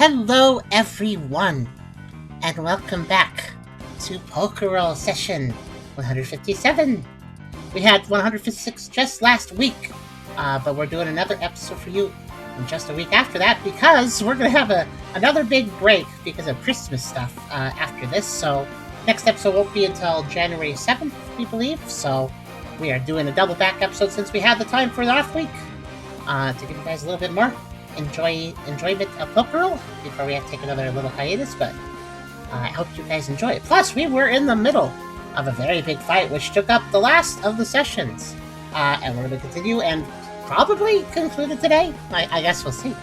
Hello everyone, and welcome back to Pokerole session 157. We had 156 just last week, but we're doing another episode for you in just a week after that because we're going to have another big break because of Christmas stuff after this. So next episode won't be until January 7th, we believe. So we are doing a double back episode since we had the time for the off week to give you guys a little bit more enjoyment of Pokerole before we have to take another little hiatus, but I hope you guys enjoy it. Plus, we were in the middle of a very big fight, which took up the last of the sessions, and we're going to continue and probably conclude it today. I guess we'll see.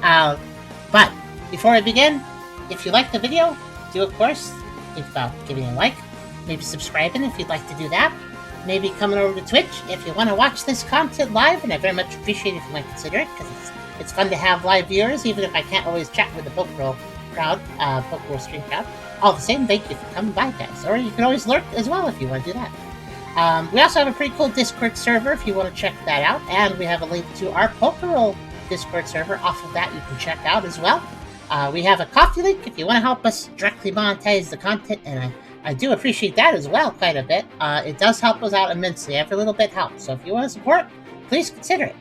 But before I begin, if you like the video, do of course think about giving a like, maybe subscribing if you'd like to do that, maybe coming over to Twitch if you want to watch this content live, and I very much appreciate it if you might consider it, because it's fun to have live viewers, even if I can't always chat with the Pokerole crowd, Pokerole stream crowd. All the same, thank you for coming by, guys. Or you can always lurk as well if you want to do that. We also have a pretty cool Discord server if you want to check that out, and we have a link to our Pokerole Discord server. Off of that, you can check out as well. We have a coffee link if you want to help us directly monetize the content, and I do appreciate that as well quite a bit. It does help us out immensely. Every little bit helps. So if you want to support, please consider it.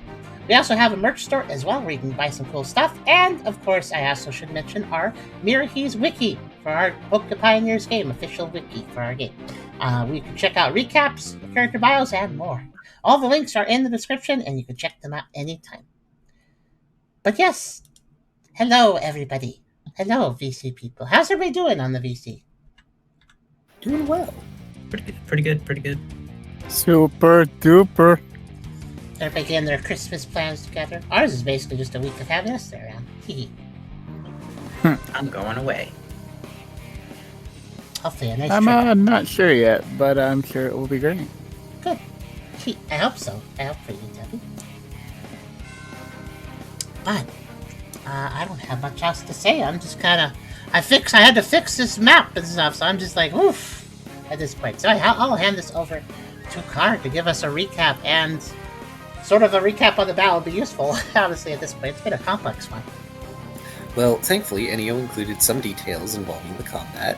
We also have a merch store as well where you can buy some cool stuff. And, of course, I also should mention our Mirahis Wiki for our Poke Pioneers game, official wiki for our game. We can check out recaps, character bios, and more. All the links are in the description, and you can check them out anytime. But yes, hello, everybody. Hello, VC people. How's everybody doing on the VC? Doing well. Pretty good. Super duper. Everybody getting their Christmas plans together. Ours is basically just a week of having us there around. I'm going away. Hopefully a nice I'm trip. not sure yet, but I'm sure it will be great. Good. I hope so. I hope for you, Tubby. But I don't have much else to say. I'm just kind of... I had to fix this map and stuff, so I'm just like, oof, at this point. So I'll hand this over to Car to give us a recap, and sort of a recap on the battle would be useful, honestly, at this point. It's been a complex one. Well, thankfully, Ennio included some details involving the combat.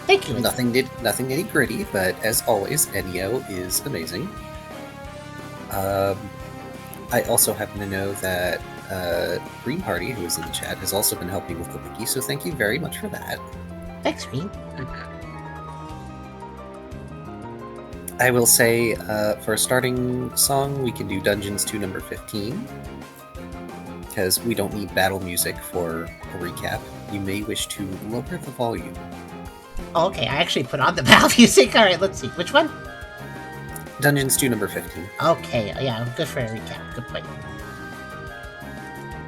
Thank you. Nothing nitty-gritty, but as always, Ennio is amazing. I also happen to know that Green Party, who is in the chat, has also been helping with the wiki, so thank you very much for that. Thanks, Green. I will say, for a starting song, we can do Dungeons 2 number 15, because we don't need battle music for a recap. You may wish to lower the volume. Oh, okay, I actually put on the battle music. Alright, let's see. Which one? Dungeons 2 number 15. Okay, yeah, good for a recap. Good point.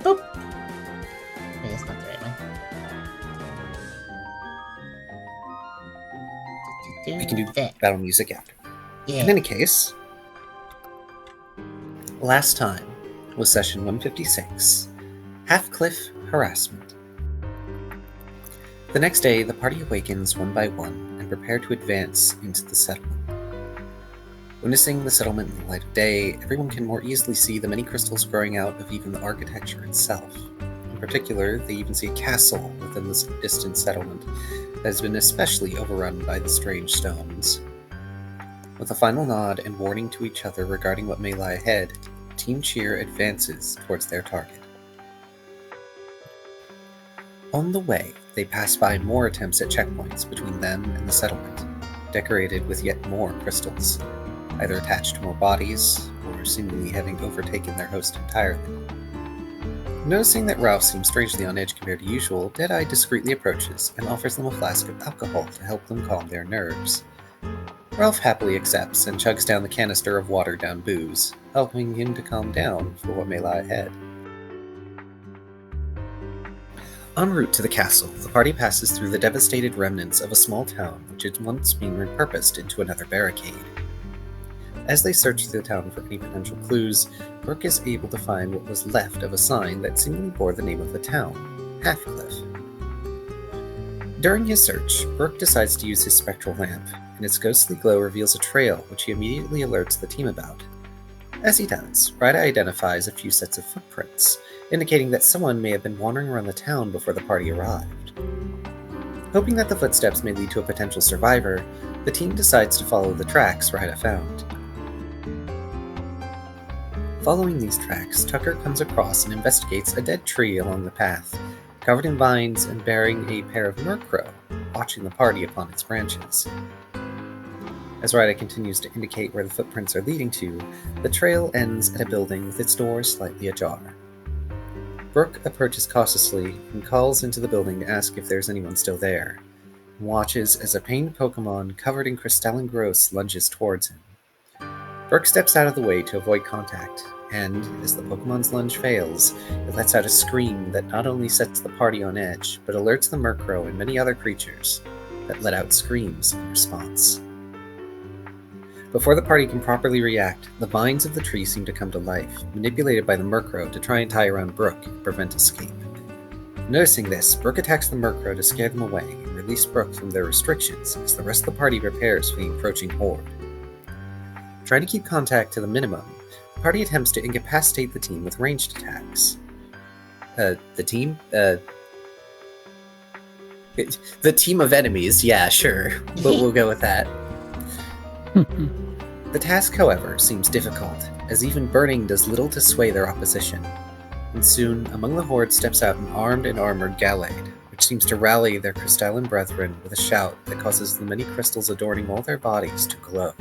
Boop. Wait, that's not the right one. We can do that. battle music after. Yeah. In any case, last time was session 156, Half-Cliff Harassment. The next day, the party awakens one by one and prepare to advance into the settlement. Witnessing the settlement in the light of day, everyone can more easily see the many crystals growing out of even the architecture itself. In particular, they even see a castle within this distant settlement that has been especially overrun by the strange stones. With a final nod and warning to each other regarding what may lie ahead, Team Cheer advances towards their target. On the way, they pass by more attempts at checkpoints between them and the settlement, decorated with yet more crystals, either attached to more bodies, or seemingly having overtaken their host entirely. Noticing that Ralph seems strangely on edge compared to usual, Deadeye discreetly approaches and offers them a flask of alcohol to help them calm their nerves. Ralph happily accepts and chugs down the canister of watered-down booze, helping him to calm down for what may lie ahead. En route to the castle, the party passes through the devastated remnants of a small town which had once been repurposed into another barricade. As they search through the town for any potential clues, Brooke is able to find what was left of a sign that seemingly bore the name of the town, Half-Cliff. During his search, Brooke decides to use his spectral lamp, and its ghostly glow reveals a trail which he immediately alerts the team about. As he does, Ryder identifies a few sets of footprints, indicating that someone may have been wandering around the town before the party arrived. Hoping that the footsteps may lead to a potential survivor, the team decides to follow the tracks Ryder found. Following these tracks, Tucker comes across and investigates a dead tree along the path, covered in vines and bearing a pair of murkrow, watching the party upon its branches. As Ryder continues to indicate where the footprints are leading to, the trail ends at a building with its doors slightly ajar. Brooke approaches cautiously and calls into the building to ask if there's anyone still there, and watches as a pained Pokemon covered in crystalline growths lunges towards him. Brooke steps out of the way to avoid contact, and, as the Pokemon's lunge fails, it lets out a scream that not only sets the party on edge, but alerts the Murkrow and many other creatures that let out screams in response. Before the party can properly react, the vines of the tree seem to come to life, manipulated by the Murkrow to try and tie around Brooke and prevent escape. Noticing this, Brooke attacks the Murkrow to scare them away and release Brooke from their restrictions as the rest of the party prepares for the encroaching horde. Trying to keep contact to the minimum, the party attempts to incapacitate the team with ranged attacks. The team of enemies, yeah, sure, but we'll go with that. The task, however, seems difficult, as even burning does little to sway their opposition, and soon among the horde steps out an armed and armored Gallade, which seems to rally their crystalline brethren with a shout that causes the many crystals adorning all their bodies to glow.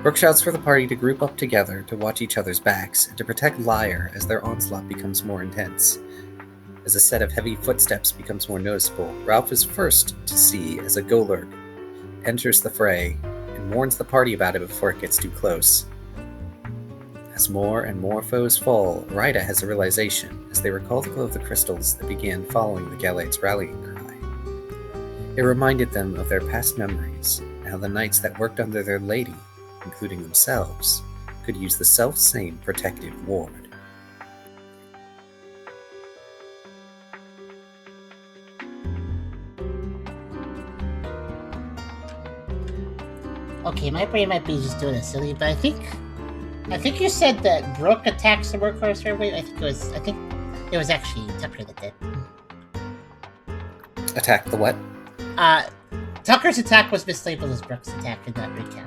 Brooke shouts for the party to group up together to watch each other's backs and to protect Lyre as their onslaught becomes more intense. As a set of heavy footsteps becomes more noticeable, Ralph is first to see as a Golurk enters the fray and warns the party about it before it gets too close. As more and more foes fall, Ryder has a realization as they recall the glow of the crystals that began following the Gallade's rallying cry. It reminded them of their past memories, and how the knights that worked under their lady, including themselves, could use the self-same protective ward. Okay, my brain might be just doing it silly, but I think you said that Brooke attacks the workhorse survey. I think it was actually Tucker that did. Attack the what? Tucker's attack was mislabeled as Brooke's attack in that recap.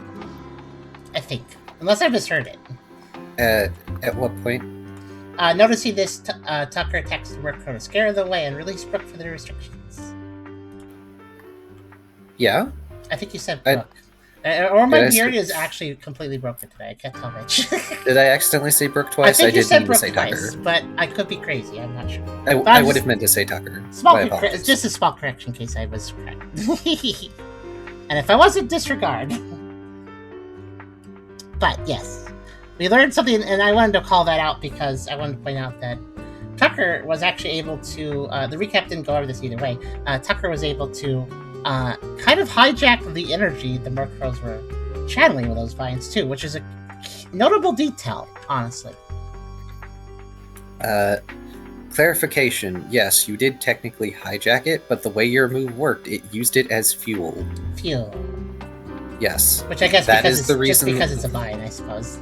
I think, unless I misheard it. At what point? Noticing this, Tucker attacks the workhorse to scare them away and release Brooke for their restrictions. Yeah? I think you said Brooke. Or my Did I beard say- is actually completely broken today. I can't tell which. Did I accidentally say Brooke twice? I think you did said mean to Brooke say twice, Tucker. but I could be crazy. I'm not sure. I would have meant to say Tucker. It's just a small correction in case I was correct. And if I wasn't, disregard. But yes, we learned something, and I wanted to call that out because I wanted to point out that Tucker was actually able to. The recap didn't go over this either way. Tucker was able to kind of hijack the energy the Murkrows were channeling with those vines too, which is a notable detail, honestly. Clarification, yes, you did technically hijack it, but the way your move worked, it used it as fuel. Fuel. Yes. Which I guess that because is it's the reason, just because it's a vine, I suppose.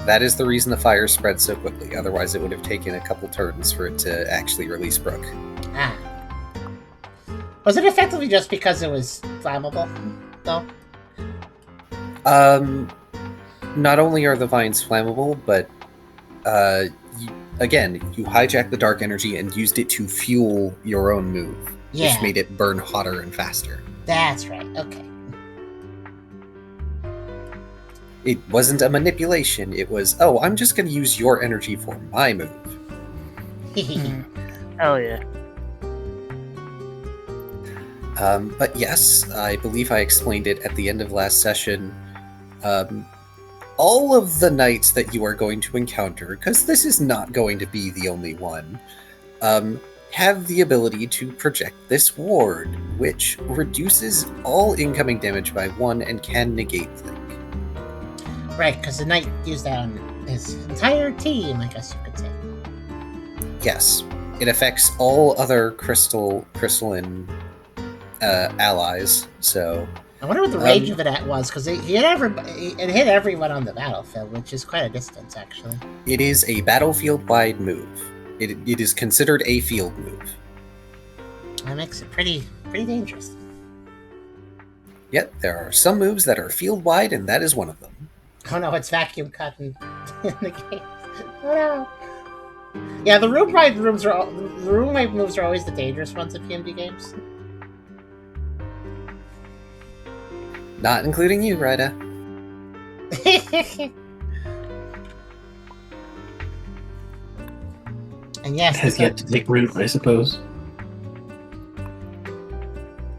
That is the reason the fire spread so quickly, otherwise it would have taken a couple turns for it to actually release Brooke. Ah. Was it effectively just because it was flammable, though? Not only are the vines flammable, but you hijacked the dark energy and used it to fuel your own move, which made it burn hotter and faster. That's right, okay. It wasn't a manipulation, it was, oh, I'm just going to use your energy for my move. Hell yeah. But yes, I believe I explained it at the end of last session. All of the knights that you are going to encounter, because this is not going to be the only one, have the ability to project this ward, which reduces all incoming damage by 1 and can negate Blink. Right, because the knight used that on his entire team, I guess you could say. Yes, it affects all other crystalline allies, so I wonder what the range of it was, because it hit everyone on the battlefield, which is quite a distance, actually. It is a battlefield-wide move. It is considered a field move. That makes it pretty dangerous. Yet, there are some moves that are field-wide, and that is one of them. Oh no, it's vacuum cutting in the game. Oh no. Yeah, the room-wide moves are always the dangerous ones in PMD games. Not including you, Ryda. And yes, has yet to take root, I suppose.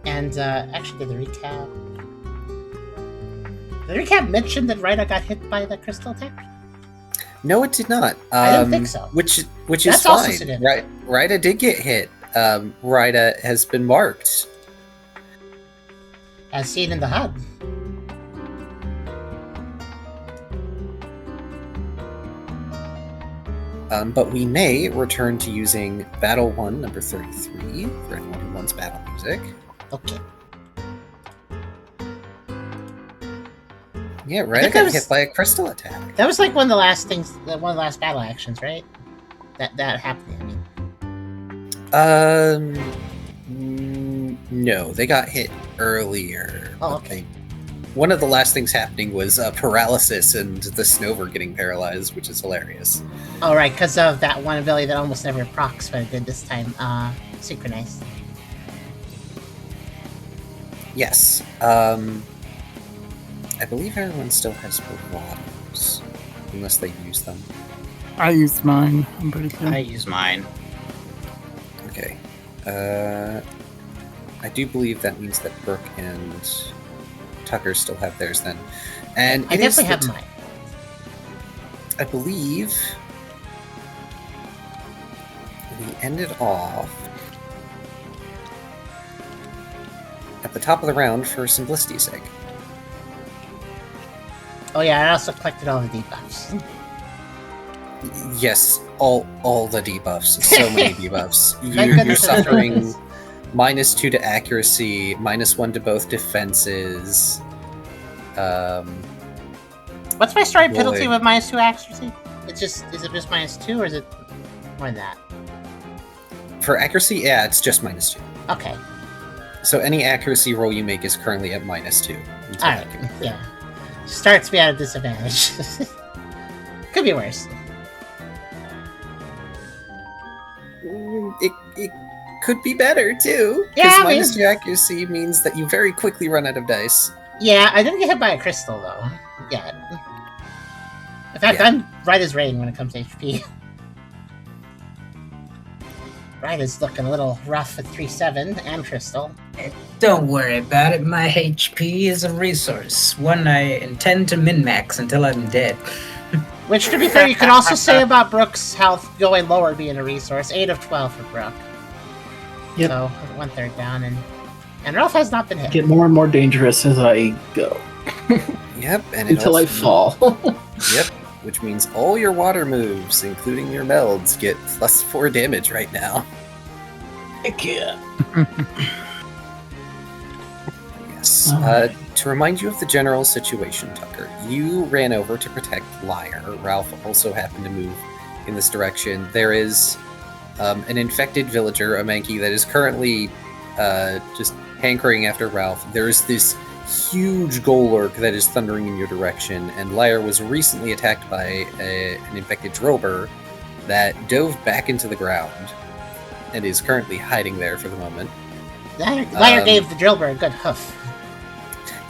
And actually, did the recap mention that Ryda got hit by the crystal attack? No, it did not. I didn't think so. Which That's is also fine. significant. Ryda did get hit. Ryda has been marked. As seen in the HUD. But we may return to using Battle 1, number 33, for anyone who wants battle music. Okay. Yeah, Ryda got hit by a crystal attack. That was like one of the last battle actions, right? That happened. No, they got hit earlier. Oh, okay. One of the last things happening was paralysis and the Snover getting paralyzed, which is hilarious. Oh, right, because of that one ability that almost never procs, but it did this time. Synchronized. Yes. I believe everyone still has bravados, unless they use them. I used mine. I'm pretty sure. I use mine. Okay. I do believe that means that Brooke and Tucker still have theirs then. And I definitely have mine. I believe we ended off at the top of the round for simplicity's sake. Oh yeah, I also collected all the debuffs. Yes, all the debuffs. So many debuffs. You're goodness. suffering -2 to accuracy, -1 to both defenses. What's my stride Boy. penalty with -2 accuracy? Is it just -2 or is it more than that? For accuracy, yeah, it's just -2. Okay. So any accuracy roll you make is currently at -2. until Alright, that can occur. yeah. Starts me at a disadvantage. Could be worse. It could be better too. Yeah, Because I mean- -2 accuracy means that you very quickly run out of dice. Yeah, I didn't get hit by a crystal though. Yet. In fact, Yeah. I'm right as rain when it comes to HP. Ryda's looking a little rough at 3-7 and crystal. Don't worry about it. My HP is a resource, one I intend to min-max until I'm dead. Which, to be fair, you could also say about Brooke's health going lower being a resource. 8 of 12 for Brooke. Yep. So, 1/3 down, and Ralph has not been hit. Get more and more dangerous as I go. Yep, and it Until I also- fall. Yep, which means all your water moves, including your melds, get +4 damage right now. Heck yeah. Yes. Alright. To remind you of the general situation, Tucker, you ran over to protect Liar. Ralph also happened to move in this direction. There is an infected villager, a Mankey, that is currently just hankering after Ralph. There is this huge Golurk that is thundering in your direction, and Liar was recently attacked by an infected Drober that dove back into the ground and is currently hiding there for the moment. Liar gave the Drillbur a good hoof.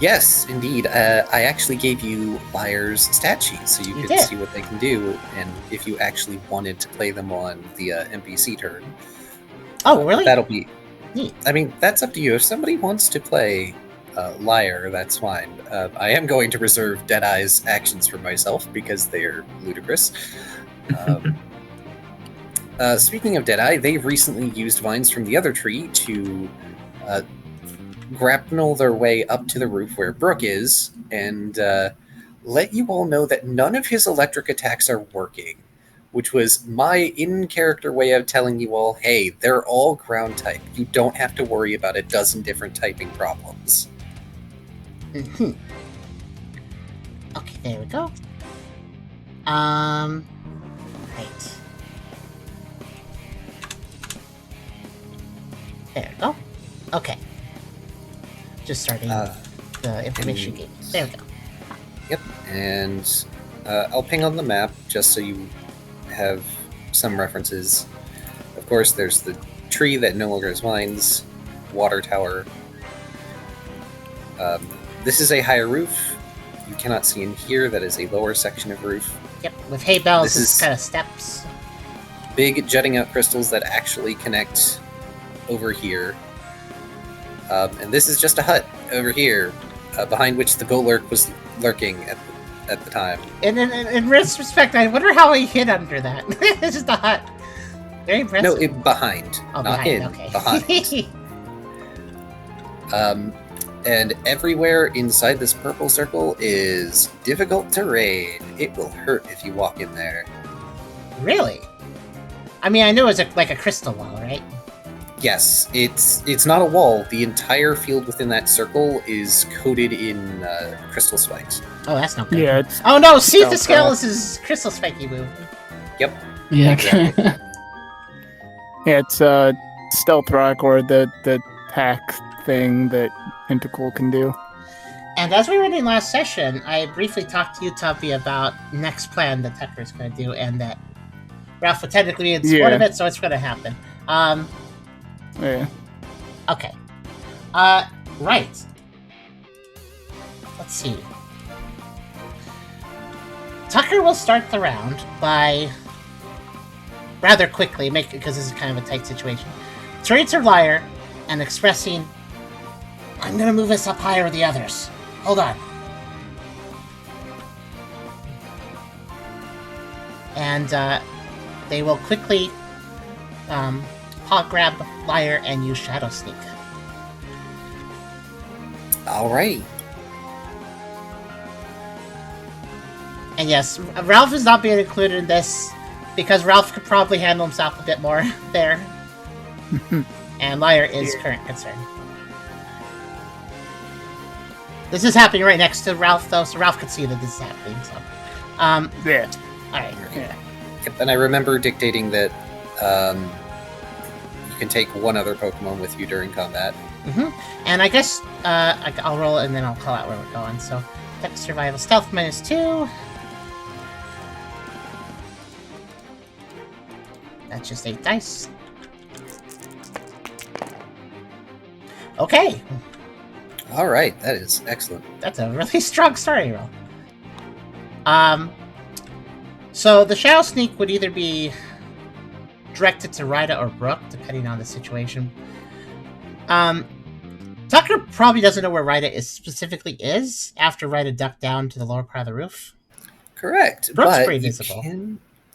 Yes, indeed. I actually gave you Liar's stat sheet so you You could did. see what they can do, and if you actually wanted to play them on the NPC turn. Oh, really? That'll be... Neat. I mean, that's up to you. If somebody wants to play Liar, that's fine. I am going to reserve Deadeye's actions for myself because they're ludicrous. Speaking of Deadeye, they recently used vines from the other tree to grapnel their way up to the roof where Brooke is, and let you all know that none of his electric attacks are working, which was my in-character way of telling you all, hey, they're all ground type. You don't have to worry about a dozen different typing problems. Mhm. Okay, there we go. Right. There we go. Okay. Just starting the information game. There we go. Yep, and I'll ping on the map just so you have some references. Of course, there's the tree that no longer has vines, water tower. This is a higher roof. You cannot see in here. That is a lower section of roof. Yep, with hay bells This as is- kind of steps. Big jutting out crystals that actually connect over here. And this is just a hut over here, behind which the Golurk was lurking at the time. And in retrospect, I wonder how he hid under that. It's just a hut. Very impressive. No, behind. Oh, not behind, in. okay. Behind. And everywhere inside this purple circle is difficult terrain. It will hurt if you walk in there. Really? I mean, I knew it was like a crystal wall, right? Yes, it's not a wall. The entire field within that circle is coated in crystal spikes. Oh, that's not good. Yeah, it's Oh no, see the Stealth Scalus' crystal spiky move. Yep. Yeah. stealth rock or the hack thing that Pentacle can do. And as we were in last session, I briefly talked to you, Tubby, about next plan that Tucker's going to do, and that Ralph would technically be in support of it, so it's going to happen. Yeah. Okay. Right. Let's see. Tucker will start the round by rather quickly, because this is kind of a tight situation, Traitor liar and expressing, I'm going to move us up higher with the others. Hold on. And they will quickly paw grab liar and use shadow sneak. Alright. And yes, Ralph is not being included in this because Ralph could probably handle himself a bit more there. And liar is current concern. This is happening right next to Ralph, though, so Ralph could see that this is happening. So, Yeah. all right. Yeah. Yep, and I remember dictating that you can take one other Pokemon with you during combat. And I guess I'll roll it and then I'll call out where we're going. So, Dex Survival Stealth -2. That's just 8 dice. Okay, Alright, that is excellent. that's a really strong starting roll. So the Shadow Sneak would either be directed to Rida or Brooke, depending on the situation. Tucker probably doesn't know where Rida specifically is after Rida ducked down to the lower part of the roof. Correct. Brooke's but pretty visible.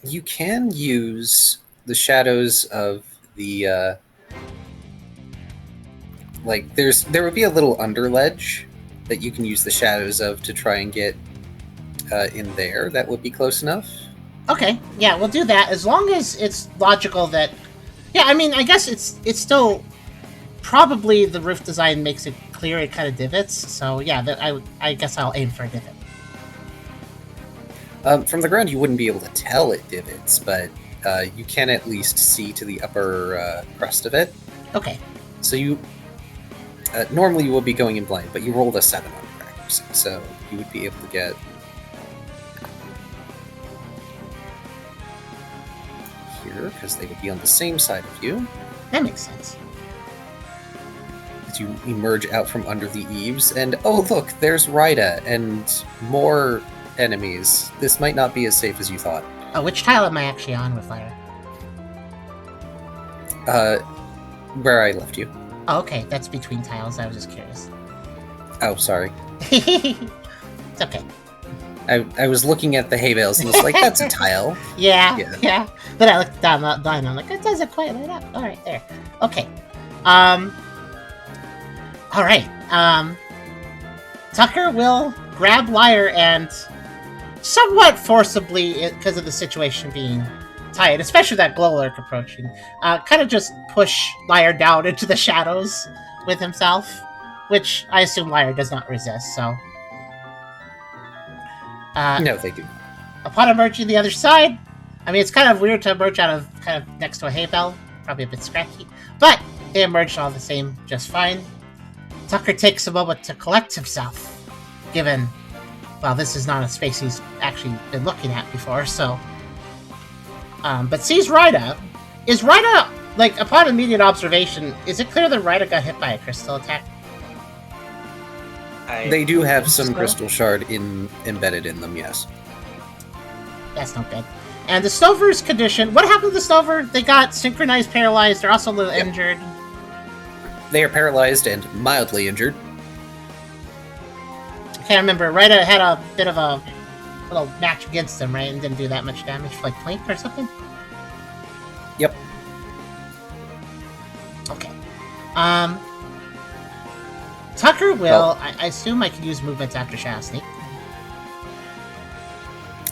You can use the shadows of the there would be a little underledge that you can use the shadows of to try and get in there. That would be close enough. Okay, yeah, we'll do that as long as it's logical that. Yeah, I mean, I guess it's still probably the roof design makes it clear it kind of divots. So yeah, I guess I'll aim for a divot. From the ground, you wouldn't be able to tell it divots, but you can at least see to the upper crust of it. Okay, So you normally you would be going in blind, but you rolled a 7 on accuracy, so you would be able to get here because they would be on the same side of you that makes sense. as you emerge out from under the eaves. And oh look, there's Rida and more enemies. This might not be as safe as you thought. Oh, which tile am I actually on with fire? Where I left you. Oh, okay, that's between tiles. I was just curious. Oh, sorry. It's okay. I was looking at the hay bales and was like, that's a tile. Yeah, Yeah. yeah. Then I looked down that line. I'm like, it doesn't quite light up. All right, there. Okay. All right. Tucker will grab Liar and somewhat forcibly, because of the situation being tight, especially that Glowlurk approaching, kind of just push Liar down into the shadows with himself. which I assume Lyre does not resist, so... No, they do. Upon emerging the other side, I mean, it's kind of weird to emerge out of kind of next to a hay bale, probably a bit scratchy, but they emerged all the same just fine. Tucker takes a moment to collect himself, given, well, this is not a space he's actually been looking at before, so... but sees Rida. Is Rida, like, upon immediate observation, is it clear that Rida got hit by a crystal attack? They do have some crystal shard embedded in them, yes. That's not good. And the Snover's condition, what happened to the Snover? They got synchronized paralyzed, they're also a little injured. They are paralyzed and mildly injured. I can't remember, Rida had a bit of a little match against them, right? And didn't do that much damage, like Plink or something? Yep. Okay. Tucker will, I assume I can use movements after Shadow Sneak.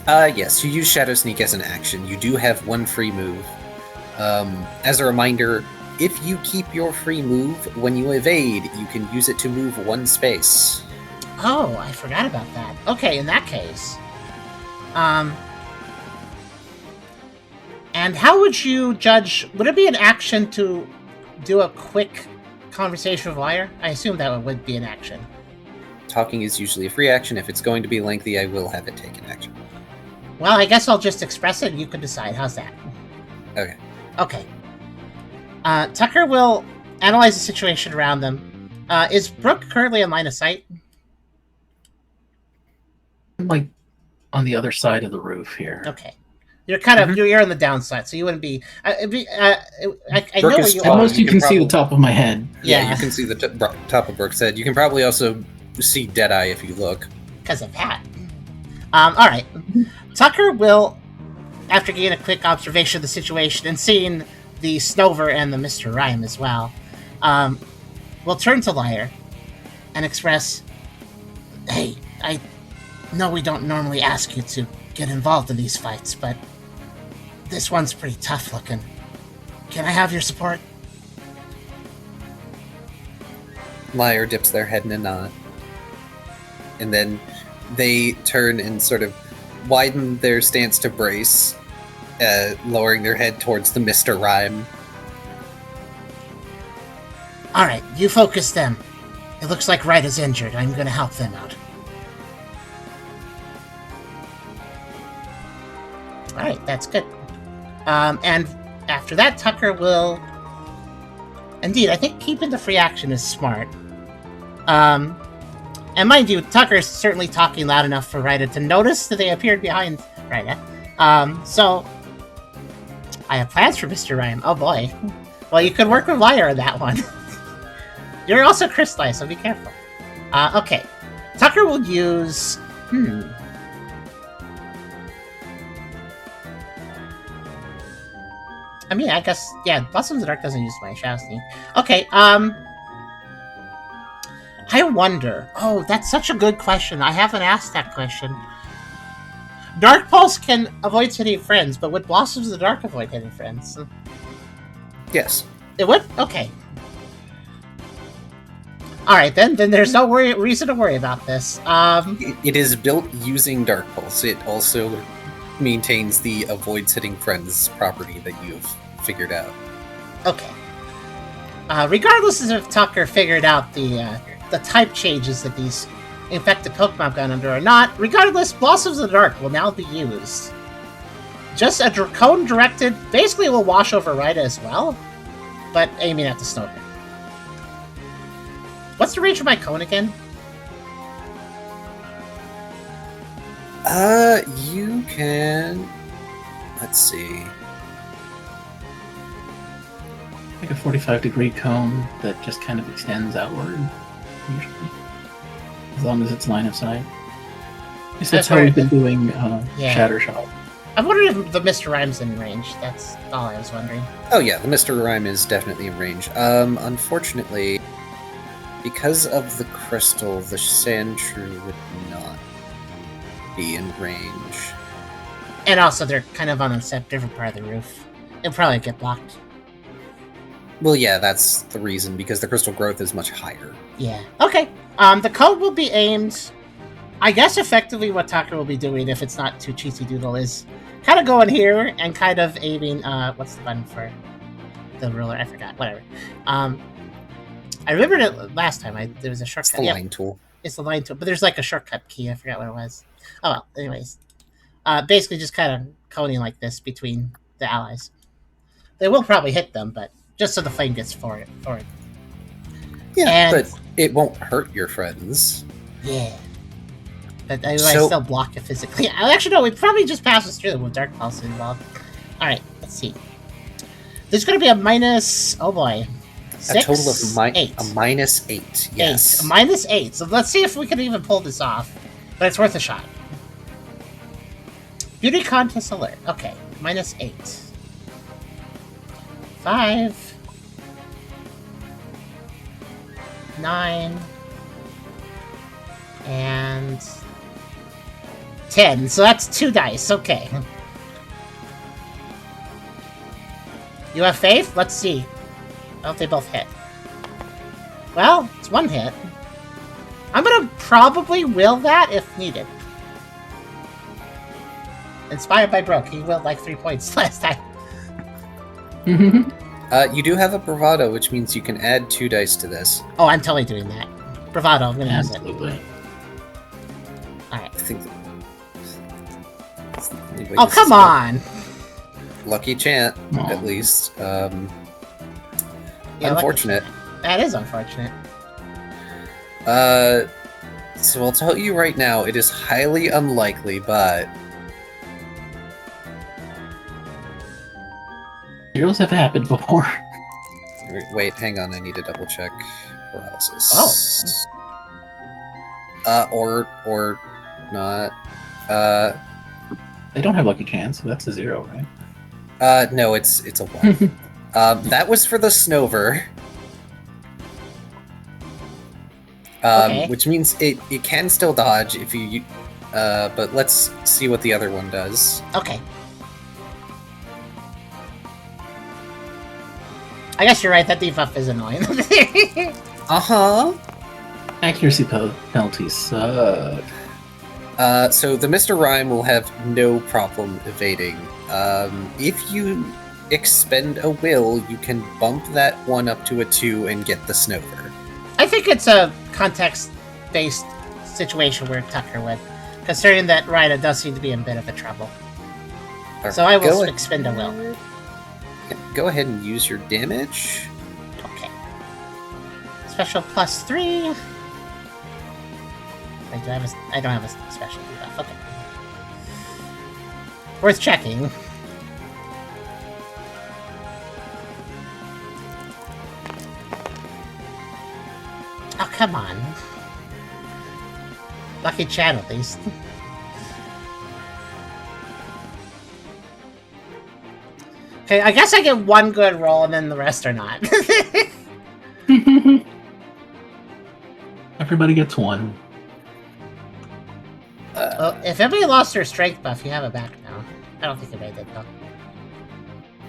Yes, you use Shadow Sneak as an action. You do have one free move. As a reminder, if you keep your free move, when you evade, you can use it to move one space. Oh, I forgot about that. Okay, in that case. And how would you judge... Would it be an action to do a quick conversation with Lyre? I assume that would be an action. Talking is usually a free action. If it's going to be lengthy, I will have it take an action. Well, I guess I'll just express it and you can decide. How's that? Okay. Okay. Tucker will analyze the situation around them. Is Brooke currently in line of sight? I'm like on the other side of the roof here. Okay. You're kind of you're on the downside, so you wouldn't be. I know where you At are. most, you can see the top of my head. Yeah, you can see the top of Brooke's head. You can probably also see Deadeye if you look. Because of that. All right. Tucker will, after getting a quick observation of the situation and seeing the Snover and the Mr. Rhyme as well, will turn to Lyre and express, "Hey, I know we don't normally ask you to get involved in these fights, but this one's pretty tough looking. Can I have your support?" Lyre dips their head in a nod. And then they turn and sort of widen their stance to brace, lowering their head towards the Mr. Rhyme. Alright, you focus them. It looks like Ryda's injured. I'm gonna help them out. Alright, that's good. And after that, Tucker will... Indeed, I think keeping the free action is smart. And mind you, Tucker's certainly talking loud enough for Ryda to notice that they appeared behind Ryda. So, I have plans for Mr. Rhyme. Oh boy. Well, you could work with Lyre on that one. You're also crystallized, so be careful. Okay. Tucker will use... I mean, I guess... Yeah, Blossom of the Dark doesn't use my Shadow Sneak. Okay, I wonder... Oh, that's such a good question. I haven't asked that question. Dark Pulse can avoid hitting friends, but would Blossoms of the Dark avoid hitting friends? Yes. It would? Okay. Alright, then there's no reason to worry about this. It is built using Dark Pulse. It also maintains the avoids hitting friends property that you've figured out. Okay. Regardless of if Tucker figured out the type changes that these infected Pokemon have gone under or not, regardless, Blossoms of the Dark will now be used. Just a Dracone-directed, basically will wash over Ryda as well, but aiming at the Snover. What's the range of my cone again? You can... Let's see. Like a 45-degree cone that just kind of extends outward, usually. As long as it's line of sight. That's how we've been doing Shatter Shot. I wondered if the Mr. Rhyme's in range. That's all I was wondering. Oh yeah, the Mr. Rhyme is definitely in range. Unfortunately, because of the crystal, the Sandshrew would not be in range. And also, they're kind of on a different part of the roof. It'll probably get blocked. Well, yeah, that's the reason, because the crystal growth is much higher. Yeah. Okay. The code will be aimed. I guess effectively what Tucker will be doing, if it's not too cheesy doodle, is kind of going here and kind of aiming. What's the button for the ruler? I forgot. Whatever. I remembered it last time. There was a shortcut. It's the line tool. It's the line tool, but there's like a shortcut key. I forgot what it was. Oh well. Anyways, basically just kind of coding like this between the allies. They will probably hit them, but just so the flame gets forward. Yeah, but it won't hurt your friends. Yeah. But I still block it physically. Actually, no, it probably just passes through them with Dark Pulse involved. Alright, let's see. There's going to be a minus... Oh boy. 6, a total of -8. A -8, yes. 8. A -8. So let's see if we can even pull this off. But it's worth a shot. Beauty Contest Alert. Okay, -8. 5. 9. And 10. So that's 2 dice. Okay. You have faith? Let's see. I hope they both hit. Well, it's 1 hit. I'm gonna probably will that if needed. Inspired by Brooke. He willed like 3 points last time. You do have a bravado, which means you can add 2 dice to this. Oh, I'm totally doing that. Bravado, I'm gonna use it. Absolutely. Alright. I think that's the only way Oh, this come is on! Lucky chant, Aw. at least. Yeah, Unfortunate. That is unfortunate. So I'll tell you right now, it is highly unlikely, but... Heroes have happened before. Wait, hang on, I need to double check paralysis. Or not. They don't have lucky chance, so that's a 0, right? No, it's a 1. That was for the Snover. Okay. Which means it can still dodge if you... but let's see what the other one does. Okay. I guess you're right, that debuff is annoying. Uh-huh. Accuracy penalties suck. So the Mr. Rhyme will have no problem evading. If you expend a will, you can bump that one up to a 2 and get the Snover. I think it's a context-based situation where Tucker would, considering that Rhina does seem to be in a bit of a trouble. So I will expend a will. Go ahead and use your damage. Okay. Special +3. I don't have a special debuff. Okay. Worth checking. Oh, come on. Lucky chat, at least. Okay, I guess I get 1 good roll and then the rest are not. Everybody gets 1. Well, if everybody lost their strength buff, you have it back now. I don't think anybody did, though.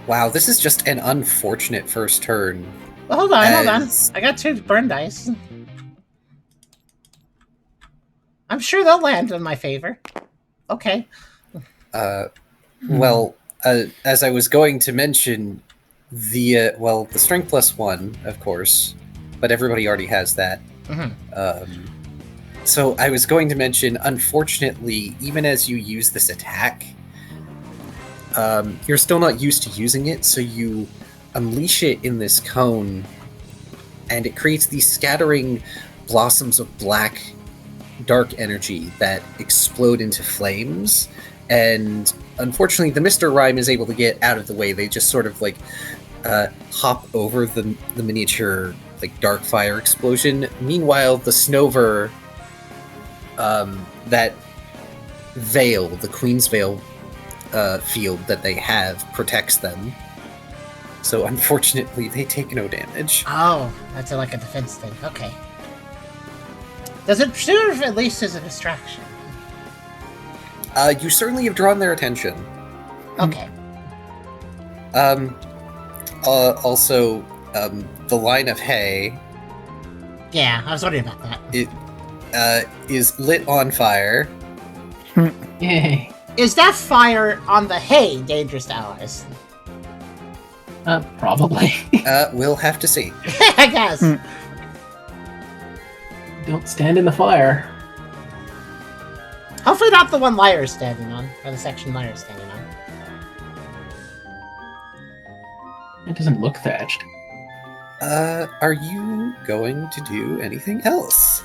Wow, this is just an unfortunate first turn. Well, hold on. I got 2 burn dice. I'm sure they'll land in my favor. Okay. Well, as I was going to mention, the strength +1, of course, but everybody already has that. Mm-hmm. So I was going to mention, unfortunately, even as you use this attack, you're still not used to using it, so you unleash it in this cone, and it creates these scattering blossoms of black, dark energy that explode into flames, and unfortunately, the Mr. Rhyme is able to get out of the way. They just sort of, hop over the miniature, dark fire explosion. Meanwhile, the Snover, that veil, the Queen's Veil field that they have, protects them. So, unfortunately, they take no damage. Oh, that's like a defense thing. Okay. Does it serve at least as a distraction? You certainly have drawn their attention. Okay. Also, the line of hay Yeah, I was wondering about that. It is lit on fire. Yay. Is that fire on the hay dangerous to allies? Probably. We'll have to see. I guess. Don't stand in the fire. Hopefully not the one Lyra's standing on, or the section Lyra's standing on. It doesn't look thatched. Are you going to do anything else?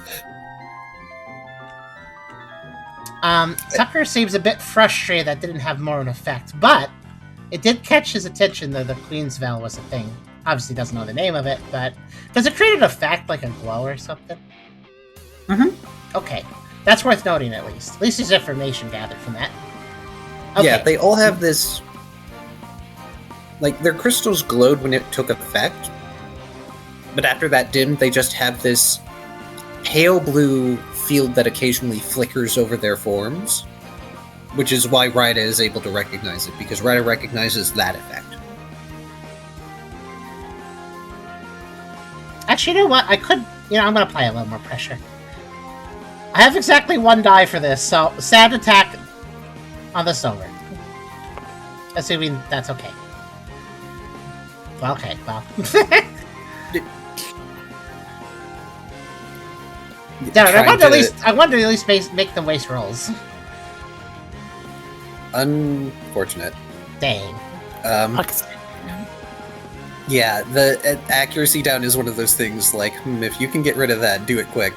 Tucker seems a bit frustrated that didn't have more of an effect, but it did catch his attention that the Queen's Veil was a thing. Obviously doesn't know the name of it, but does it create an effect like a glow or something? Mm-hmm. Okay. That's worth noting at least. At least there's information gathered from that. Okay. Yeah, they all have this... Like, their crystals glowed when it took effect, but after that dimmed, they just have this pale blue field that occasionally flickers over their forms, which is why Ryda is able to recognize it, because Ryda recognizes that effect. Actually, you know what? I could... I'm going to apply a little more pressure. I have exactly 1 die for this, so sad attack on the silver. Assuming that's okay. Well, okay, well. Damn it, I wanted to at least make them waste rolls. Unfortunate. Dang. Yeah, the accuracy down is one of those things like, if you can get rid of that, do it quick.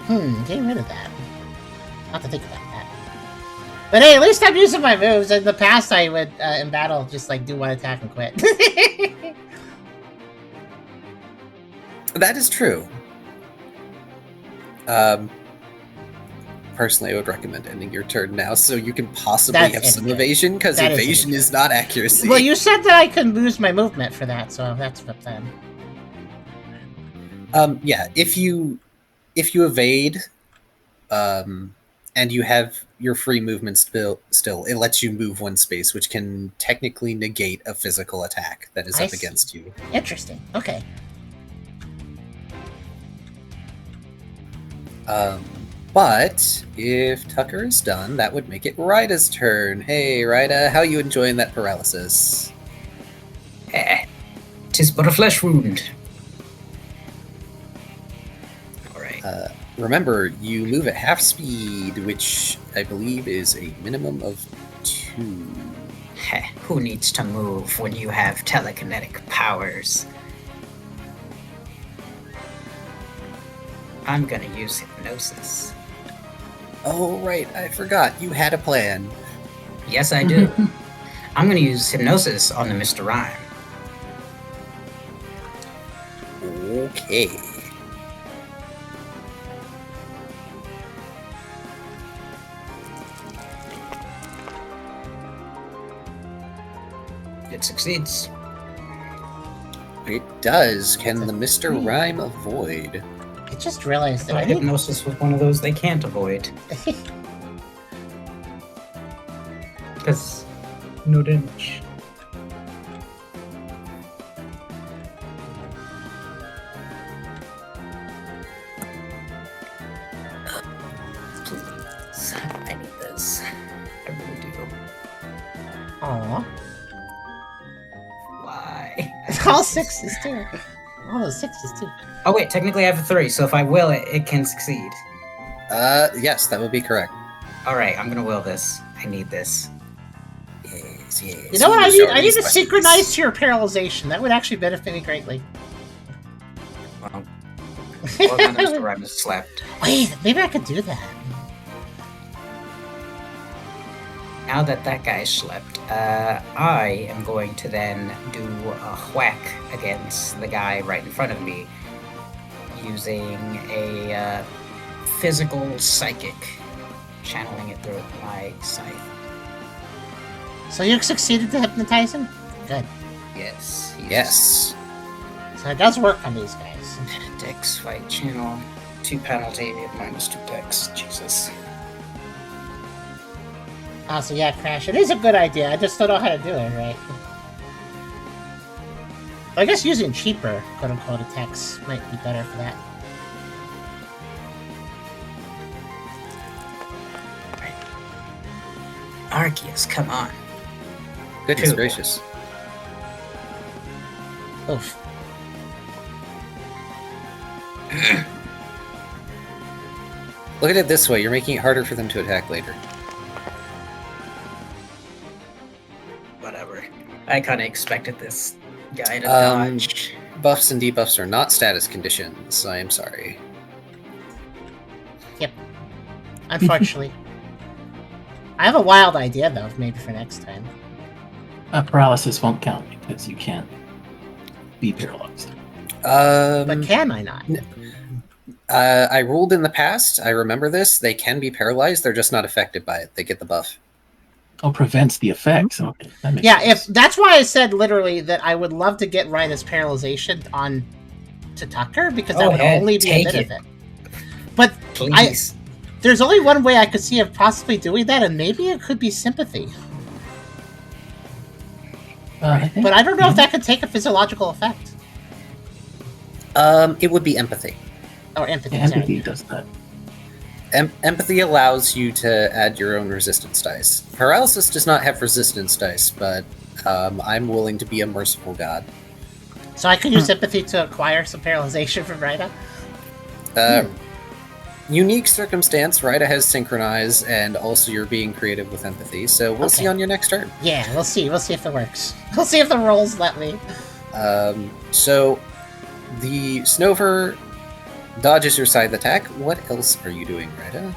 Getting rid of that. I'll have to think about that. But hey, at least I'm using my moves. In the past, I would, in battle, just, do 1 attack and quit. That is true. Personally, I would recommend ending your turn now so you can possibly have some evasion, because evasion is not accuracy. Well, you said that I could lose my movement for that, so that's what then. Yeah, if you evade, and you have your free movement still, it lets you move 1 space, which can technically negate a physical attack that is up against you. Interesting. Okay. But if Tucker is done, that would make it Ryda's turn. Hey, Ryda, how you enjoying that paralysis? 'Tis but a flesh wound. Alright. Remember, you move at half speed, which I believe is a minimum of 2. Who needs to move when you have telekinetic powers? I'm gonna use hypnosis. Oh, right, I forgot. You had a plan. Yes, I do. I'm gonna use hypnosis on the Mr. Rhyme. Okay. It succeeds. It does. Can the Mr. Rhyme avoid? I just realized that hypnosis was one of those they can't avoid. Because no damage. Please. I need this. I really do. Aww. Why? All 6s too. All those 6s too. Oh wait, technically I have a 3, so if I will it, it can succeed. Yes, that would be correct. Alright, I'm gonna will this. I need this. Yes. You know what? I need to synchronize to your paralyzation. That would actually benefit me greatly. Well, then Mr. Rhyme has slept. Wait, maybe I could do that. Now that that guy slept, I am going to then do a whack against the guy right in front of me using a physical psychic, channeling it through my scythe. So you succeeded to hypnotize him? Good. Yes. Yes. So it does work on these guys. Dex fight channel, 2 penalty, -2 dex. Jesus. So yeah, Crash, it is a good idea. I just don't know how to do it, right? I guess using cheaper, quote-unquote, attacks might be better for that. Arceus, come on. Goodness Cool. gracious. Oof. Look at it this way, you're making it harder for them to attack later. Whatever. I kind of expected this guy to Um, dodge. Buffs and debuffs are not status conditions, I am sorry. Unfortunately. I have a wild idea, though, maybe for next time. Paralysis won't count because you can't be paralyzed. But can I not? I ruled in the past, I remember this, they can be paralyzed, they're just not affected by it, they get the buff. Oh, prevents the effects. Okay, that makes Yeah, sense. if that's why I said literally that I would love to get Ryda's paralyzation on to Tucker, because that Oh, would yeah, only be a take bit of it. But Please. there's only one way I could see of possibly doing that, and maybe it could be sympathy. I think- But I don't know if that could take a physiological effect. It would be empathy. Or empathy, Yeah, empathy sorry. does that. Empathy allows you to add your own resistance dice. Paralysis does not have resistance dice, but I'm willing to be a merciful god. So I could use empathy to acquire some paralyzation from Ryda? Unique circumstance, Ryda has synchronize, and also you're being creative with empathy, so we'll see Okay. on your next turn. Yeah, we'll see. We'll see if it works. We'll see if the rolls let me. So the Snover dodges your side attack. What else are you doing, Ryda?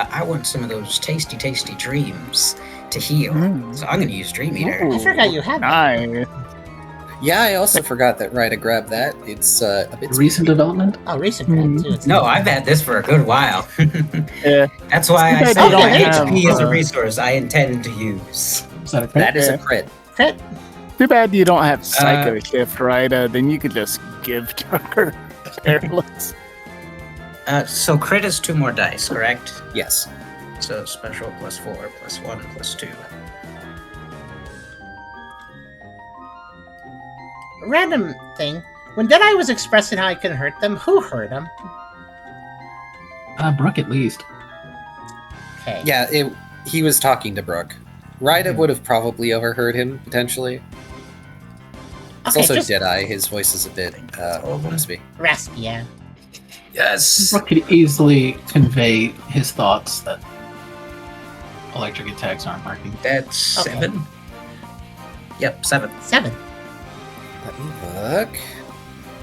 I want some of those tasty, tasty dreams to heal. So I'm going to use Dream Eater. I forgot you had that. Nice. Yeah, I also forgot that Ryda grabbed that. It's a bit Recent development? Oh, recent one, too. It's No, I've had this for a good while. Yeah. That's why I Too bad said you don't HP have, is a resource I intend to use. Is that a crit? That is a Yeah. crit. crit. Too bad you don't have Psycho Shift, right? Then you could just give Tucker careless. So crit is 2 more dice, correct? Yes. So special +4, +1, +2. Random thing. When Deadeye was expressing how he can hurt them, who hurt him? Brooke at least. Okay. Yeah, he was talking to Brooke. Ryda would have probably overheard him, potentially. It's Okay, also just Deadeye, his voice is a bit raspy. raspy, yeah. Yes! Brooke could easily convey his thoughts that electric attacks aren't working. That's Okay. 7. Yep, 7. 7. Let me look.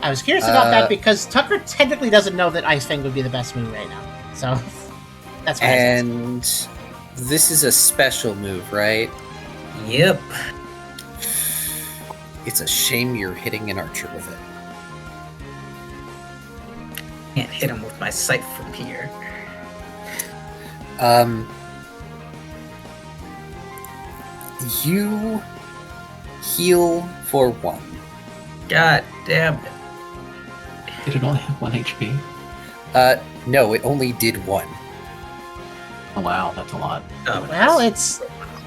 I was curious about that because Tucker technically doesn't know that Ice Fang would be the best move right now. So, that's why I said so. And this is a special move, right? Yep. It's a shame you're hitting an archer with it. Can't hit him with my scythe from here. You heal for 1. God damn it. Did it only have 1 HP? No, it only did 1. Oh wow, that's a lot. Oh, Well, it's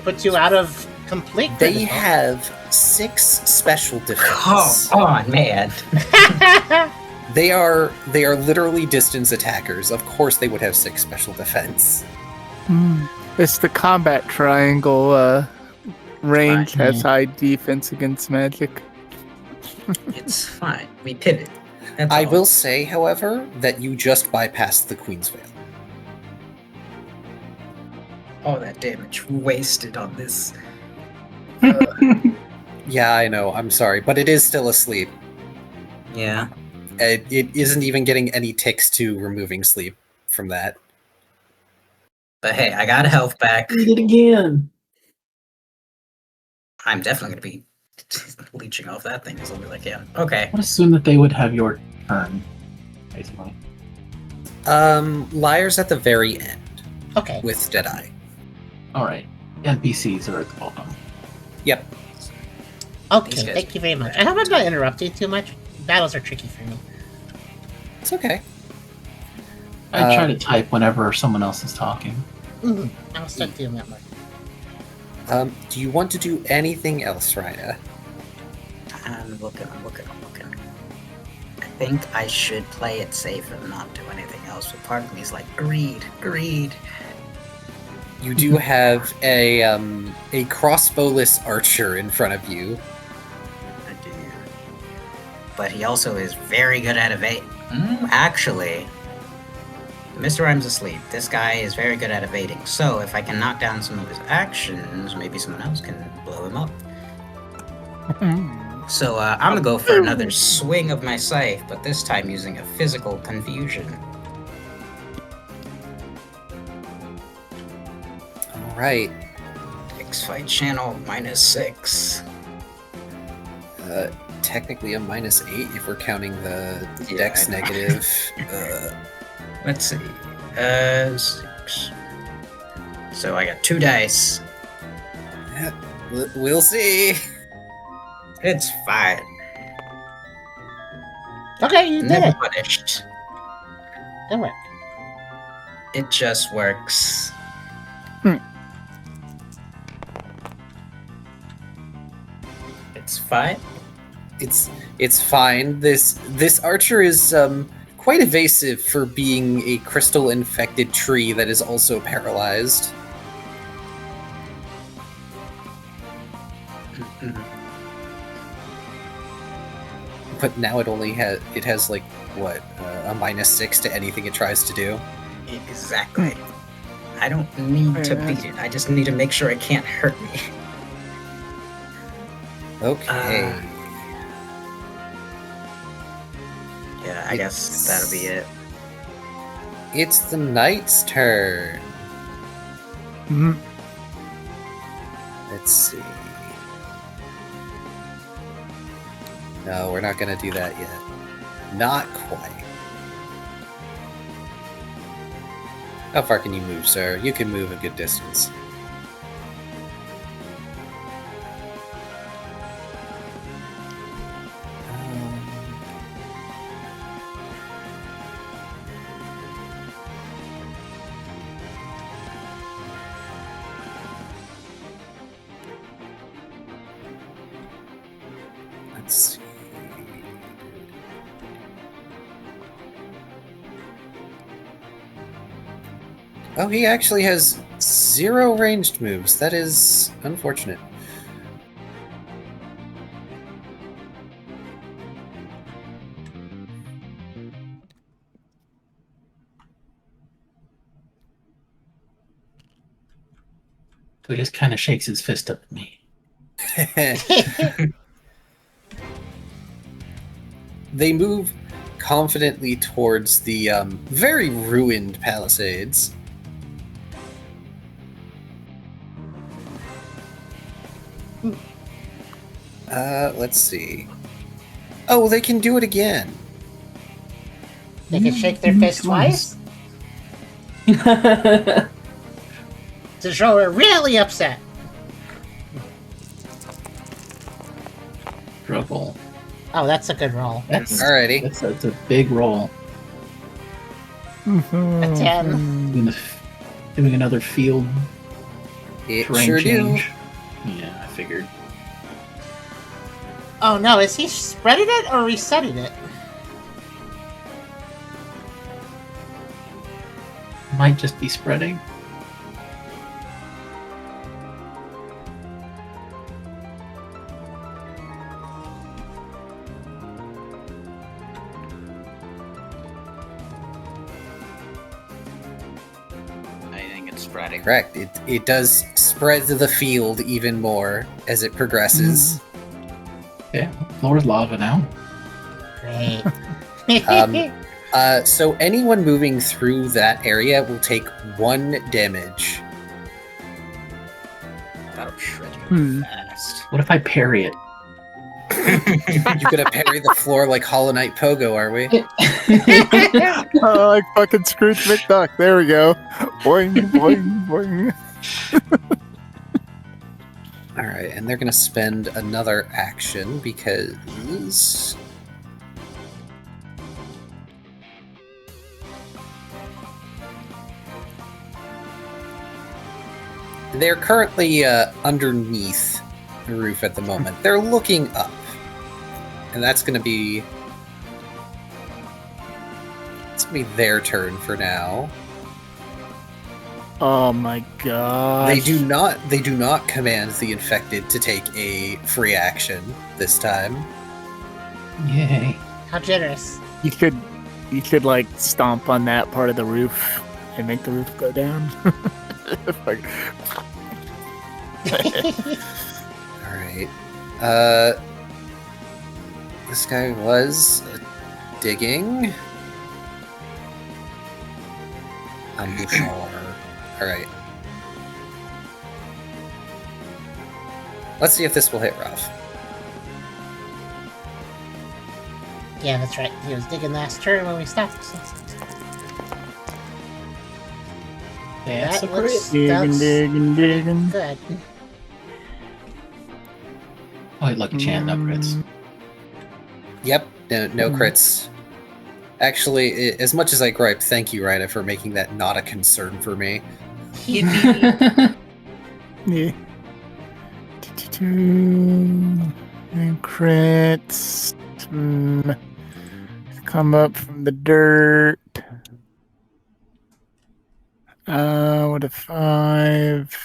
put you out of complete They critical. have 6 special Come defense. on, man. They are literally distance attackers. Of course they would have 6 special defense. It's the combat triangle. Range Fine. has high defense against magic. It's fine. We pivot. That's I all. will say, however, that you just bypassed the Queen's Veil. All that damage wasted on this. Yeah, I know, I'm sorry, but it is still asleep. Yeah. It isn't even getting any ticks to removing sleep from that. But hey, I got health back. Did it again! I'm definitely going to be leeching off that thing as long as I can. Okay. I would assume that they would have your turn, basically. Liar's at the very end Okay. with Deadeye. Alright. NPCs are at the bottom. Yep. These Okay, guys thank you are very much. bad. I hope I'm not interrupting too much. Battles are tricky for me. It's okay. I try to type whenever someone else is talking. I'll start doing that more. Do you want to do anything else, Ryda? I'm looking. I think I should play it safe and not do anything else, but part of me is like, greed. You do have a crossbowless archer in front of you. I do. But he also is very good at evade. Actually, Mr. Rhyme's asleep. This guy is very good at evading. So if I can knock down some of his actions, maybe someone else can blow him up. So I'm gonna go for another swing of my scythe, but this time using a physical confusion. All right. X-Fight channel -6. Technically a -8 if we're counting the Yeah, dex I know. negative. Let's see. 6. So I got 2 dice. We'll see. It's fine. Okay, you did Never it. punished. Good work. It just works. It's fine. It's fine. This archer is quite evasive for being a crystal infected tree that is also paralyzed. But now it only has like what a -6 to anything it tries to do. Exactly. I don't need to beat it. I just need to make sure it can't hurt me. Okay. Yeah, I guess that'll be it. It's the knight's turn. Mhm. Let's see. No, we're not gonna do that yet. Not quite. How far can you move, sir? You can move a good distance. Let's see. Oh, he actually has 0 ranged moves. That is unfortunate. So he just kind of shakes his fist up at me. They move confidently towards the very ruined palisades. Let's see. Oh, they can do it again. They can shake their fist twice to show we're really upset. Trouble. Oh, that's a good roll. That's Alrighty. That's a big roll. A 10. Doing another field It terrain sure change. Yeah, I figured. Oh no, is he spreading it or resetting it? Might just be spreading. I think it's spreading. Correct. It does spread the field even more as it progresses. Yeah, floor's lava now. Great. So anyone moving through that area will take 1 damage. That'll shred you fast. What if I parry it? You're gonna parry the floor like Hollow Knight Pogo, are we? Oh, like fucking Scrooge McDuck. There we go. Boing, boing, boing. Alright, and they're gonna spend another action because... they're currently underneath the roof at the moment. They're looking up. And that's gonna be... it's gonna be their turn for now. Oh my god. They do not command the infected to take a free action this time. Yay. How generous. You should like stomp on that part of the roof and make the roof go down. Like- Alright. This guy was digging. Embouchure. Alright. Let's see if this will hit Ralph. Yeah, that's right. He was digging last turn when we stopped. That's a That looks crit. Digging. good. Oh, lucky Chan, no crits. Yep, no crits. Actually, as much as I gripe, thank you, Ryder, for making that not a concern for me. Yeah. And crits. Come up from the dirt. What a 5.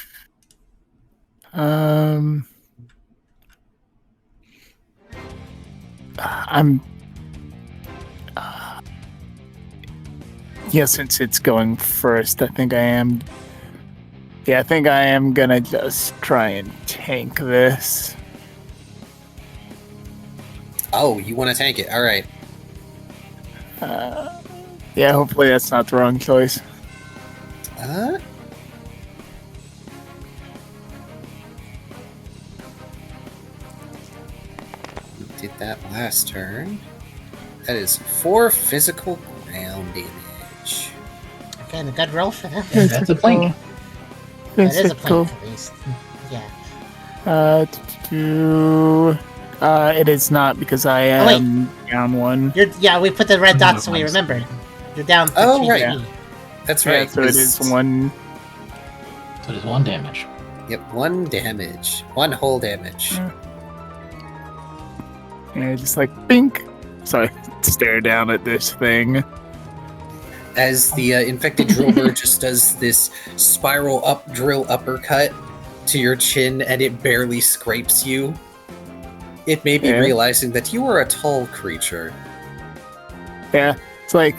Yeah, since it's going first, I think I am gonna just try and tank this. Oh, you want to tank it? Alright. Yeah, hopefully that's not the wrong choice. Did that last turn. That is 4 physical ground damage. Again, a good roll for them. Yeah, that's a plank. That is a Physical. plank, at least. Yeah. It is not because I am down 1. We put the red dots so we remember. You're down 15 Oh, right. HP. That's right. Yeah, so it is 1. So it is 1 damage. Yep, 1 damage. 1 whole damage. Yeah, just like bink. So I stare down at this thing. As the infected driller just does this spiral up drill uppercut to your chin and it barely scrapes you. It may be realizing that you are a tall creature. Yeah, it's like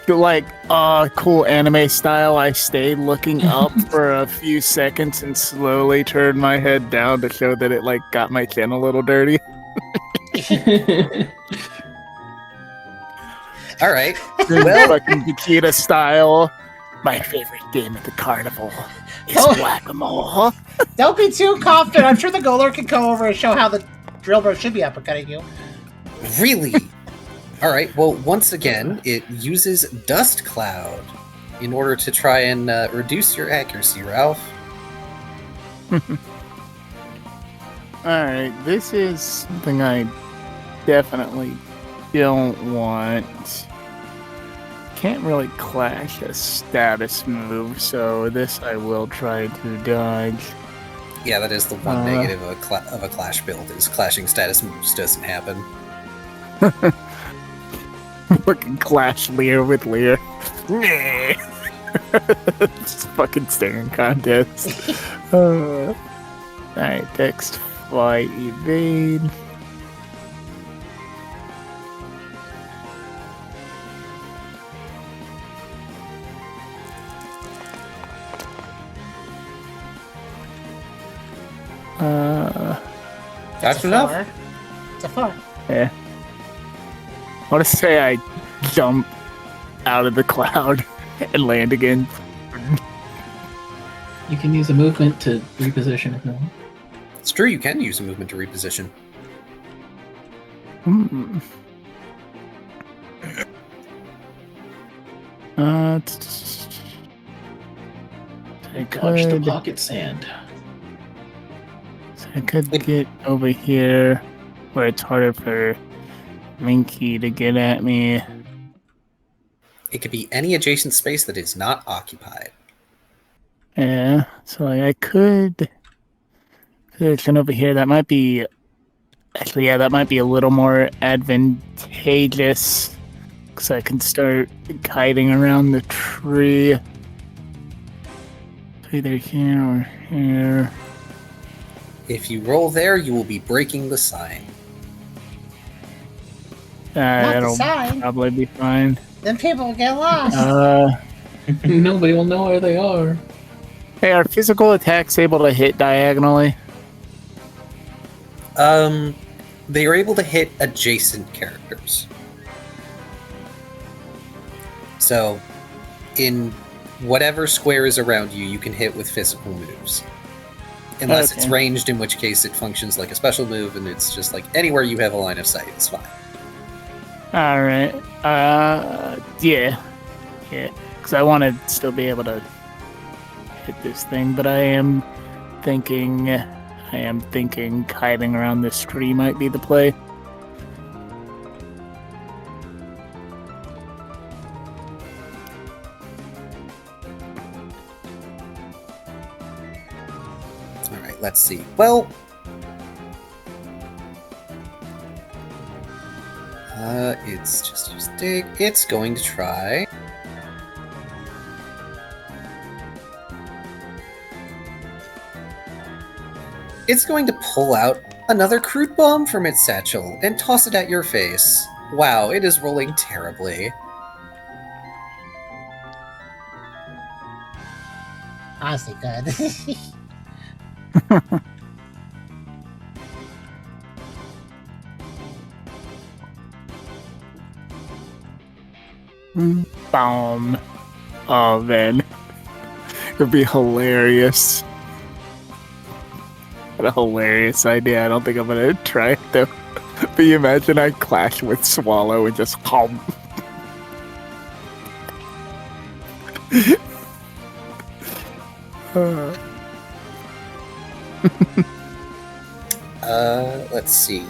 cool anime style. I stay looking up for a few seconds and slowly turn my head down to show that it like got my chin a little dirty. All right. Well, Fucking Vegeta style. My favorite game at the carnival is whack-a-mole. Don't be too confident. I'm sure the Golor can come over and show how the drill bro should be uppercutting you. really? All right. Well, once again, it uses Dust Cloud in order to try and reduce your accuracy, Ralph. Alright, this is something I definitely don't want. Can't really clash a status move, so this I will try to dodge. Yeah, that is the one negative of a Clash build, is clashing status moves doesn't happen. Fucking Clash Lear with Lear. Just fucking staring contest. Alright, next flight, evade. That's enough. It's a 4. Yeah. I want to say I jump out of the cloud and land again. You can use a movement to reposition if you want. It's true, you can use a movement to reposition. Hmm. I Watch the could, pocket sand. I could get over here where it's harder for Minky to get at me. It could be any adjacent space that is not occupied. Yeah, so like, I could turn over here. That might be actually, yeah, that might be a little more advantageous because I can start kiting around the tree. either here or here. If you roll there, you will be breaking the sign. That'll sign. probably be fine. Then people will get lost. Nobody will know where they are. Hey, are physical attacks able to hit diagonally? They are able to hit adjacent characters. So, in whatever square is around you, you can hit with physical moves. Unless it's ranged, in which case it functions like a special move, and it's just like anywhere you have a line of sight, it's fine. Alright. Yeah. Because I want to still be able to hit this thing, but I am thinking hiding around this tree might be the play. Alright, let's see. Well, it's just use dig. It's going to try. It's going to pull out another crude bomb from its satchel and toss it at your face. Wow, it is rolling terribly. Honestly, good. Boom. Oh, man. It'd be hilarious. What a hilarious idea. I don't think I'm going to try it, though. But you imagine I clash with Swallow and just hum. Let's see.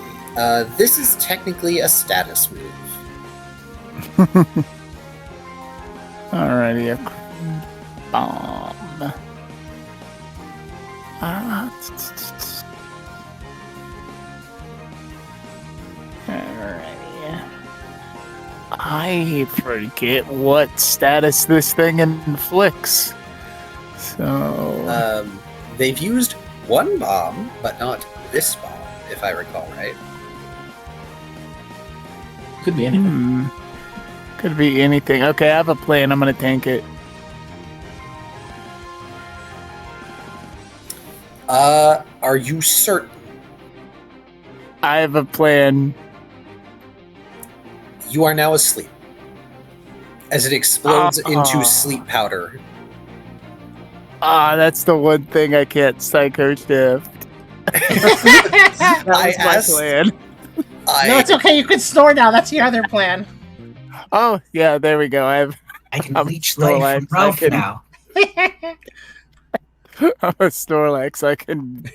This is technically a status move. Alrighty, a bomb. Alrighty. I forget what status this thing inflicts. So They've used one bomb, but not this bomb, if I recall right. Could be anything. Could be anything. Okay, I have a plan. I'm gonna tank it. Are you certain? I have a plan. You are now asleep. As it explodes into sleep powder. That's the one thing I can't psycho shift. That was my plan. No, it's okay. You can snore now. That's your other plan. Oh, yeah, there we go. I can leech life from Ralph now. I'm a Snorlax. I can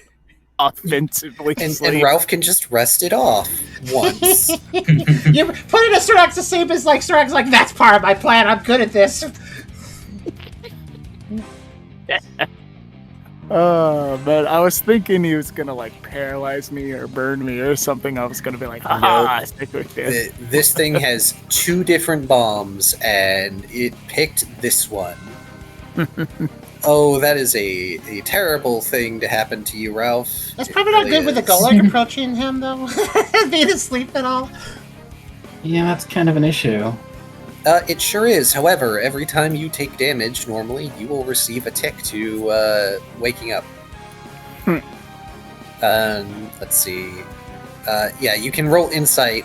offensively sleep. And Ralph can just rest it off once. You put in a Snorlax the same as like Snorlax, like, that's part of my plan. I'm good at this. But I was thinking he was gonna like paralyze me or burn me or something. I was gonna be like, stick with this. This thing has two different bombs, and it picked this one. Oh, that is a terrible thing to happen to you, Ralph. That's probably not good with the Golem approaching him, though. Being asleep at all. Yeah, that's kind of an issue. It sure is. However, every time you take damage, normally you will receive a tick to waking up. Let's see. Yeah, you can roll insight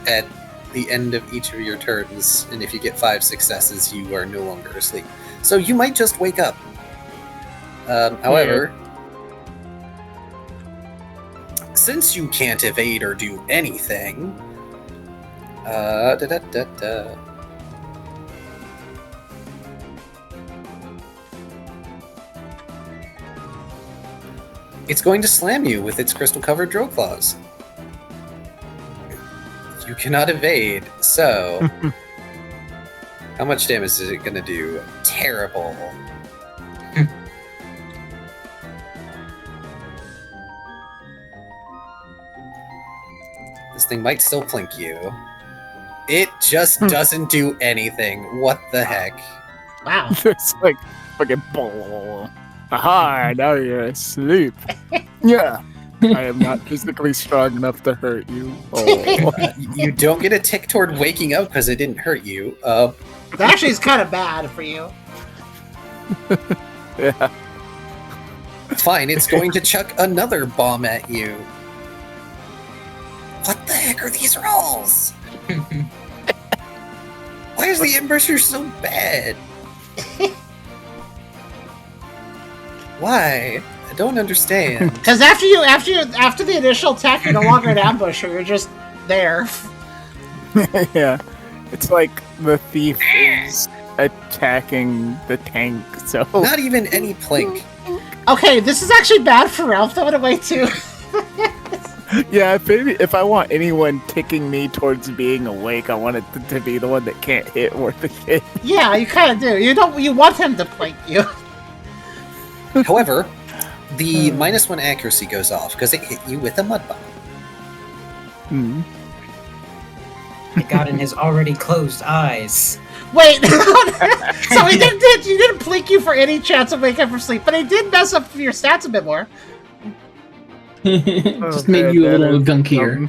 at the end of each of your turns, and if you get 5 successes, you are no longer asleep. So you might just wake up. However, since you can't evade or do anything, it's going to slam you with its crystal-covered drill claws. You cannot evade, so... How much damage is it going to do? Terrible. This thing might still plink you. It just doesn't do anything. What the heck? Wow. It's like fucking bull. Aha, now you're asleep. Yeah. I am not physically strong enough to hurt you. Oh. You don't get a tick toward waking up because it didn't hurt you. That actually is kind of bad for you. Yeah. Fine, it's going to chuck another bomb at you. What the heck are these rolls? Why is the Ambusher so bad? Why? I don't understand. Because after the initial attack, you're no longer an ambusher. You're just there. Yeah. It's like the thief is attacking the tank, so... Not even any plink. Okay, this is actually bad for Ralph, though, in a way, too. Yeah, if I want anyone ticking me towards being awake, I want it to be the one that can't hit worth a shit. Yeah, you kind of do. You want him to plink you. However, the -1 accuracy goes off because it hit you with a mud bomb. It got in his already closed eyes. Wait, so he didn't plink you for any chance of waking up from sleep, but he did mess up your stats a bit more. Just made you a little gunkier.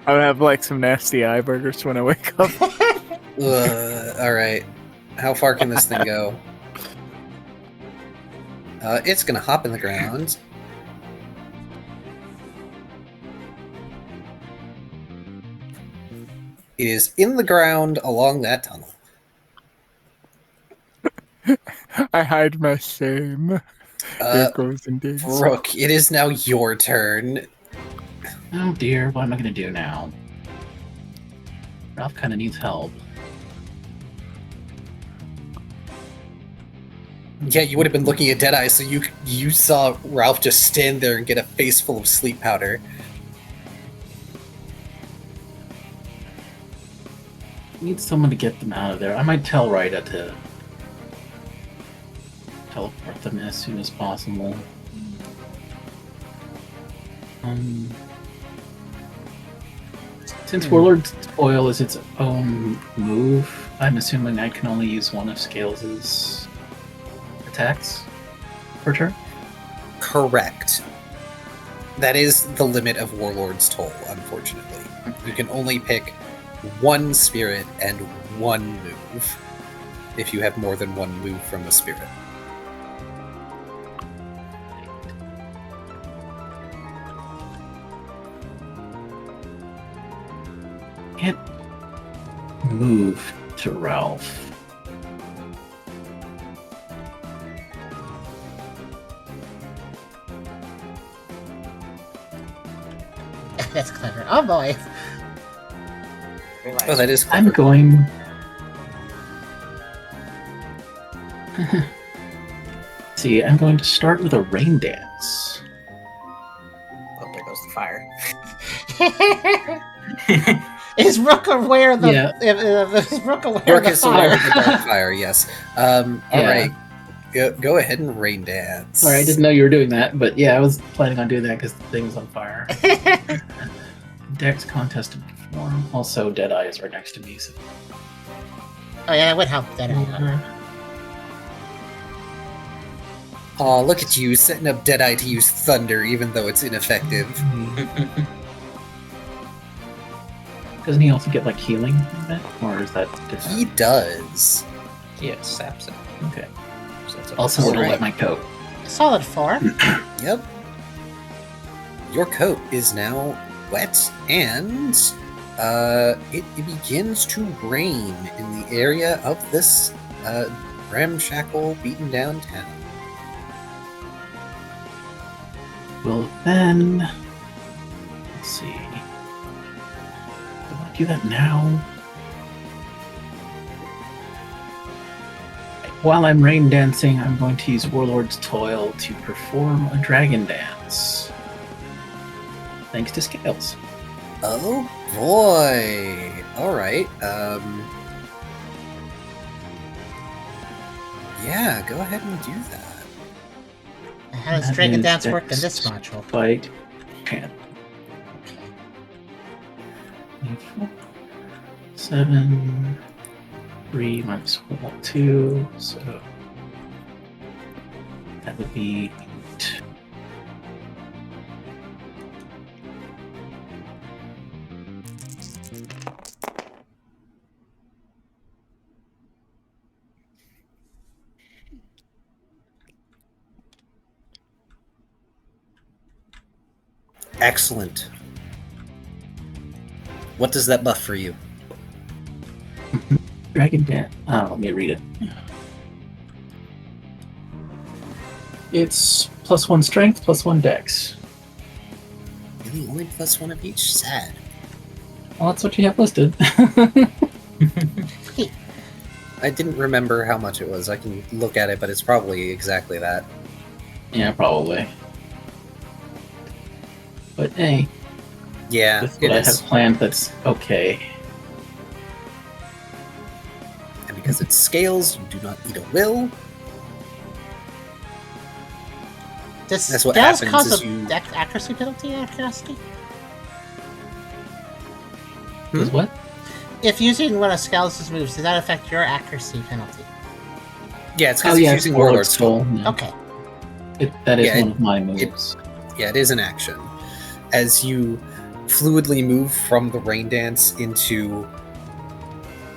I'll have like some nasty eye burgers when I wake up. Alright. How far can this thing go? It's gonna hop in the ground. It is in the ground along that tunnel. I hide my shame. There goes indeed. Rook, it is now your turn. Oh dear, what am I gonna do now? Ralph kind of needs help. Yeah, you would have been looking at Deadeye, so you saw Ralph just stand there and get a face full of sleep powder. Need someone to get them out of there. I might tell Ryda to teleport them as soon as possible. Since Warlord's Toil is its own move, I'm assuming I can only use one of Scales' attacks per turn? Correct. That is the limit of Warlord's Toll, unfortunately. You can only pick one spirit and one move if you have more than one move from a spirit. Can't move to Ralph. That's clever. Oh boy. Oh, that is clever. I'm going... See, I'm going to start with a rain dance. Oh, there goes the fire. Is Rook aware of the? Yeah. Is Rook aware Rook of the is aware fire? of the dark fire, yes. Alright. Go ahead and rain dance. Sorry, I didn't know you were doing that, but yeah, I was planning on doing that because the thing was on fire. Dex contest to perform. Also, Deadeye is right next to me, so... Oh yeah, that would help. That. Aw, look at you, setting up Deadeye to use Thunder even though it's ineffective. Doesn't he also get, like, healing from it? Or is that different? He does. Yeah, saps it. Okay. So that's Also, it'll Alright. wet my coat. Solid 4. Yep. Your coat is now wet, and it begins to rain in the area of this ramshackle, beaten down town. Well, then... Let's see... Do I do that now? While I'm rain dancing, I'm going to use Warlord's Toil to perform a dragon dance. Thanks to Scales. Oh boy! Alright, yeah, go ahead and do that. How does That Dragon is Dance work in Dex this module? Fight. Can. 7... 3 minus 2, so... That would be 8. Excellent. What does that buff for you? Dragon Dance. Let me read it. It's +1 strength, +1 dex. Really? Only +1 of each? Sad. Well, that's what you have listed. I didn't remember how much it was. I can look at it, but it's probably exactly that. Yeah, probably. But hey, Yeah, that's it what I is. have planned. That's okay. And because it's scales, you do not need a will. Does That's what scales happens cause is a you- accuracy penalty out of curiosity? Does what? If using one of Scales' moves, does that affect your accuracy penalty? Yeah, it's because he's using Warlord Soul. Yeah. Okay. That is Yeah, one of my moves. Yeah, it is an action. As you fluidly move from the rain dance into...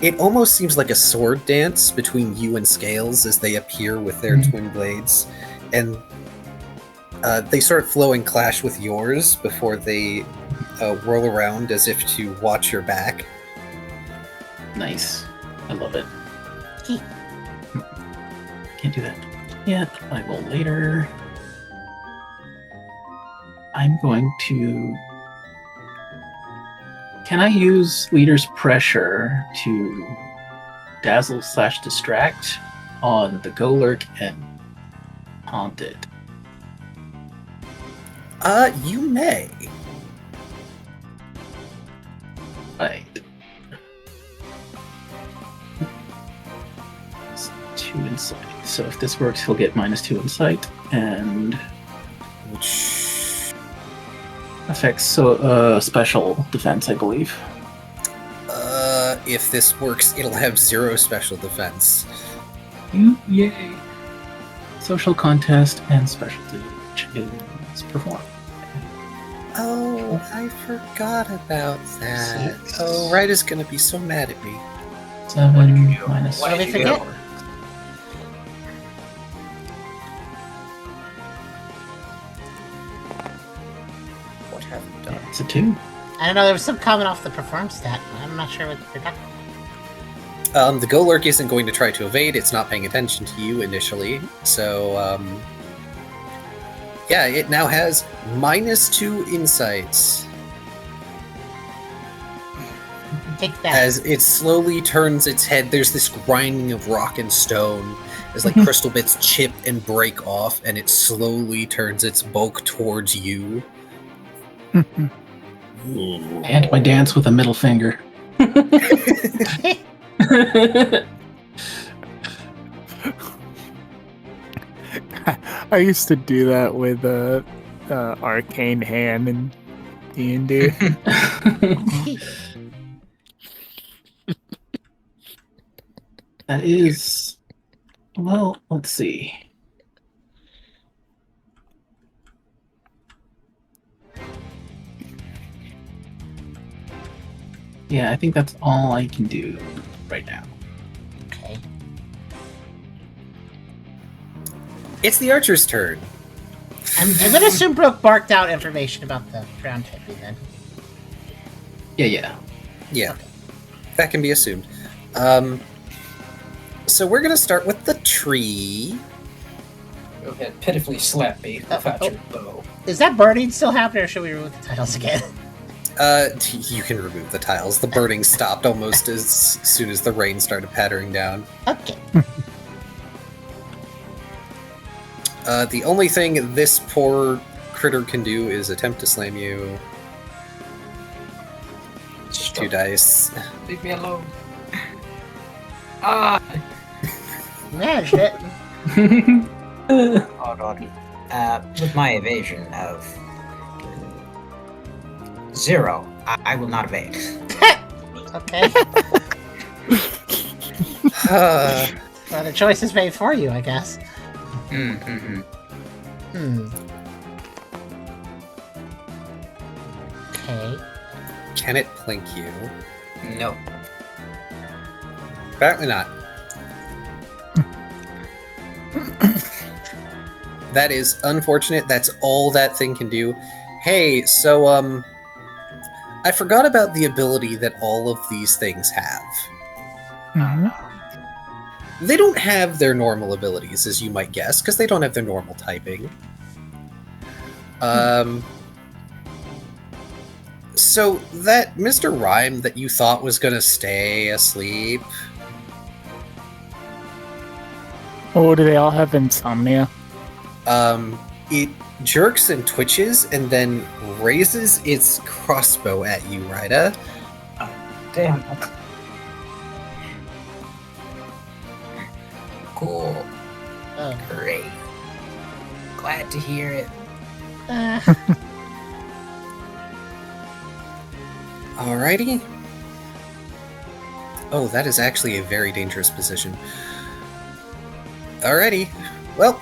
It almost seems like a sword dance between you and Scales as they appear with their twin blades. And they sort of flow and clash with yours before they whirl around as if to watch your back. Nice. I love it. Gee. Can't do that yet. I will later. I'm going to... Can I use Leader's Pressure to dazzle/distract on the Golurk and Haunted? You may. Right. It's 2 insight. So if this works, he'll get -2 insight, and Which... affects special defense, I believe. If this works, it'll have 0 special defense. Yay! Social contest and specialty, which is performed. Oh, I forgot about that. 6. Oh, Ryder's gonna be so mad at me. 7 What did you do? minus What did you 4. do? What have you done? It's a 2. I don't know, there was some comment off the perform stat. I'm not sure what you're talking about. The Golurk isn't going to try to evade, it's not paying attention to you initially, so, yeah, it now has -2 insights. Take that. As it slowly turns its head, there's this grinding of rock and stone, as like crystal bits chip and break off, and it slowly turns its bulk towards you. And my dance with a middle finger. I used to do that with Arcane Hand and D&D. That is... Well, let's see. Yeah, I think that's all I can do right now. Okay. It's the archer's turn. I'm gonna assume Brooke barked out information about the ground champion then. Yeah. Yeah, that can be assumed. So we're gonna start with the tree. Go ahead, pitifully slap me without your bow. Is that burning still happening, or should we remove the titles again? You can remove the tiles. The burning stopped almost as soon as the rain started pattering down. Okay. The only thing this poor critter can do is attempt to slam you. 2 dice. Leave me alone. Ah! Man, shit. Hold on. With my evasion of 0, I will not evade. Okay. Uh, Well, the choice is made for you, I guess. Mm-hmm. Okay. Can it plink you? No. Apparently not. That is unfortunate. That's all that thing can do. Hey, so, I forgot about the ability that all of these things have. They don't have their normal abilities, as you might guess, because they don't have their normal typing. So, that Mr. Rhyme that you thought was gonna stay asleep... Oh, do they all have insomnia? It jerks and twitches and then raises its crossbow at you, Ryda. Damn. Cool. Oh. Great. Glad to hear it. Alrighty. Oh, that is actually a very dangerous position. Alrighty. Well,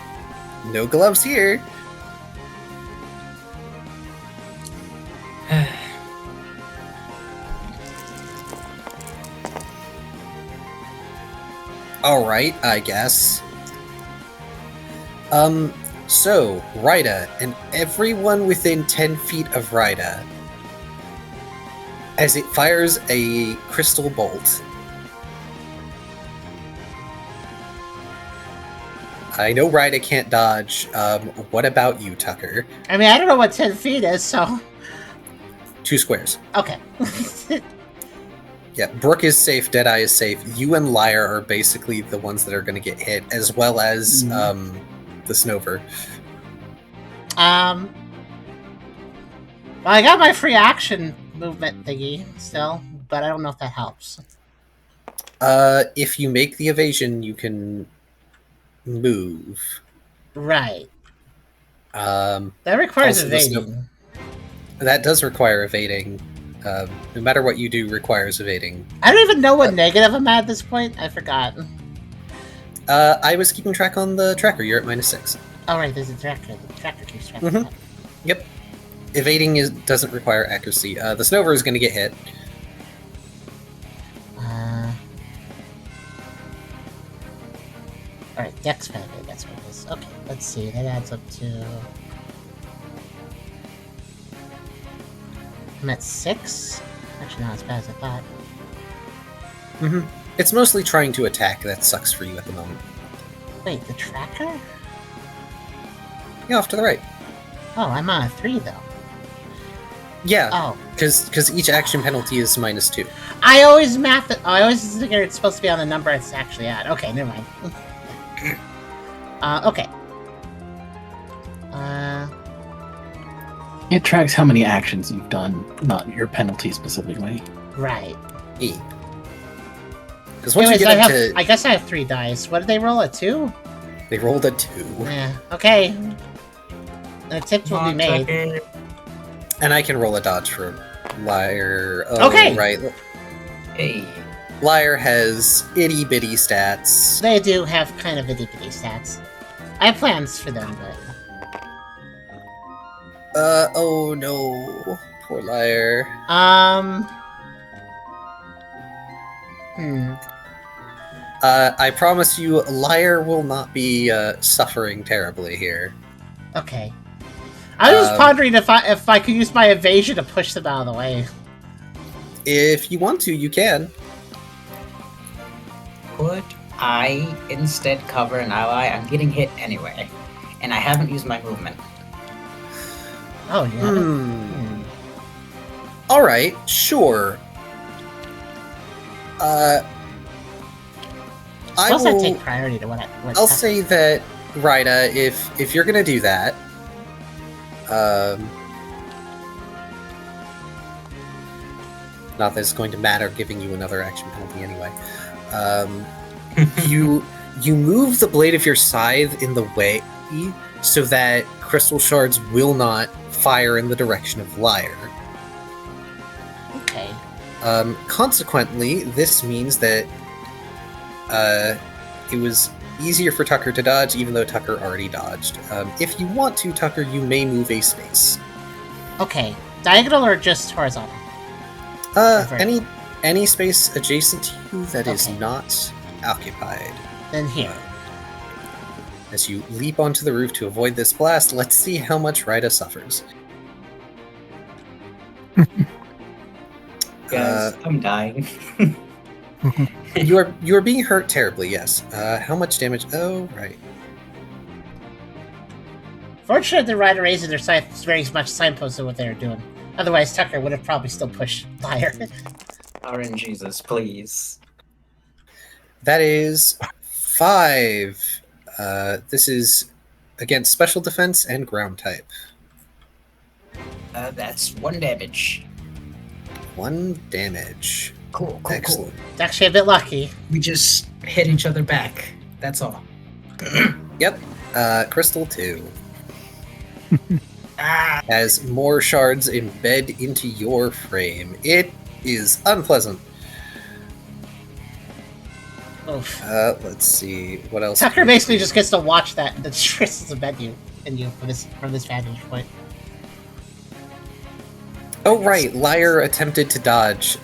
no gloves here. Alright, I guess. So, Ryda, and everyone within 10 feet of Ryda, as it fires a crystal bolt. I know Ryda can't dodge. What about you, Tucker? I mean, I don't know what 10 feet is, so... 2 squares. Okay. Yeah, Brooke is safe, Deadeye is safe. You and Lyre are basically the ones that are going to get hit, as well as the Snover. Well, I got my free action movement thingy still, but I don't know if that helps. If you make the evasion, you can move. Right. That requires evading. That does require evading. No matter what you do, requires evading. I don't even know what negative I'm at this point. I forgot. I was keeping track on the tracker. You're at -6. Oh, right, there's a tracker. The tracker keeps track. Yep. Evading doesn't require accuracy. The Snover is going to get hit. Alright, Dex benefit, that's what it is. Okay, let's see. That adds up to... I'm at 6? Actually, not as bad as I thought. It's mostly trying to attack that sucks for you at the moment. Wait, the tracker? Yeah, off to the right. Oh, I'm on a 3, though. Yeah, Oh. because each action penalty is -2. I always math it. I always figure it's supposed to be on the number it's actually at. Okay, never mind. Okay. It tracks how many actions you've done, not your penalty specifically. Right. Because once you get into... I guess I have 3 dice. What did they roll, a 2? They rolled a 2. Yeah, okay. The tips will be made. And I can roll a dodge for Lyre. Okay! Right. Hey. Lyre has itty-bitty stats. They do have kind of itty-bitty stats. I have plans for them, but... Oh no. Poor Lyre. I promise you, Lyre will not be, suffering terribly here. Okay. I was just pondering if I could use my evasion to push them out of the way. If you want to, you can. Could I instead cover an ally? I'm getting hit anyway. And I haven't used my movement. Oh, yeah. Alright, sure. I will take priority to what I'll say that, Ryda, if you're gonna do that, not that it's going to matter giving you another action penalty anyway. You move the blade of your scythe in the way so that crystal shards will not fire in the direction of Lyre. Okay. Consequently, this means that it was easier for Tucker to dodge, even though Tucker already dodged. If you want to, Tucker, you may move a space. Okay, diagonal or just horizontal? Any space adjacent to you that is Okay. not occupied. Then here. As you leap onto the roof to avoid this blast, let's see how much Rida suffers. Guys, I'm dying. You are being hurt terribly, yes. How much damage? Oh, right. Fortunately, the rider raising their sights very much signposted what they were doing. Otherwise, Tucker would have probably still pushed higher. RNGesus, please. That is 5. This is against special defense and ground type. That's 1 damage. 1 damage. Cool. Excellent. It's actually a bit lucky. We just hit each other back. That's all. Yep. Crystal 2. Ah, As more shards embed into your frame. It is unpleasant. Oof. Let's see. What else? Tucker basically just gets to watch that the stresses embed you from this vantage point. Oh, right. Liar attempted to dodge.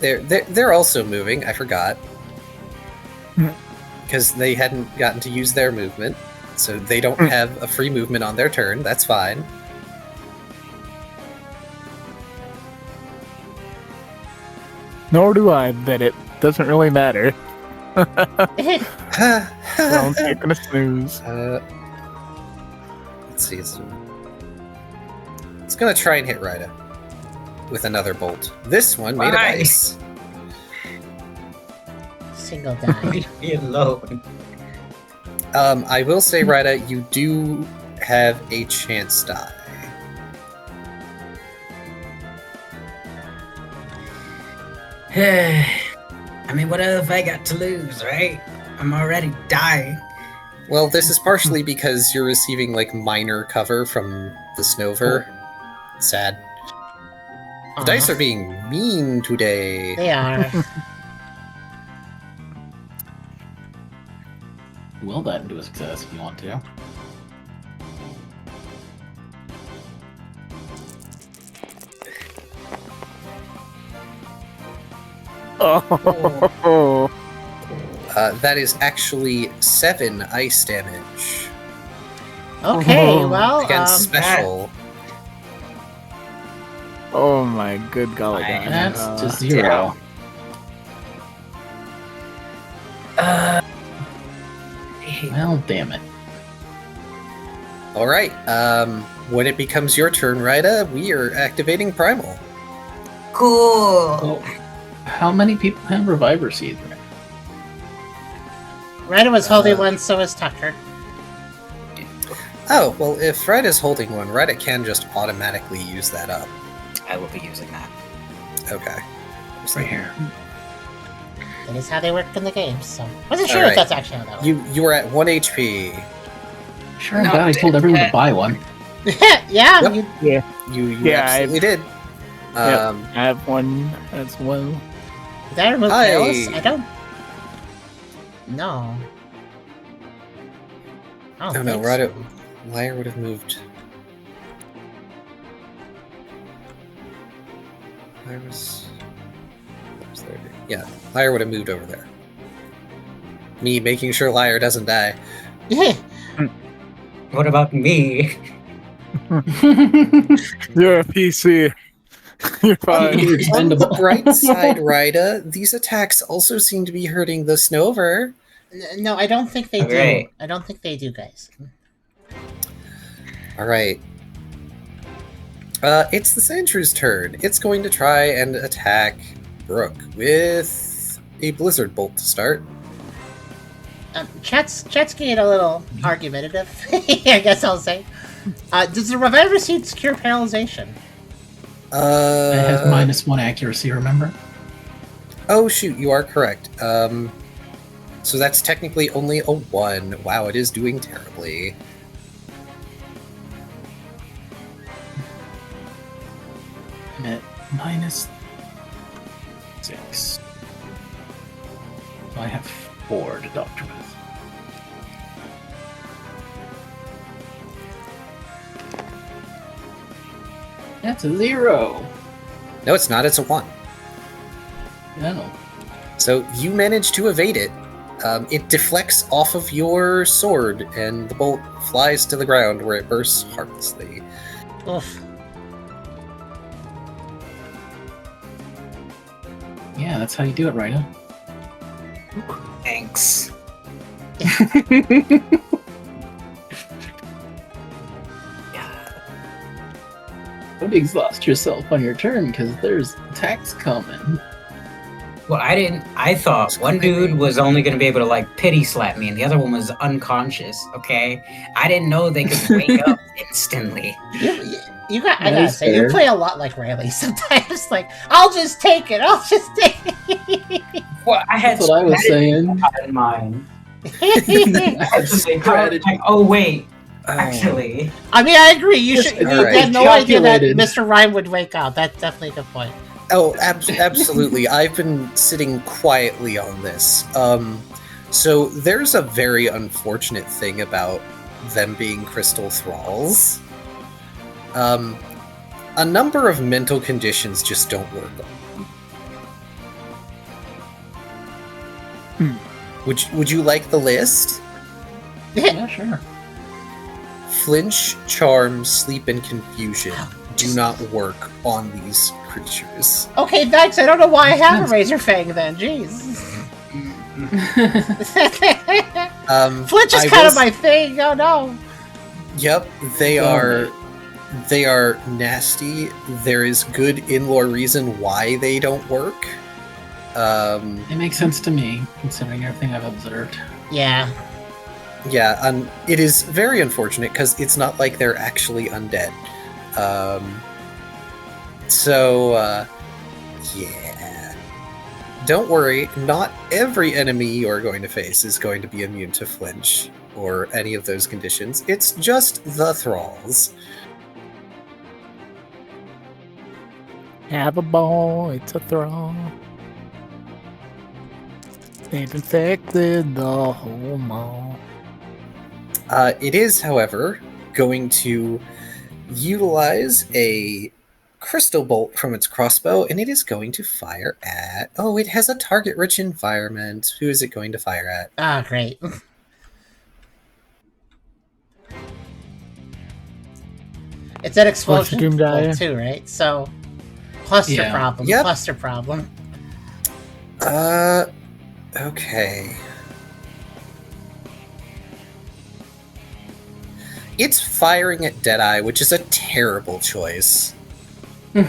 They're also moving. I forgot. Because they hadn't gotten to use their movement. So they don't have a free movement on their turn. That's fine. Nor do I, but it doesn't really matter. I'm taking a snooze. Let's see. It's gonna try and hit Rida with another bolt. This one made of Why? ice. Single die. leave me alone. I will say, Rida, you do have a chance die. I mean, what have I got to lose, right? I'm already dying. Well, this is partially because you're receiving like minor cover from the Snover. Sad. The dice are being mean today. They are. Will that into a success if you want to. Oh. That is actually 7 ice damage Okay, well, against special. Oh my good golly. Fine. God. That's to 0. Well, damn it. All right. When it becomes your turn, Rida, we are activating Primal. Cool. Well, how many people have Reviver Seed? Ryder was holding one, so was Tucker. Oh, well, if Rida's holding one, Rida can just automatically use that up. I will be using that. Okay. Right here. That is how they work in the game, so... Wasn't sure Alright. if that's actually how that works. You were at 1 HP. Sure, I'm glad I told everyone to buy one. Yeah, Yep. you, You Yeah, absolutely did. I have one as well. did I remove I- pills? I don't... No. I don't Oh no, think Rida, so. Liar would have moved. Liar was there. Yeah, Liar would have moved over there. Me making sure Liar doesn't die. What about me? You're a PC. You're fine. You're On the expendable. bright side, Rida, these attacks also seem to be hurting the Snover. No, I don't think they Okay. do. I don't think they do, guys. All right. It's the Sandshrews' turn. It's going to try and attack Brooke with a Blizzard Bolt to start. Chat's getting a little argumentative, I guess I'll say. Does the Reviver Seed cure paralyzation? It has -1 accuracy, remember? Oh shoot, you are correct. So that's technically only a 1. Wow, it is doing terribly. I'm at -6. I have 4 to doctor with. That's a 0. No, it's not. It's a 1. No. So you manage to evade it. It deflects off of your sword, and the bolt flies to the ground where it bursts harmlessly. Oof. Yeah, that's how you do it, Rita. Thanks. Don't exhaust yourself on your turn, because there's attacks coming. Well, I thought one dude was only going to be able to, like, pity slap me, and the other one was unconscious, okay? I didn't know they could wake up instantly. I gotta say, you play a lot like Rayleigh sometimes. Like, I'll just take it. Well, I had That's what I was saying. in mind. I had to say, like, oh, wait. Actually. I mean, I agree. You had no idea that Calculated. Mr. Rhyme would wake up. That's definitely a good point. Oh, absolutely. I've been sitting quietly on this. So there's a very unfortunate thing about them being crystal thralls. A number of mental conditions just don't work on them. Would you like the list? Yeah, sure. Flinch, charm, sleep, and confusion do not work on these creatures. Okay, thanks. I don't know why I have a Razor Fang then. Jeez. Flinch is kind of my thing. Oh no. Yep, they are nasty. There is good in-lore reason why they don't work. It makes sense to me, considering everything I've observed. Yeah. Yeah, it is very unfortunate because it's not like they're actually undead. Yeah. Don't worry, not every enemy you're going to face is going to be immune to flinch or any of those conditions. It's just the thralls. Have a ball, it's a thrall. They've infected the whole mall. It is, however, going to utilize a crystal bolt from its crossbow, and it is going to fire at... Oh, it has a target-rich environment. Who is it going to fire at? Ah, great. It's an explosion bolt too, right? So, cluster problem. Yep. Cluster problem. Okay. It's firing at Deadeye, which is a terrible choice. Which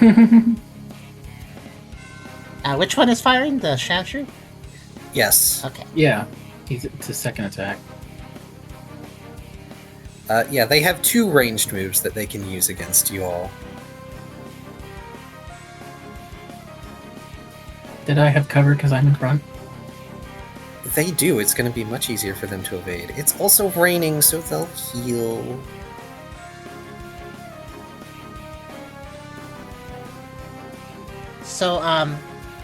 one is firing? The Shamshrew? Yes. Okay. Yeah, it's his second attack. Yeah, they have 2 ranged moves that they can use against you all. Did I have cover because I'm in front? They do. It's going to be much easier for them to evade. It's also raining, so they'll heal. So,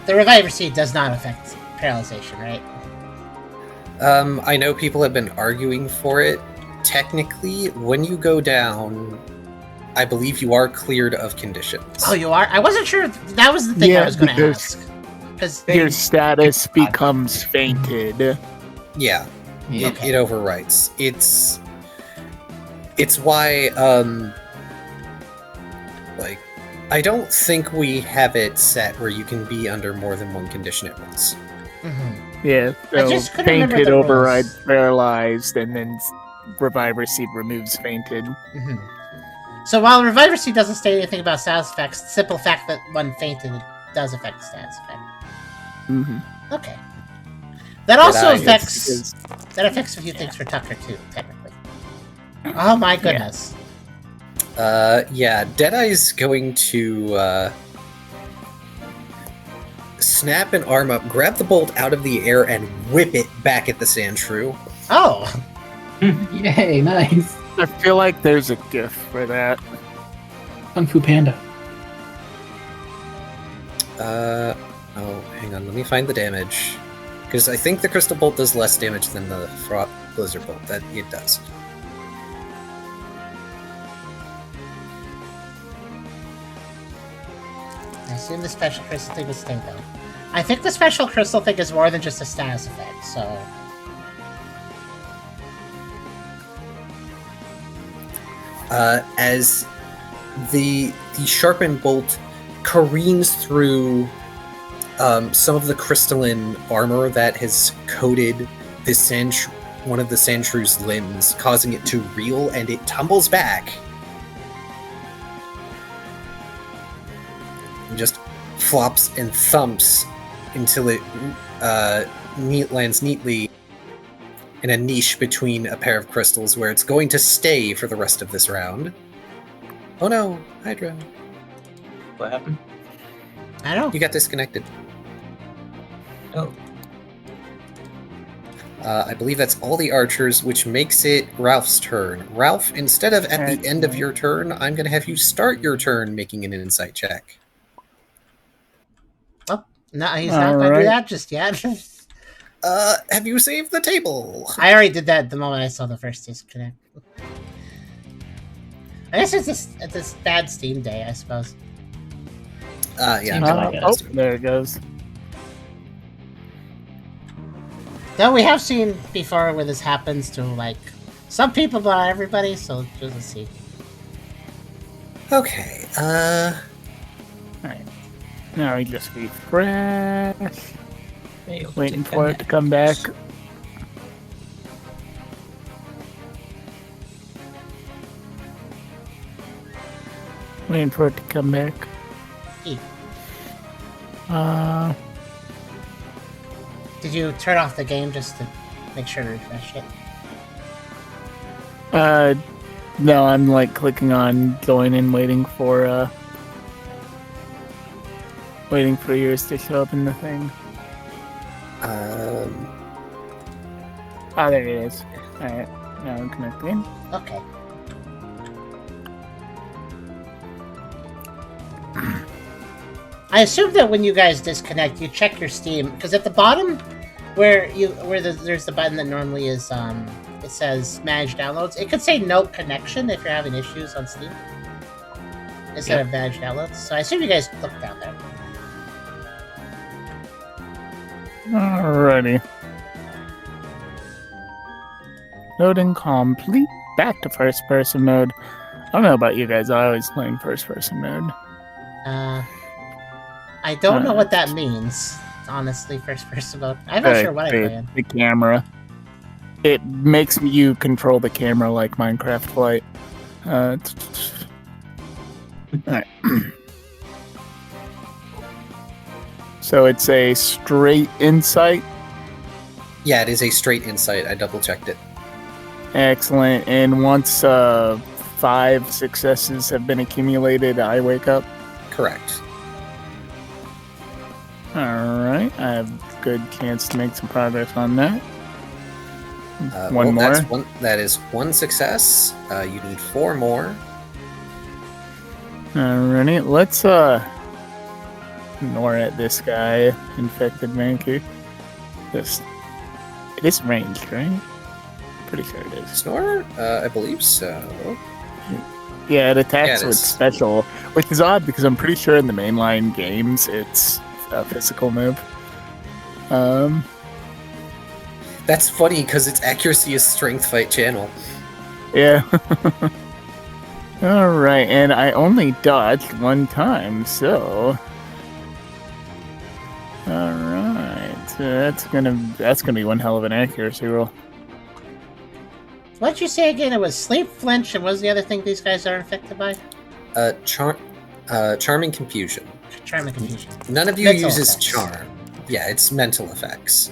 the Reviver Seed does not affect paralyzation, right? I know people have been arguing for it. Technically, when you go down, I believe you are cleared of conditions. Oh, you are? I wasn't sure. That was the thing I was going to ask. Your status becomes fainted. Yeah, Okay. it overwrites. It's why, like, I don't think we have it set where you can be under more than one condition at once. Mm-hmm. Yeah, I so just couldn't remember fainted the rules. overrides paralyzed, and then Reviver Seed removes fainted. Mm-hmm. So while Reviver Seed doesn't state anything about status effects, the simple fact that one fainted does affect the status effect. Mm-hmm. Okay. That also Deadeye affects... That affects a few things for Tucker, too, technically. Oh my goodness. Yeah, Deadeye's going to, snap an arm up, grab the bolt out of the air, and whip it back at the Sandshrew. Oh! Yay, nice. I feel like there's a GIF for that. Kung Fu Panda. Oh, hang on, let me find the damage. Because I think the Crystal Bolt does less damage than the Blizzard Bolt. That it does. I assume the special crystal thing will stay, though. I think the special crystal thing is more than just a status effect, so... As the sharpened bolt careens through some of the crystalline armor that has coated the one of the Sandshrews limbs, causing it to reel, and it tumbles back. And just flops and thumps until it lands neatly in a niche between a pair of crystals where it's going to stay for the rest of this round. Oh no, Hydra. What happened? I don't know. You got disconnected. Oh. I believe that's all the archers, which makes it Ralph's turn. Ralph, instead of at the end of your turn, I'm going to have you start your turn making an insight check. Oh, no, he's not going to do that just yet. Have you saved the table? I already did that the moment I saw the first disconnect. I guess it's this bad Steam day, I suppose. Yeah. There it goes. Though we have seen before where this happens to, like, some people, but not everybody, so just let's see. Okay, Alright. Now we just refresh. Failed Waiting to for it to come back. Waiting for it to come back. E. Did you turn off the game just to make sure to refresh it? No, I'm like clicking on join and waiting for yours to show up in the thing. Oh, there it is. Alright, now I'm connecting. Okay. I assume that when you guys disconnect, you check your Steam, because at the bottom, there's the button that normally is it says manage downloads. It could say no connection if you're having issues on Steam instead of manage downloads. So I assume you guys look down there. Alrighty. Loading complete. Back to first person mode. I don't know about you guys. I always play in first person mode. I don't know what that means, honestly, first person mode. I'm not sure what I play in. The camera. It makes you control the camera like Minecraft Flight. Alright. So it's a straight insight? Yeah, it is a straight insight. I double checked it. Excellent. And once 5 successes have been accumulated, I wake up? Correct. Alright, I have a good chance to make some progress on that. One more. That is one success. You need 4 more. Alrighty, let's ignore it, this guy, infected monkey. It is ranged, right? Pretty sure it is. Snore? I believe so. Yeah, it attacks it with is. special, which is odd because I'm pretty sure in the mainline games it's a physical move. That's funny because its accuracy is strength fight channel. Yeah. Alright, and I only dodged 1 time, so... Alright, so that's gonna be one hell of an accuracy roll. What'd you say again? It was sleep, flinch, and what was the other thing these guys are infected by? Charming confusion. Charming confusion. None of you Mental uses effects. charm. Yeah, it's mental effects.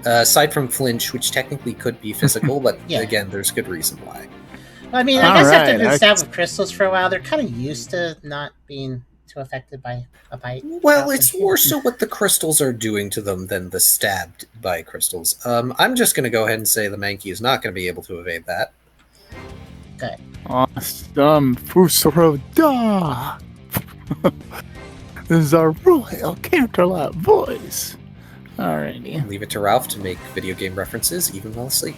Aside from flinch, which technically could be physical, but Yeah. again, there's good reason why. Well, I mean, I guess after Alright, they've been stabbed with crystals for a while, they're kind of used to not being too affected by a bite. Well, it's more so what the crystals are doing to them than the stabbed by crystals. I'm just going to go ahead and say the Mankey is not going to be able to evade that. Good. Awesome. Fusaro da! This is our royal Canterlot voice. Alrighty. Leave it to Ralph to make video game references even while asleep.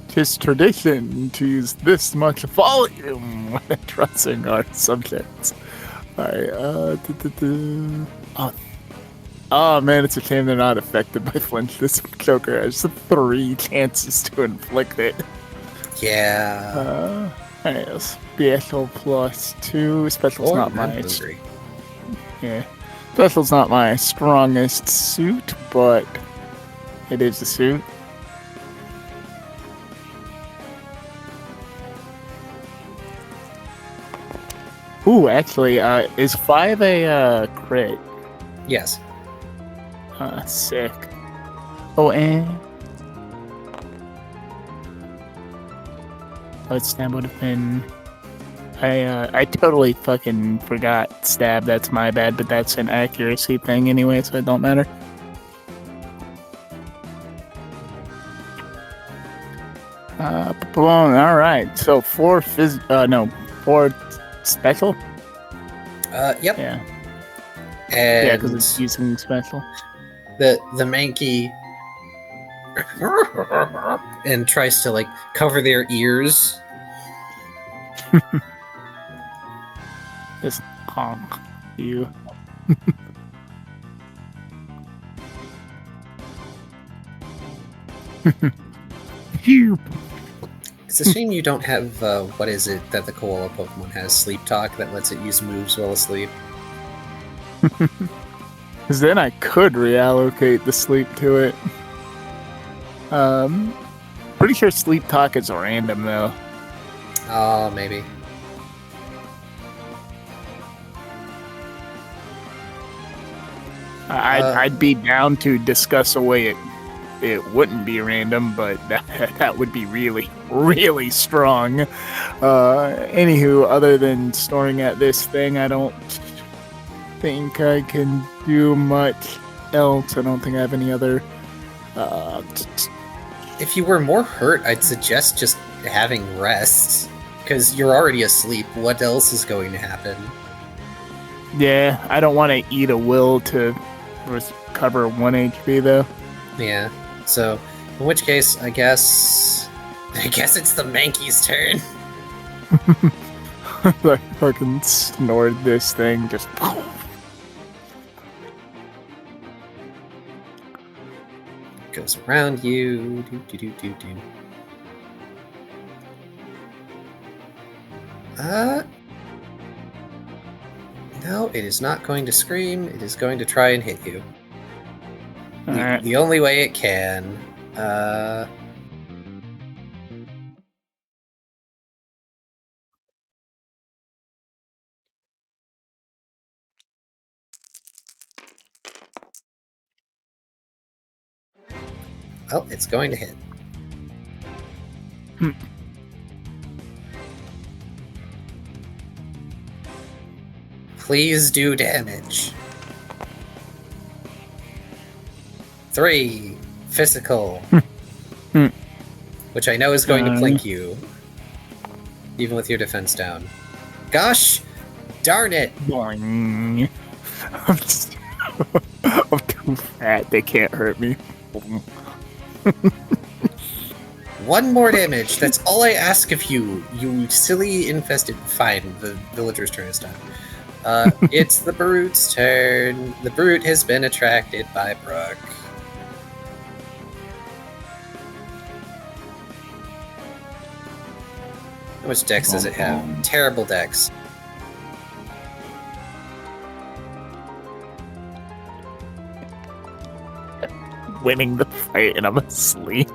Tis tradition to use this much volume when addressing our subjects. Alright, Oh man, it's a shame they're not affected by flinch. This Joker has 3 chances to inflict it. Yeah. Alright, special +2. Special's Or not my... hungry. Yeah. Special's not my strongest suit, but it is a suit. Ooh, actually, is 5 a crit? Yes. Sick. Oh, and... Let's stab would have been... I totally fucking forgot stab, that's my bad, but that's an accuracy thing anyway, so it don't matter. Alright, so 4 4 special? Yep. Yeah. And Yeah, because it's using special. the Mankey and tries to like cover their ears. Just honk you. You. It's a shame you don't have what is it that the koala Pokemon has? Sleep Talk that lets it use moves while asleep. Because then I could reallocate the sleep to it. Pretty sure Sleep Talk is random though. Oh, maybe. I'd be down to discuss a way it wouldn't be random, but that would be really, really strong. Anywho, other than storing at this thing, I don't think I can do much else. I don't think I have any other... If you were more hurt, I'd suggest just having rest. Because you're already asleep. What else is going to happen? Yeah, I don't want to eat a will to recover 1 HP though. Yeah. So, in which case, I guess it's the Mankey's turn. I fucking snored this thing, just... Goes around you. No, it is not going to scream. It is going to try and hit you. Alright. The only way it can. Well, it's going to hit. Please do damage. 3 physical. Which I know is going to plink you. Even with your defense down. Gosh darn it! Boing. I'm too fat, they can't hurt me. 1 more damage. That's all I ask of you, you silly infested... Fine, the villager's turn is done. It's the Brute's turn. The Brute has been attracted by Brooke. How much dex does it have? Terrible dex. Winning the fight and I'm asleep.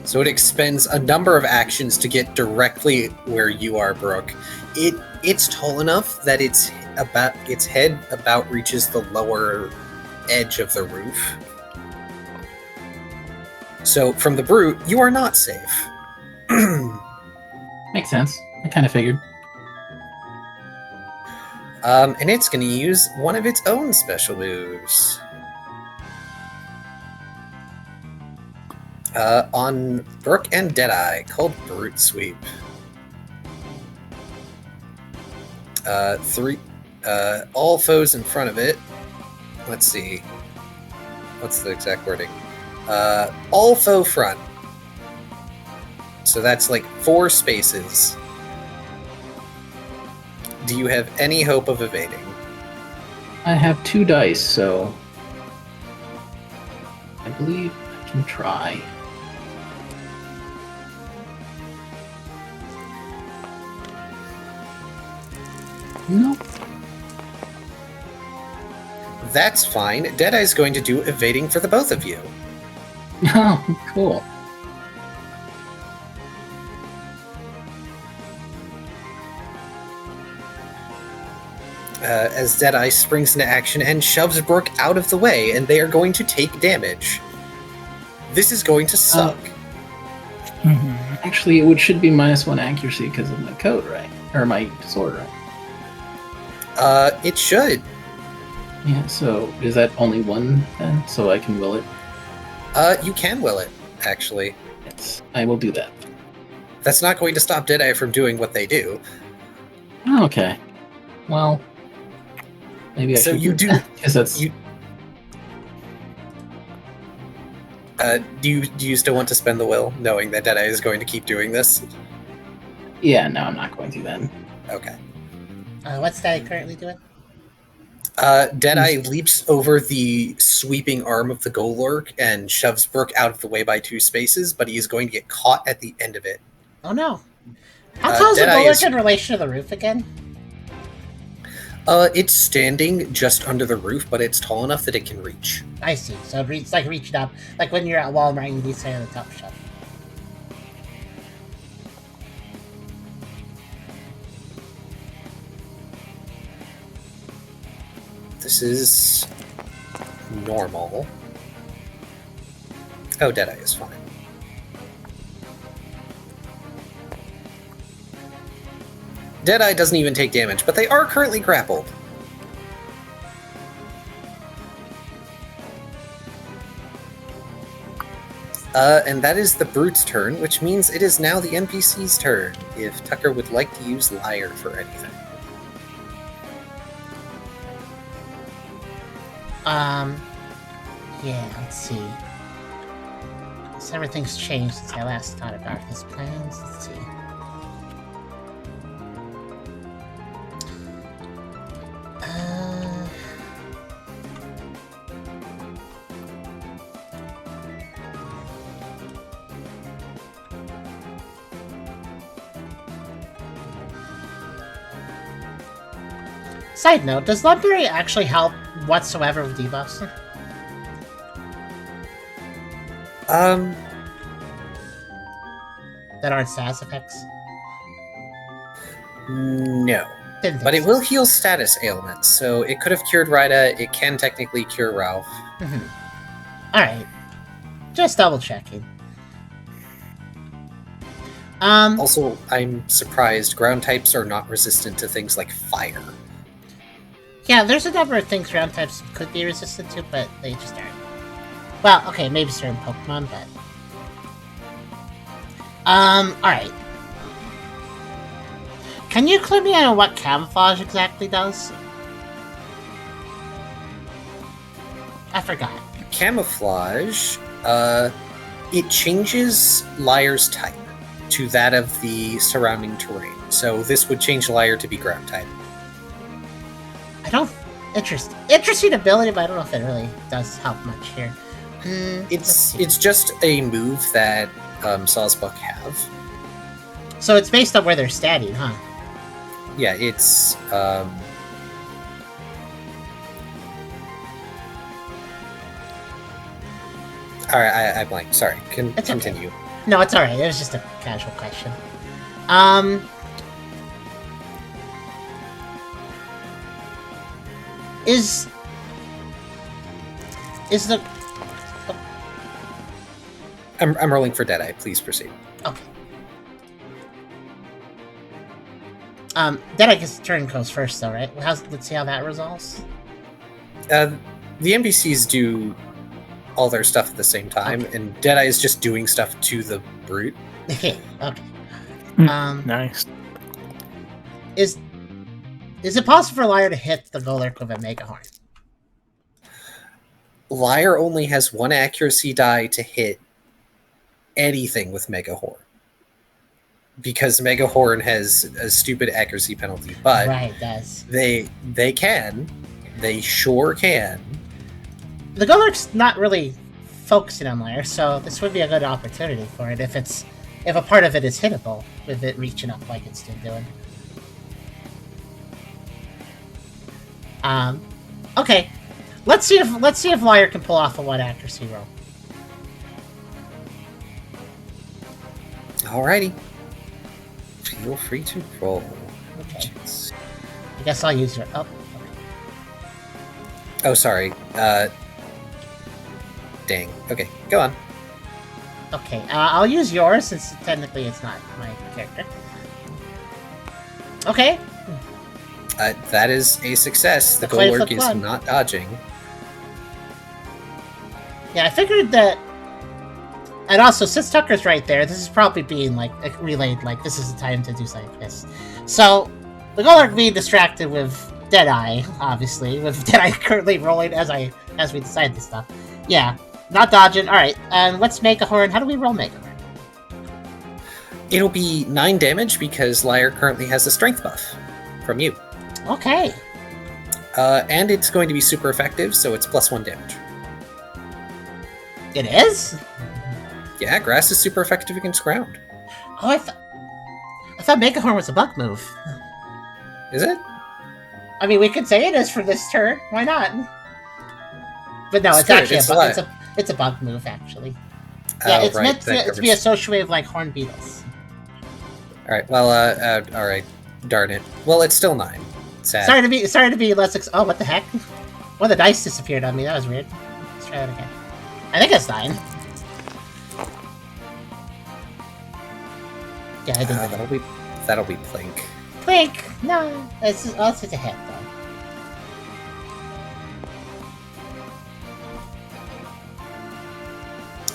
So it expends a number of actions to get directly where you are, Brooke. It's tall enough that its head about reaches the lower edge of the roof. So from the Brute, you are not safe. Makes sense. I kind of figured. And it's going to use one of its own special moves. On Brook and Deadeye, called Brute Sweep. 3. All foes in front of it. Let's see. What's the exact wording? All foe front. So that's like 4 spaces. Do you have any hope of evading? I have 2 dice, so I believe I can try. Nope. That's fine. Deadeye's going to do evading for the both of you. Oh, cool. As Deadeye springs into action and shoves Brook out of the way, and they are going to take damage. This is going to suck. Actually, it should be -1 accuracy because of my code, right? Or my sword, right? It should. Yeah, so is that only 1 then? So I can will it? You can will it, actually. Yes, I will do that. That's not going to stop Deadeye from doing what they do. Oh, okay. Well, maybe I So should you do. Because that's... You, do you still want to spend the will, knowing that Deadeye is going to keep doing this? Yeah, no, I'm not going to then. Okay. What's Deadeye currently doing? Deadeye leaps over the sweeping arm of the Golurk and shoves Brook out of the way by 2 spaces, but he is going to get caught at the end of it. Oh no. How tall is the Deadeye Golurk in relation to the roof again? It's standing just under the roof, but it's tall enough that it can reach. I see. So it's like reaching up. Like when you're at Walmart, you need to stay on the top shelf. This is normal. Oh, Deadeye is fine. Deadeye doesn't even take damage, but they are currently grappled. And that is the Brute's turn, which means it is now the NPC's turn, if Tucker would like to use Liar for anything. Yeah, let's see. So everything's changed since I last thought about his plans. Let's see. Side note, does Lumberry actually help whatsoever with debuffs? That aren't status effects? No. Didn't think But it so. will heal status ailments, so it could have cured Rida, it can technically cure Ralph. Alright. Just double checking. Also, I'm surprised ground types are not resistant to things like fire. Yeah, there's a number of things ground types could be resistant to, but they just aren't. Well, okay, maybe certain Pokemon, but... alright. Can you clue me on what camouflage exactly does? I forgot. Camouflage, it changes Liar's type to that of the surrounding terrain. So this would change Liar to be ground type. I don't... Interesting ability, but I don't know if it really does help much here. It's just a move that Sawsbuck have. So it's based on where they're standing, huh? Yeah, it's... Alright, I blanked. Sorry. It's Continue. Okay. No, it's alright. It was just a casual question. Is the... I'm rolling for Deadeye. Please proceed. Okay. Deadeye's turn goes first, though, right? Let's see how that resolves. The NPCs do all their stuff at the same time, and Deadeye is just doing stuff to the brute. Okay. Nice. Is it possible for Liar to hit the Golurk with a Mega Horn? Liar only has 1 accuracy die to hit anything with Mega Horn. Because Mega Horn has a stupid accuracy penalty, but right, it does. They can. They sure can. The Golurk's not really focusing on Liar, so this would be a good opportunity for it if a part of it is hittable with it reaching up like it's been doing. Okay. Let's see if Liar can pull off a 1 accuracy roll. Alrighty. Feel free to roll. Okay. I guess I'll use your... Oh, okay. Oh, sorry. Dang. Okay, go on. Okay, I'll use yours since technically it's not my character. Okay. That is a success. The Golurk is not dodging. Yeah, I figured that... And also, since Tucker's right there, this is probably being, like, relayed, like, this is the time to do something like this. So, the Golurk being distracted with Deadeye, obviously, with Deadeye currently rolling as we decide this stuff. Yeah, not dodging. Alright, and let's make a horn. How do we roll Mega Horn? It'll be 9 damage because Liar currently has a strength buff from you. Okay. And it's going to be super effective, so it's +1 damage. It is? Yeah, grass is super effective against ground. Oh, I thought Mega Horn was a bug move. Is it? I mean, we could say it is for this turn. Why not? But no, it's actually it's a bug move, actually. Yeah, it's meant to be associated with, like, horned beetles. Alright, well, alright. Darn it. Well, it's still 9. Sad. Sorry to be less oh, what the heck? One of the dice disappeared on me. That was weird. Let's try that again. I think it's 9. Yeah, I think that'll be Plink. Plink! No! It's just a hit,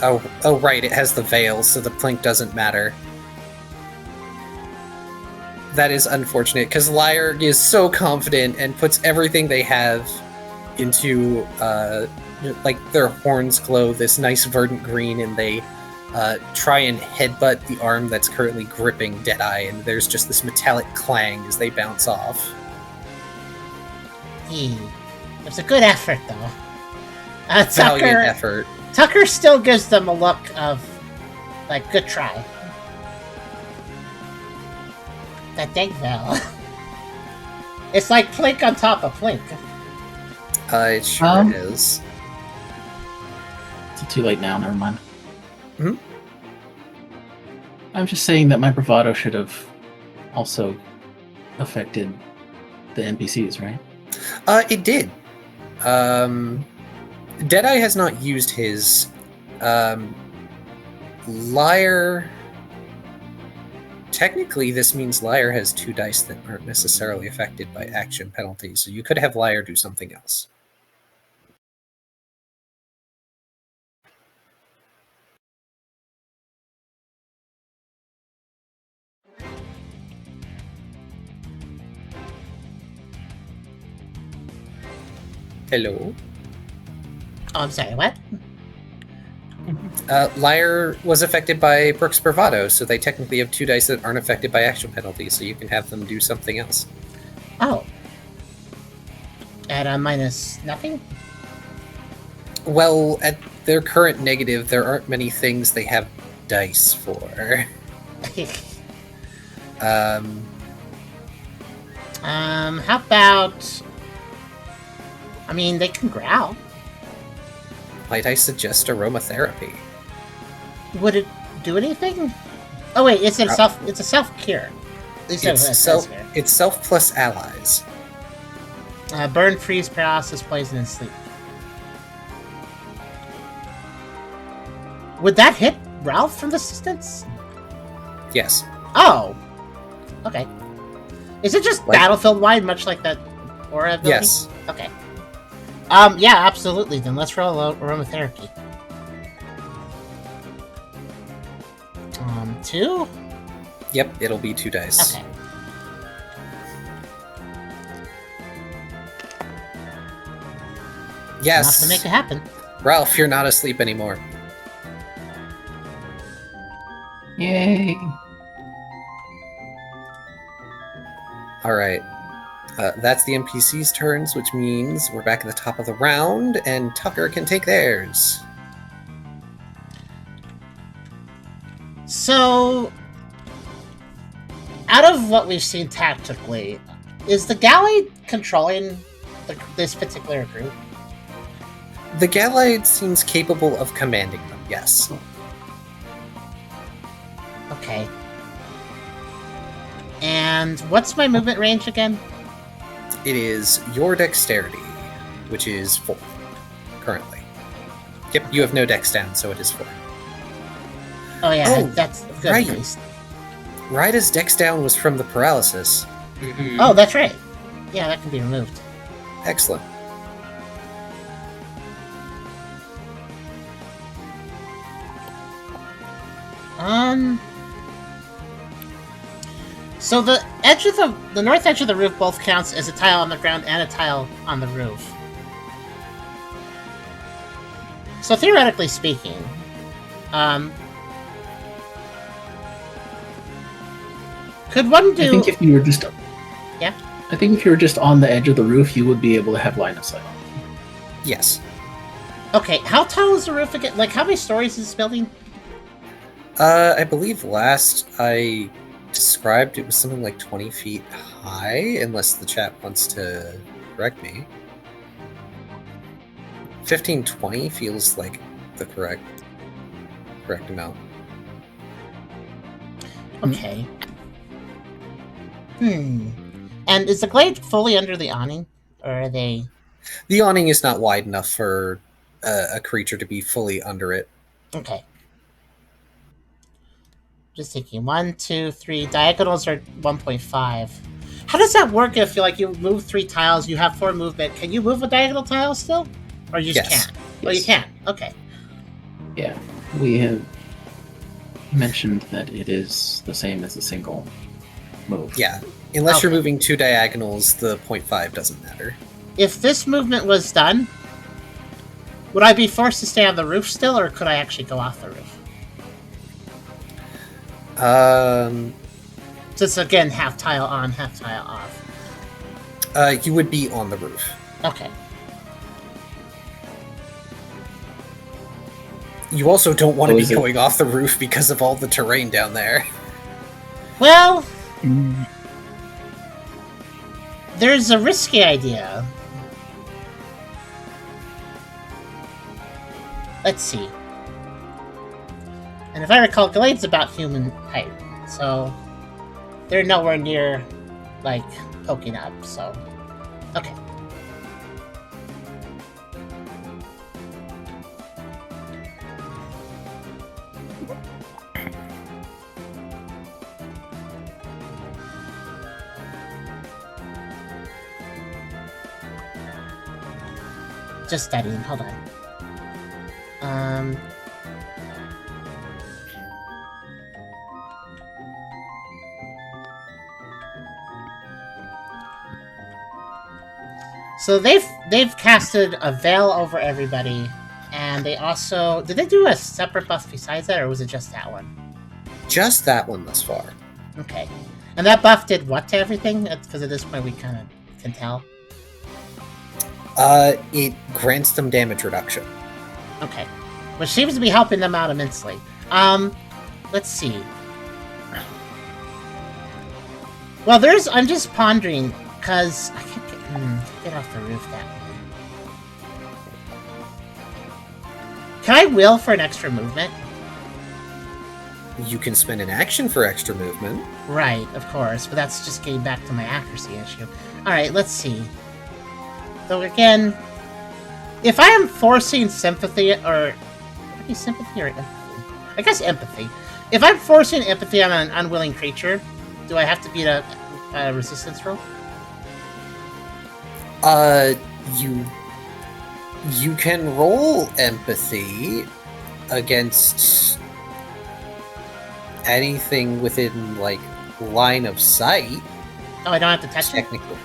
though. Oh, right, it has the veil, so the Plink doesn't matter. That is unfortunate, because Liar is so confident and puts everything they have into, like, their horns glow this nice verdant green, and they try and headbutt the arm that's currently gripping Deadeye, and there's just this metallic clang as they bounce off. It was a good effort, though. Valiant effort. Tucker still gives them a look of, like, good try. That dang bell. It's like Plink on top of Plink. It sure is. It's too late now, never mind. Hmm? I'm just saying that my bravado should have also affected the NPCs, right? It did. Deadeye has not used his. Liar... Technically, this means Liar has 2 dice that aren't necessarily affected by action penalties, so you could have Liar do something else. Hello? Oh, I'm sorry, what? Liar was affected by Brooke's Bravado, so they technically have 2 dice that aren't affected by action penalties, so you can have them do something else. Oh. At a minus nothing? Well, at their current negative, there aren't many things they have dice for. How about... I mean, they can growl. Might I suggest aromatherapy? Would it do anything? Oh wait, it's a self cure. It's self plus allies. Burn, freeze, paralysis, poison, and sleep. Would that hit Ralph from this distance? Yes. Oh. Okay. Is it just battlefield wide, much like that aura ability? Yes. Okay. Yeah, absolutely. Then let's roll aromatherapy. 2? Yep, it'll be 2 dice. Okay. Yes. Enough to make it happen. Ralph, you're not asleep anymore. Yay! Alright. That's the NPC's turns, which means we're back at the top of the round, and Tucker can take theirs. So, out of what we've seen tactically, is the galley controlling this particular group? The Gallide seems capable of commanding them, yes. Okay. And what's my movement range again? It is your dexterity, which is 4, currently. Yep, you have no dex down, so it is 4. Oh yeah, Oh, that's good. right. At least. Ryda's dex down was from the paralysis. Mhm. Oh, that's right. Yeah, that can be removed. Excellent. So the edge of the north edge of the roof both counts as a tile on the ground and a tile on the roof. So theoretically speaking, could one do? I think if you were just Yeah? I think if you were just on the edge of the roof, you would be able to have line of sight. Yes. Okay, how tall is the roof again? Like, how many stories is this building? I believe last I described it was something like 20 feet high, unless the chat wants to correct me. 15-20 feels like the correct amount. Okay. And is the glade fully under the awning? Or are they... The awning is not wide enough for a creature to be fully under it. Okay. Just thinking. 1, 2, 3. Diagonals are 1.5. How does that work if you move 3 tiles, you have 4 movement? Can you move a diagonal tile still? Or you just Yes. can't? Oh, you can. Okay. Yeah, we have mentioned that it is the same as a single move. Yeah. Unless you're Okay. moving 2 diagonals, the 0.5 doesn't matter. If this movement was done, would I be forced to stay on the roof still, or could I actually go off the roof? Just again, half tile on, half tile off. You would be on the roof. Okay. You also don't want to Oh, be is it- going off the roof because of all the terrain down there. Well, there's a risky idea. Let's see. And if I recall, Glade's about human height, so they're nowhere near, poking up, so... Okay. Just studying, hold on. So they've casted a veil over everybody, and they also... Did they do a separate buff besides that, or was it just that one? Just that one thus far. Okay. And that buff did what to everything? Because at this point we kind of can tell. It grants them damage reduction. Okay. Which seems to be helping them out immensely. Let's see. Well, I'm just pondering, because I can't get off the roof that way. Can I will for an extra movement? You can spend an action for extra movement. Right, of course, but that's just getting back to my accuracy issue. Alright, let's see. So again, if I am forcing sympathy, or... Would it be sympathy or empathy? I guess empathy. If I'm forcing empathy on an unwilling creature, do I have to beat a resistance roll? You You can roll empathy against anything within, like, line of sight. Oh, I don't have to touch it? Technically.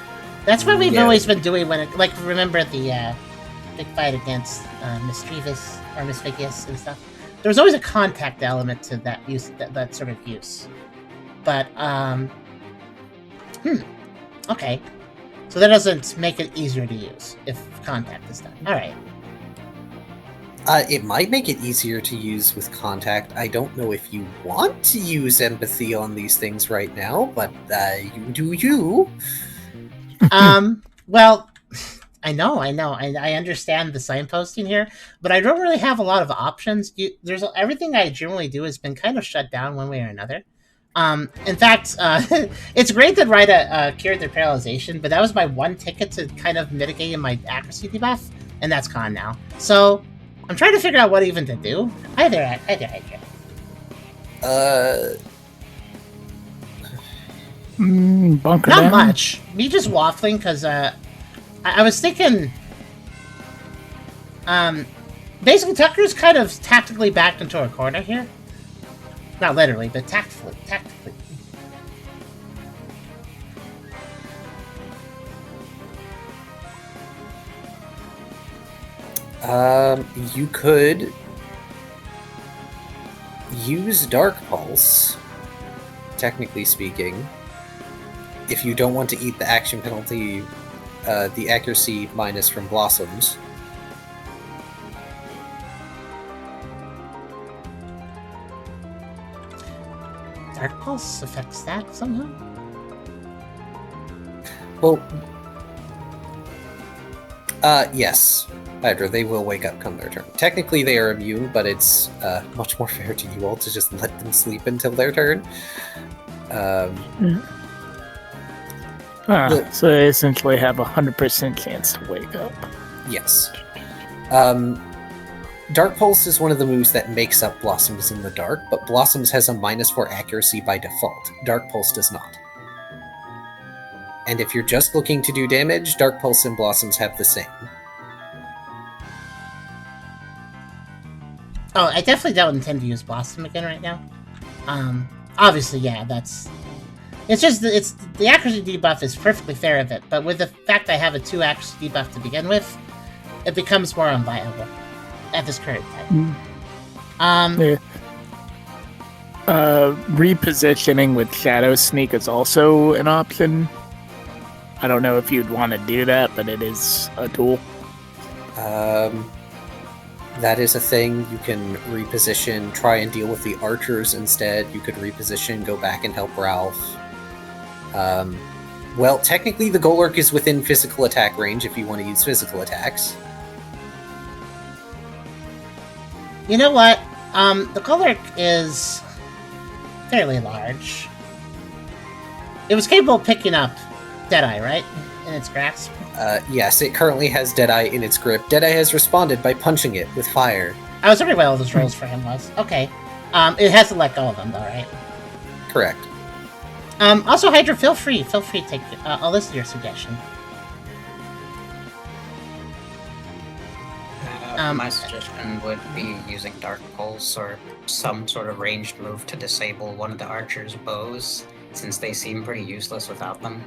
That's what we've always been doing when it... Like, remember the big fight against Mischievous or Mischievous and stuff? There was always a contact element to that use, that sort of use. But, okay. So that doesn't make it easier to use if contact is done. Alright. It might make it easier to use with contact. I don't know if you want to use empathy on these things right now, but you do you. Well, I know. I understand the signposting here, but I don't really have a lot of options. Everything I generally do has been kind of shut down one way or another. In fact, it's great to write a cured their paralyzation, but that was my one ticket to kind of mitigating my accuracy debuff, and that's gone now. So I'm trying to figure out what even to do. Hi there, Adrian. Bunker Not down. much. Me just waffling because I was thinking. Basically, Tucker's kind of tactically backed into a corner here. Not literally, but tactically. You could use Dark Pulse, technically speaking, if you don't want to eat the action penalty, the accuracy minus from Blossoms. Dark Pulse affects that somehow? Well, yes. Hydra, they will wake up come their turn. Technically, they are immune, but it's much more fair to you all to just let them sleep until their turn. So they essentially have 100% chance to wake up. Yes. Dark Pulse is one of the moves that makes up Blossoms in the dark, but Blossoms has a -4 accuracy by default. Dark Pulse does not. And if you're just looking to do damage, Dark Pulse and Blossoms have the same. Oh, I definitely don't intend to use Blossom again right now. Obviously, yeah, it's just the accuracy debuff is perfectly fair of it, but with the fact I have a 2 accuracy debuff to begin with, it becomes more unviable at this current time. Repositioning with Shadow Sneak is also an option. I don't know if you'd want to do that, but it is a tool. That is a thing. You can reposition, try and deal with the archers instead. You could reposition, go back and help Ralph. Well, technically the Golurk is within physical attack range if you want to use physical attacks. You know what? The Golurk is fairly large. It was capable of picking up Deadeye, right? In its grasp? Yes, it currently has Deadeye in its grip. Deadeye has responded by punching it with fire. I was wondering what all those rolls for him was. Okay. It has to let go of them, though, right? Correct. Also, Hydra, feel free to take... I'll listen to your suggestion. My suggestion would be using Dark Pulse or some sort of ranged move to disable one of the archer's bows, since they seem pretty useless without them.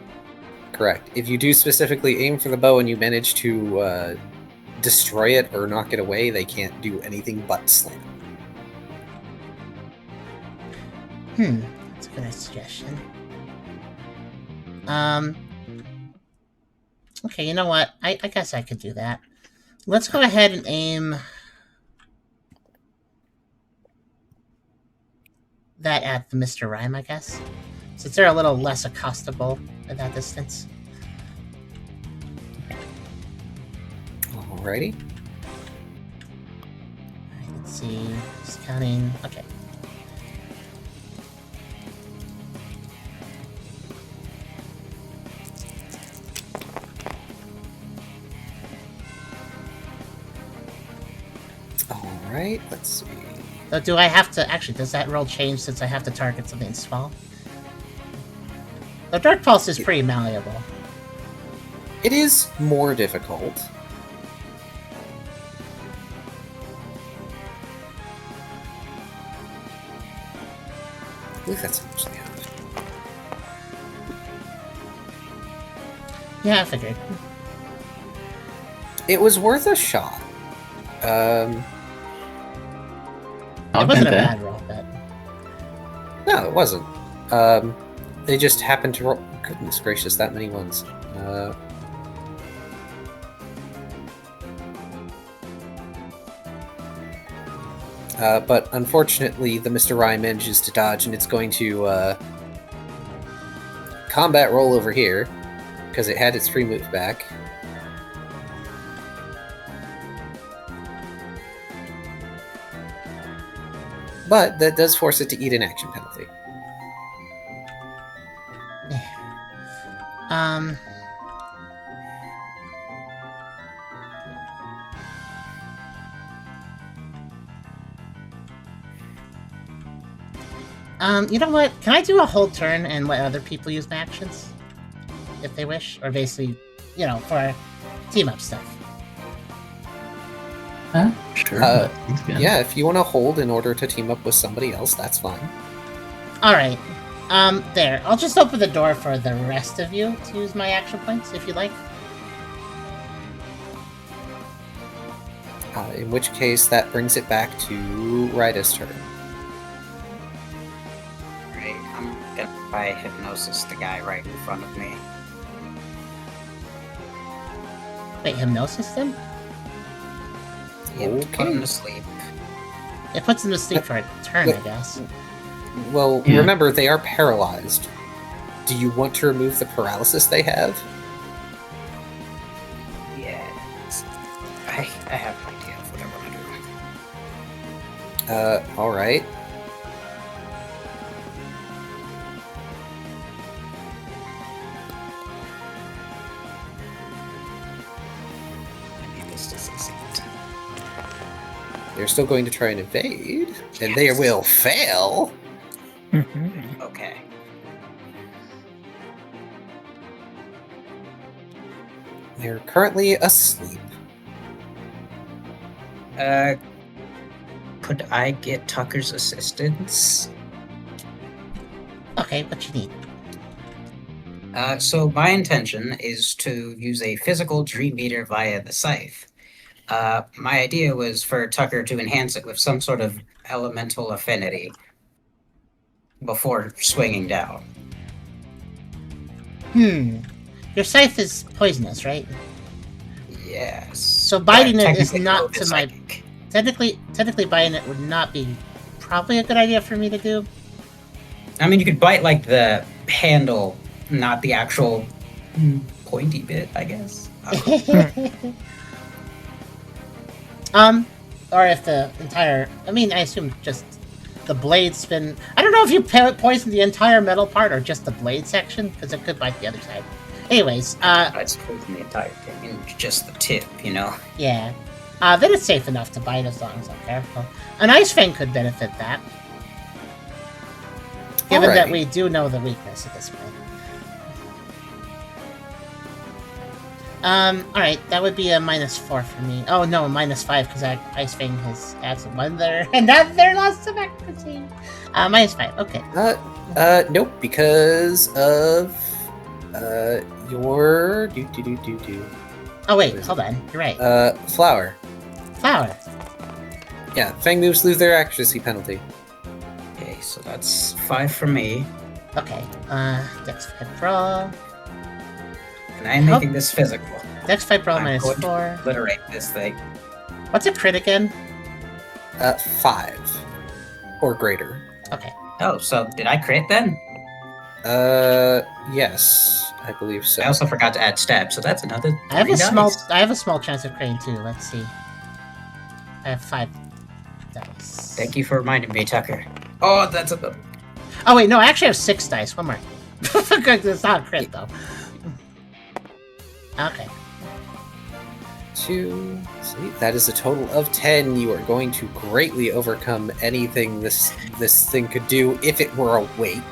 Correct. If you do specifically aim for the bow and you manage to destroy it or knock it away, they can't do anything but slam. That's a good suggestion. Okay, you know what? I guess I could do that. Let's go ahead and aim that at the Mr. Rhyme, I guess. Since they're a little less accostable at that distance. Alrighty. Alright, let's see. Just counting. Okay. Alright, let's see. So do I have to... Actually, does that roll change since I have to target something small? The Dark Pulse is pretty malleable. It is more difficult. believe that's how much they have. Yeah, I figured. It was worth a shot. It wasn't a bad roll, but... No, it wasn't. They just happened to roll... Goodness gracious, that many ones. But unfortunately, the Mr. Rye manages to dodge, and it's going to combat roll over here, because it had its free move back. But that does force it to eat an action penalty. You know what? Can I do a whole turn and let other people use my actions? If they wish? Or basically, you know, for team-up stuff. Sure. Yeah, if you want to hold in order to team up with somebody else, that's fine. Alright. There. I'll just open the door for the rest of you to use my action points, if you like. In which case, that brings it back to Ryda's turn. Right, I'm gonna try hypnosis the guy right in front of me. Wait, hypnosis them? Yep, put him to sleep. It puts them to sleep for a turn, I guess. Well, remember, they are paralyzed. Do you want to remove the paralysis they have? Yes. I have an idea of what I want to do. Alright. Maybe this doesn't succeed. They're still going to try and evade, and they will fail. Okay. They're currently asleep. Could I get Tucker's assistance? Okay, what you need? So my intention is to use a physical dream meter via the scythe. My idea was for Tucker to enhance it with some sort of elemental affinity before swinging down. Your scythe is poisonous, right? Yes. So biting it is technically not both to my... psychic. Technically biting it would not be probably a good idea for me to do. I mean, you could bite like the handle, not the actual pointy bit, I guess. Or if the entire... I mean, I assume just the blade spin... I don't know if you poison the entire metal part or just the blade section, because it could bite the other side. Anyways, I suppose in the entire thing, and just the tip, you know? yeah. Then it's safe enough to bite as long as I'm careful. An Ice Fang could benefit that. Given that we do know the weakness at this point. Alright, that would be a -4 for me. Oh no, a -5 because Ice Fang has absent one there, and that there lost some accuracy. -5, okay. Nope, because of your Oh wait, hold on, you're right. flower. Flower. Yeah, Fang moves lose their accuracy penalty. Okay, so that's 5 for me. Okay, Dex 5 Brawl. And I'm making this physical. Dex 5 Brawl I'm minus going to 4. obliterate this thing. What's a crit again? 5. Or greater. Okay. Oh, so did I crit then? Yes, I believe so. I also forgot to add stab, so that's another. I have a 3 small dice. I have a small chance of critting too, let's see. I have 5 dice. Thank you for reminding me, Tucker. Oh, that's a. Oh wait, no, I actually have 6 dice. One more. It's not a crit though. Okay. 2. See, that is a total of 10. You are going to greatly overcome anything this thing could do if it were awake.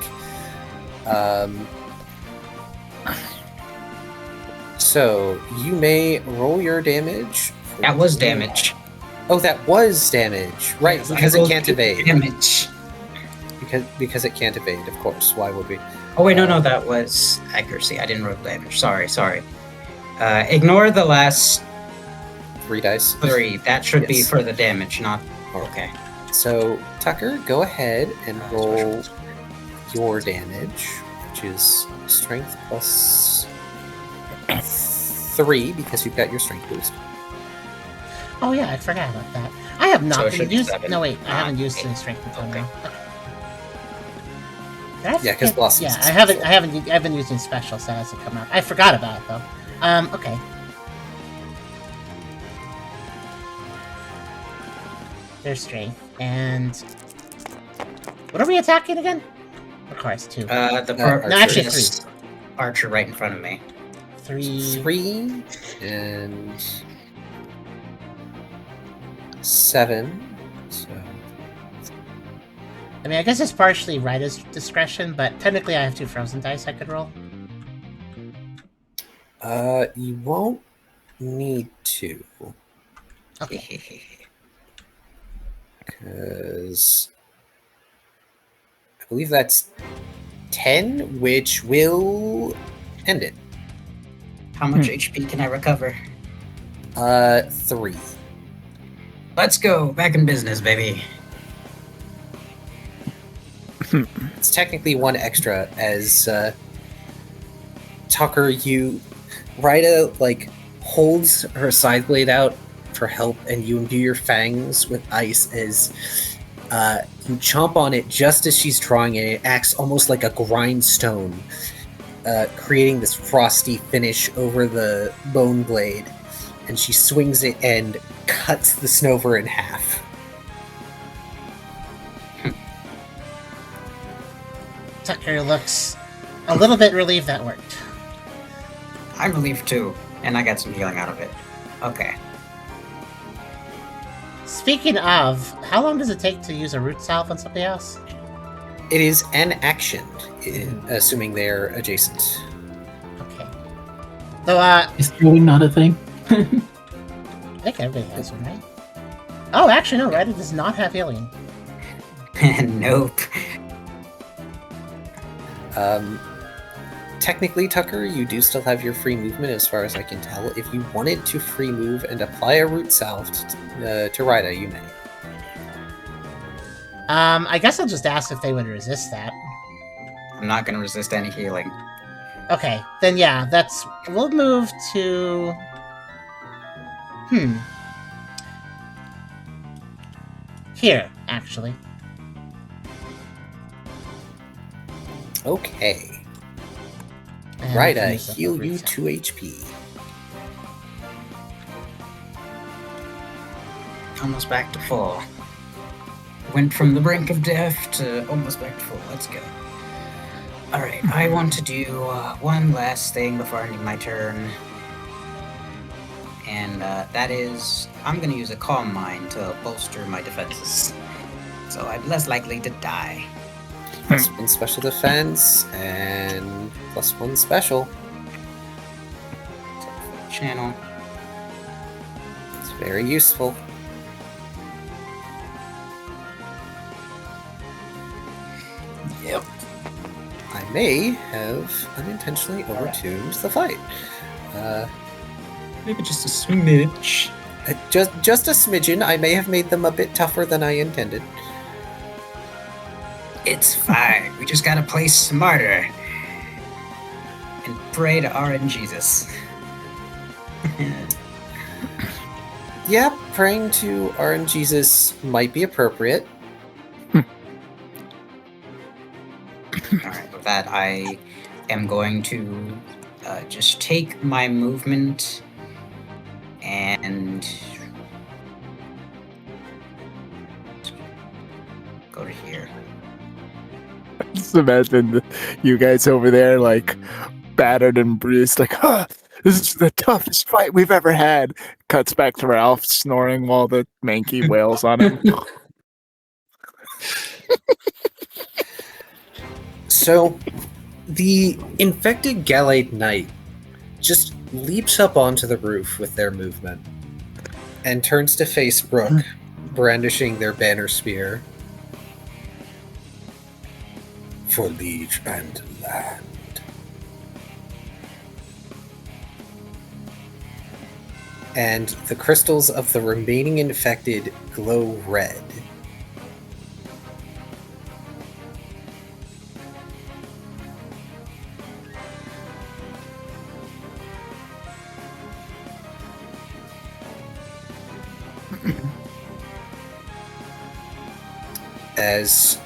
So you may roll your damage. That was damage. Oh, that was damage. Right, Yes, I because it rolled can't evade. Damage. because it can't evade, of course. Why would we? Oh wait, no, that was accuracy. I didn't roll damage. Sorry. Ignore the last 3 dice. 3. That should be Yes. for the damage, not... Okay. So, Tucker, go ahead and roll your damage, which is strength plus 3, because you've got your strength boost. Oh yeah, I forgot about that. I have not So it been should be used. 7. No wait, I haven't used Okay. any strength until Okay. now. Did Yeah, 'cause Blossoms Yeah, is I haven't. I've been using special, so that hasn't come out. I forgot about it though. Okay. There's strength, and what are we attacking again? Of course, 2. The no, actually this archer right in front of me. 3. 3 and 7. So I mean, I guess it's partially Ryda's discretion, but technically I have 2 frozen dice I could roll. you won't need to, Okay. because I believe that's 10, which will end it. How much HP can I recover? 3. Let's go. Back in business, baby. It's technically 1 extra, as Tucker, Ryda, like, holds her scythe blade out for help, and you imbue your fangs with ice as you chomp on it just as she's drawing it. It acts almost like a grindstone, creating this frosty finish over the bone blade, and she swings it and cuts the Snover in half. Tucker looks a little bit relieved that worked. I'm relieved too, and I got some healing out of it. Okay. Speaking of, how long does it take to use a root salve on somebody else? It is an action, assuming they're adjacent. Okay. So, Is throwing not a thing? I think everybody has one, right? Oh, actually, no, Ryda does not have healing. Nope. Technically, Tucker, you do still have your free movement, as far as I can tell. If you wanted to free move and apply a root salve to Ryda, you may. I guess I'll just ask if they would resist that. I'm not gonna resist any healing. Okay, then yeah, we'll move to... Here, actually. Okay. And Ryda, use the heal root you salve. 2 HP. Almost back to full. Went from the brink of death to almost back to full. Let's go. Alright, I want to do one last thing before I end my turn. And that is, I'm going to use a Calm Mind to bolster my defenses. So I'm less likely to die. +1 special defense, and +1 special. Channel. It's very useful. Yep. I may have unintentionally overtuned the fight. Maybe just a smidge. Just a smidgen. I may have made them a bit tougher than I intended. It's fine. We just gotta play smarter. And pray to RN Jesus. Yeah, praying to RN Jesus might be appropriate. Alright, with that, I am going to just take my movement and go to here. Just imagine you guys over there, like, battered and bruised, like, this is the toughest fight we've ever had. Cuts back to Ralph snoring while the Mankey wails on him. So, the infected Gallade Knight just leaps up onto the roof with their movement and turns to face Brooke, brandishing their banner spear. for liege and land. And the crystals of the remaining infected glow red. As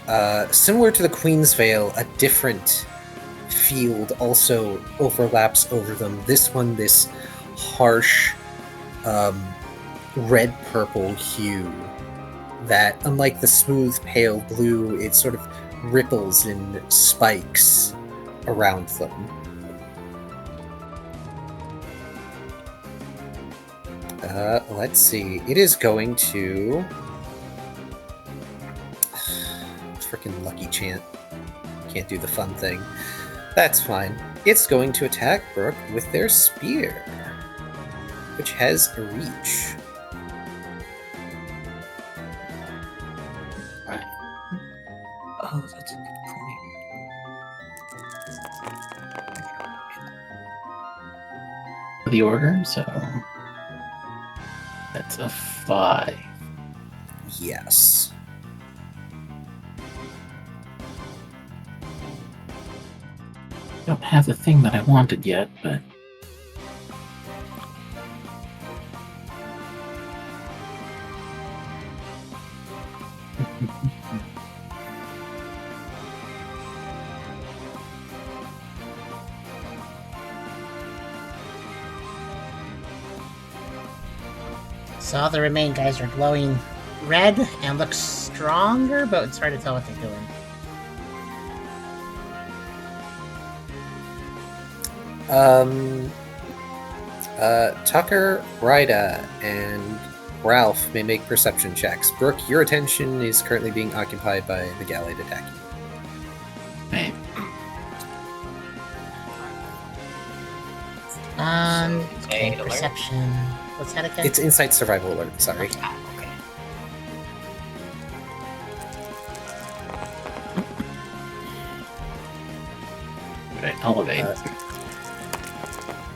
similar to the Queen's Veil, a different field also overlaps over them. This one, this harsh red-purple hue that, unlike the smooth pale blue, it sort of ripples in spikes around them. Let's see. It is going to... Freaking lucky chant. Can't do the fun thing. That's fine. It's going to attack Brooke with their spear, which has a reach. Right. Oh, that's a good point. The order, so that's a 5. Yes. Don't have the thing that I wanted yet, but So all the remaining guys are glowing red and look stronger, but it's hard to tell what they're doing. Tucker, Ryda, and Ralph may make perception checks. Brooke, your attention is currently being occupied by the Gallade attacking. hey, Okay, perception. What's that again? It's Insight Survival Alert, sorry. Ah, okay. right, I'll evade.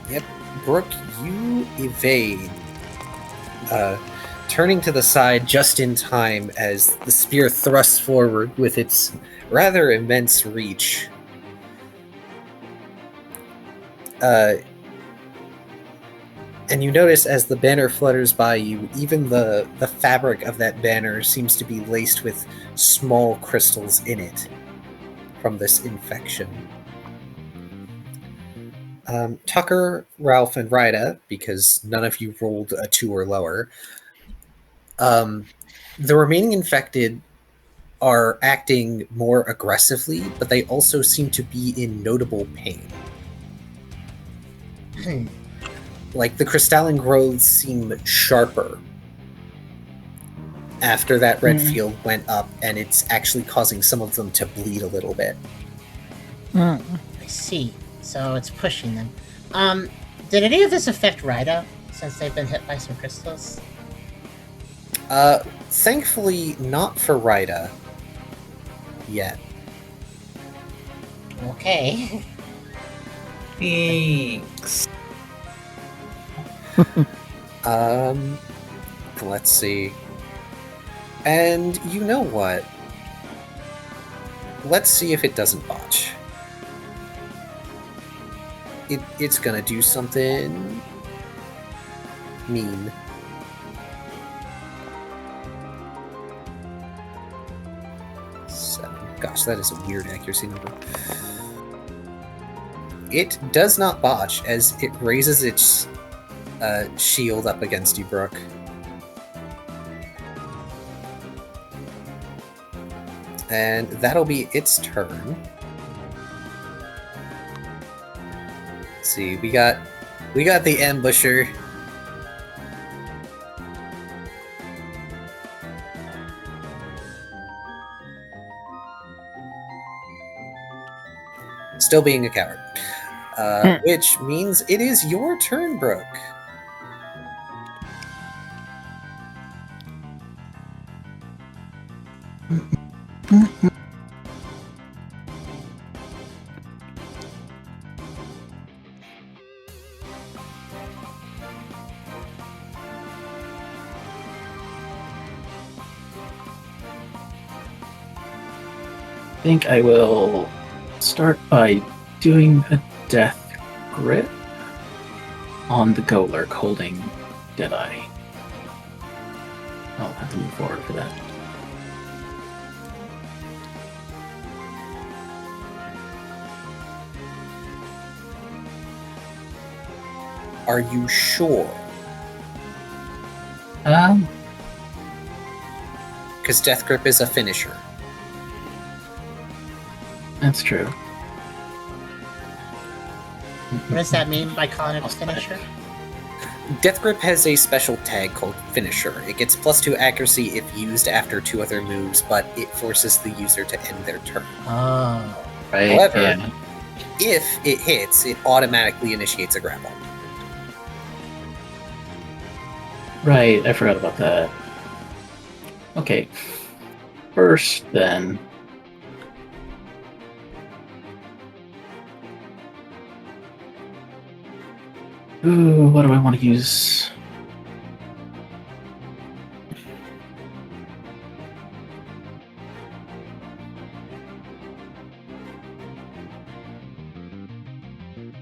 Yep. Brooke, you evade. Turning to the side just in time as the spear thrusts forward with its rather immense reach. And you notice as the banner flutters by you, even the fabric of that banner seems to be laced with small crystals in it from this infection. Tucker, Ralph, and Ryda, because none of you rolled a 2 or lower, the remaining infected are acting more aggressively, but they also seem to be in notable pain. Like, the crystalline growths seem sharper after that red field went up, and it's actually causing some of them to bleed a little bit. I see. So it's pushing them. Did any of this affect Ryda, since they've been hit by some crystals? Thankfully, not for Ryda. Yet. Okay. Thanks. Let's see. And you know what? Let's see if it doesn't botch. It's gonna do something mean. Gosh, that is a weird accuracy number. It does not botch as it raises its shield up against you, Brooke. And that'll be its turn. Let's see, we got the ambusher. Still being a coward. Which means it is your turn, Brooke. think I will start by doing a death grip on the Golurk holding Deadeye. I'll have to move forward for that. Are you sure? Because Death Grip is a finisher. That's true. What does that mean by calling it a finisher? Death Grip has a special tag called Finisher. It gets +2 accuracy if used after 2 other moves, but it forces the user to end their turn. Oh. Right. However, yeah. if it hits, it automatically initiates a grapple. Right, I forgot about that. Okay. First, then. Ooh, what do I want to use?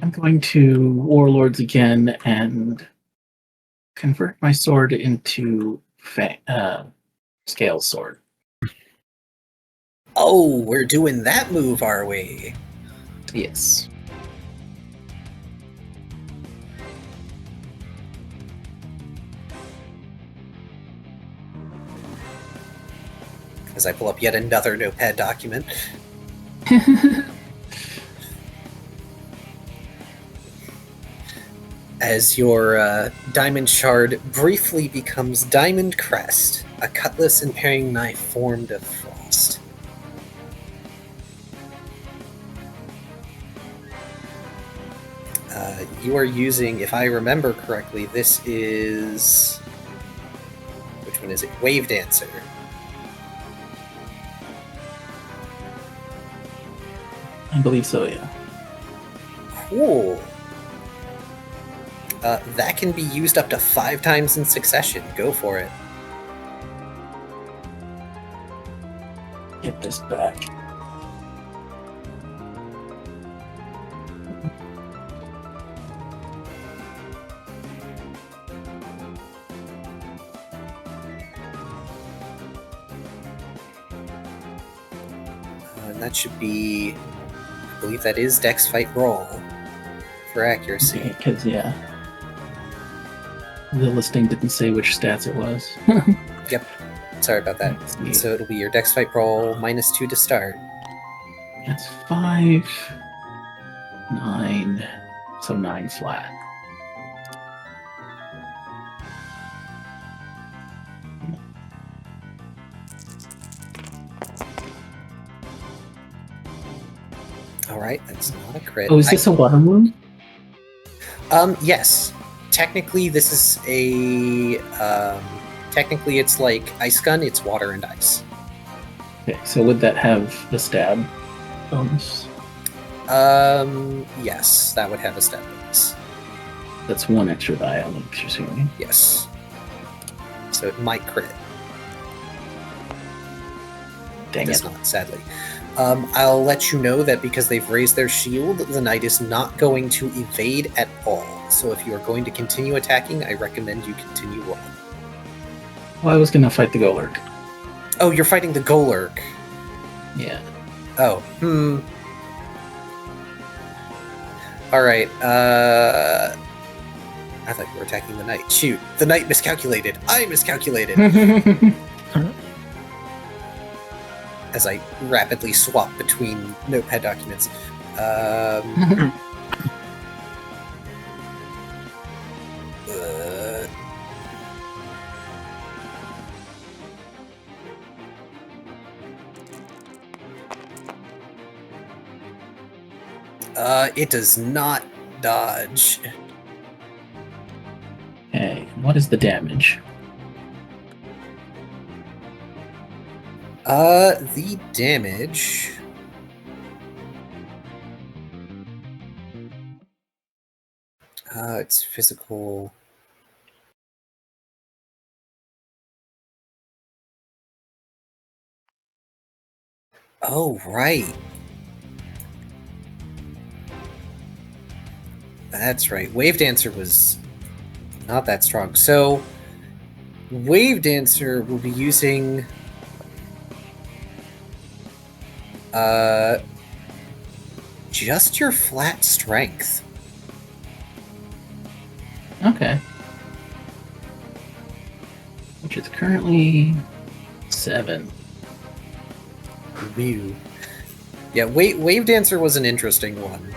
I'm going to Warlords again and convert my sword into Scale Sword. Oh, we're doing that move, are we? Yes. As I pull up yet another notepad document. As your diamond shard briefly becomes Diamond Crest, a cutlass and paring knife formed of frost. You are using, if I remember correctly, this is... Which one is it? Wave Dancer. I believe so, yeah. Cool. That can be used up to 5 times in succession. Go for it. Get this back. And that should be... I believe that is Dex Fight Roll for accuracy. Because, yeah. The listing didn't say which stats it was. Yep. Sorry about that. So it'll be your Dex Fight Roll -2 to start. That's 5, 9, so 9 flat. Alright, that's not a crit. Oh, is this a water wound? Yes. Technically, this is a... technically, it's like Ice Gun, it's water and ice. Okay, so would that have the stab bonus? Yes, that would have a stat bonus. That's 1 extra die on the pursuing. Yes. So it might crit. Dang Does it. not, sadly. I'll let you know that because they've raised their shield, the knight is not going to evade at all. So if you are going to continue attacking, I recommend you continue rolling. Well, I was gonna fight the Golurk. Oh, you're fighting the Golurk. Yeah. Oh, Alright, I thought you were attacking the knight. Shoot, the knight miscalculated. I miscalculated. As I rapidly swap between notepad documents. It does not dodge. Okay, what is the damage? The damage... it's physical... Oh, right. That's right. Wave Dancer was not that strong. So, Wave Dancer will be using just your flat strength. Okay. Which is currently 7. Mew. Yeah, Wave Dancer was an interesting one.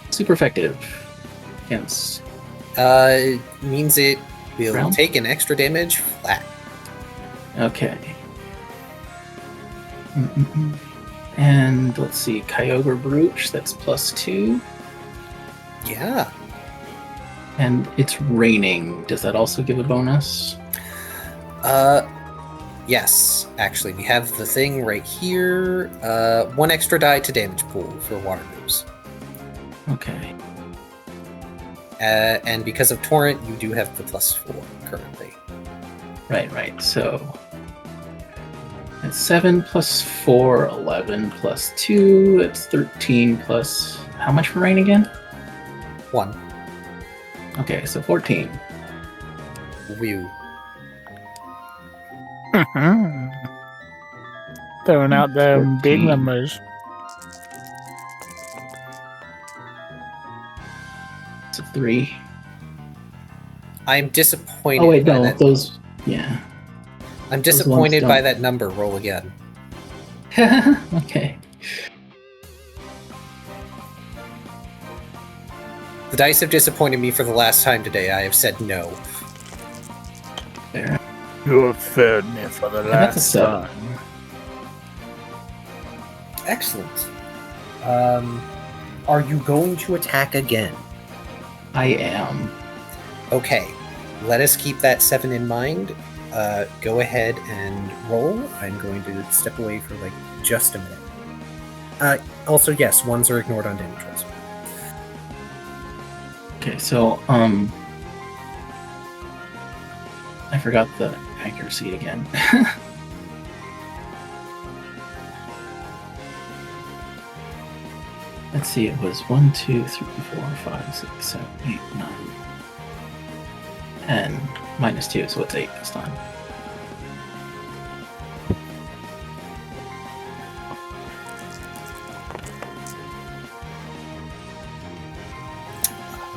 Super effective. Yes. Means it will Round? take an extra damage flat. Okay. And let's see, Kyogre Brooch, that's +2. Yeah. And it's raining. Does that also give a bonus? Yes. Actually, we have the thing right here. 1 extra die to damage pool for water moves. Okay. And because of Torrent, you do have the +4 currently. Right. So it's 7 plus 4, 11 plus 2. It's 13 plus... How much for rain again? 1. Okay, so 14. Whew. Throwing out the big 14. numbers. It's a 3. I'm disappointed. Oh wait, by no, that. those... Yeah. I'm those disappointed ones by don't- that number. Roll again. Okay. The dice have disappointed me for the last time today. I have said no. There. You have failed me for the that's a last 7. time. Excellent. Are you going to attack again? I am. Okay. Let us keep that 7 in mind. Go ahead and roll. I'm going to step away for just a minute. Also, yes, 1s are ignored on damage rolls. Okay, so, I forgot the accuracy again. Let's see, it was 1, 2, 3, 4, 5, 6, 7, 8, 9, 10, -2, so it's 8 this time.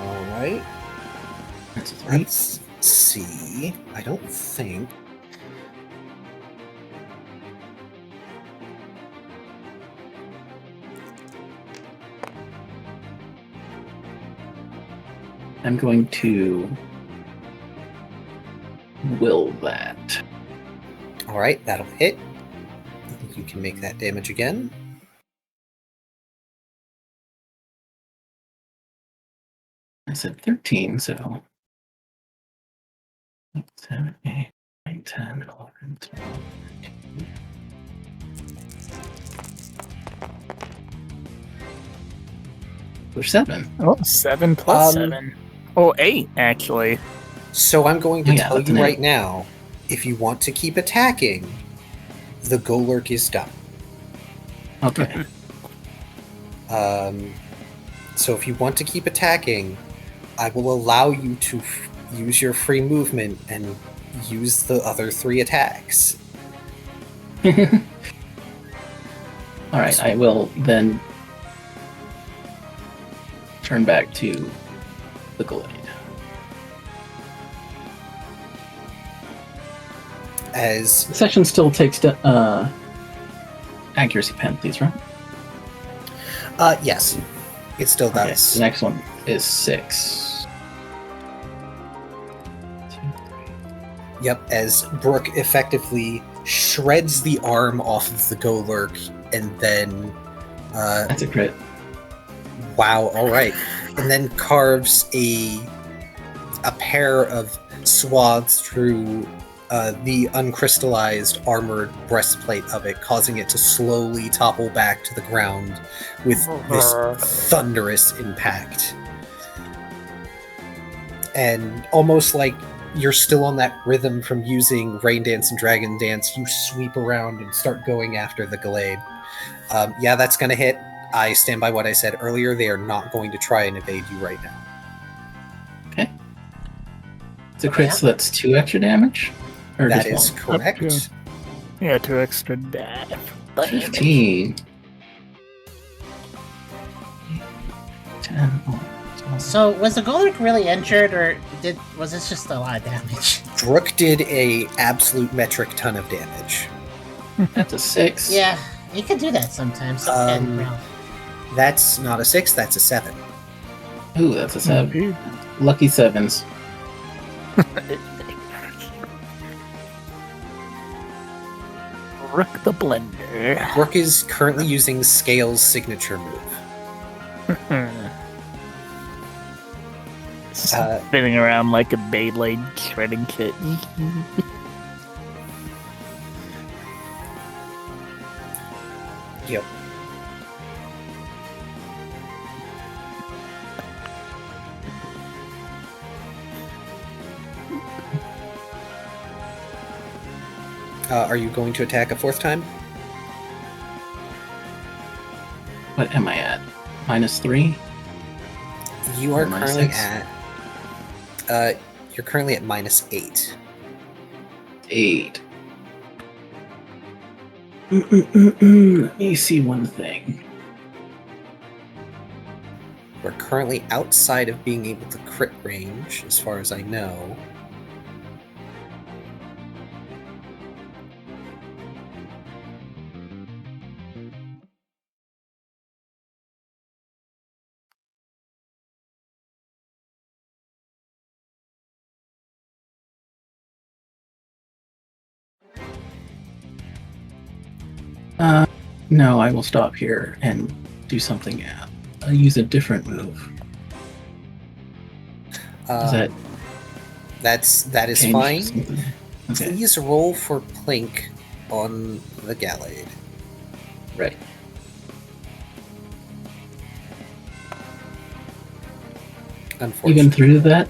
Alright. That's a 3. Let's see. I don't think. I'm going to will that. Alright, that'll hit. You can make that damage again. I said 13, so 7, 8, 9, 10, 11, 12, 13. There's 7. Oh, 7 plus Um, 7. Oh, 8, actually. So I'm going to Oh, yeah, tell that's you an right eight. now, if you want to keep attacking, the Golurk is done. Okay. So if you want to keep attacking, I will allow you to use your free movement and use the other 3 attacks. Alright, I will then turn back to the glade. As The session still takes accuracy penalties, right? yes, it still Okay, does. the next one is 6. Yep, as Brooke effectively shreds the arm off of the Golurk and then That's a crit. wow, alright. And then carves a pair of swaths through the uncrystallized armored breastplate of it, causing it to slowly topple back to the ground with this thunderous impact. And almost like you're still on that rhythm from using Rain Dance and Dragon Dance, you sweep around and start going after the Glade. Yeah, that's going to hit. I stand by what I said earlier. They are not going to try and evade you right now. Okay. It's a crit, so that's 2 extra damage? Or That just is one? correct. Yeah, 2 extra damage. 15. 10. So, was the Golurk really injured, or was this just a lot of damage? Brook did a absolute metric ton of damage. That's a 6. Yeah, you can do that sometimes. So can Ralph. That's not a 6, that's a 7. Ooh, that's a 7. Lucky 7s. Rook the Blender. Brook is currently using Scale's signature move. Spinning around like a Beyblade shredding kitten. Yep. Are you going to attack a 4th time? What am I at? -3? You are Or currently -6? at. You're currently at -8. 8. Let me see one thing. We're currently outside of being able to crit range, as far as I know. No, I will stop here and do something. I'll use a different move. Is that that is change fine. something? Okay, Please roll for Plink on the Gallade. right. Unfortunately. Even through that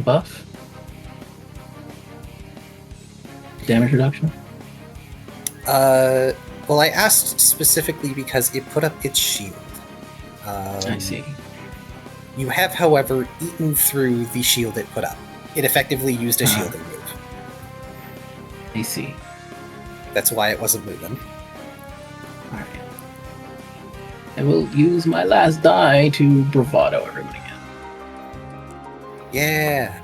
buff? Damage reduction? Well, I asked specifically because it put up its shield. I see. You have, however, eaten through the shield it put up. It effectively used a shielding move. I see. That's why it wasn't moving. Alright. I will use my last die to bravado everyone again. Yeah.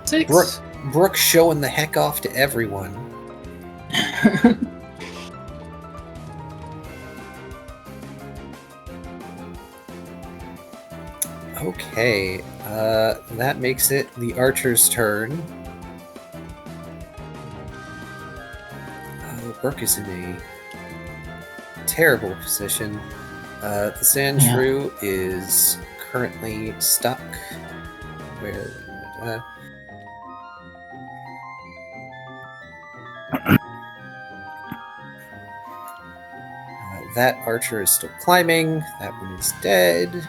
6. Brooke showing the heck off to everyone. Okay, that makes it the archer's turn. Brooke is in a terrible position. The sand shrew is currently stuck. Where? That archer is still climbing. That one is dead.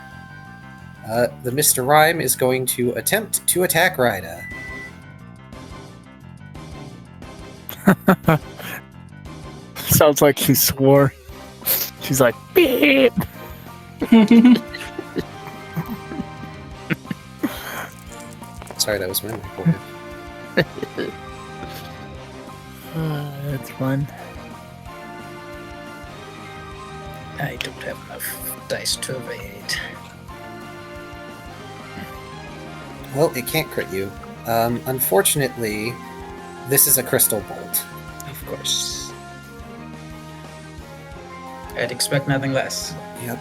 The Mr. Rhyme is going to attempt to attack Ryda. Sounds like she swore. She's like, beep. Sorry, that was my recorder. That's fun. I don't have enough dice to evade. Well, it can't crit you. Unfortunately, this is a crystal bolt. Of course. I'd expect nothing less. Yep.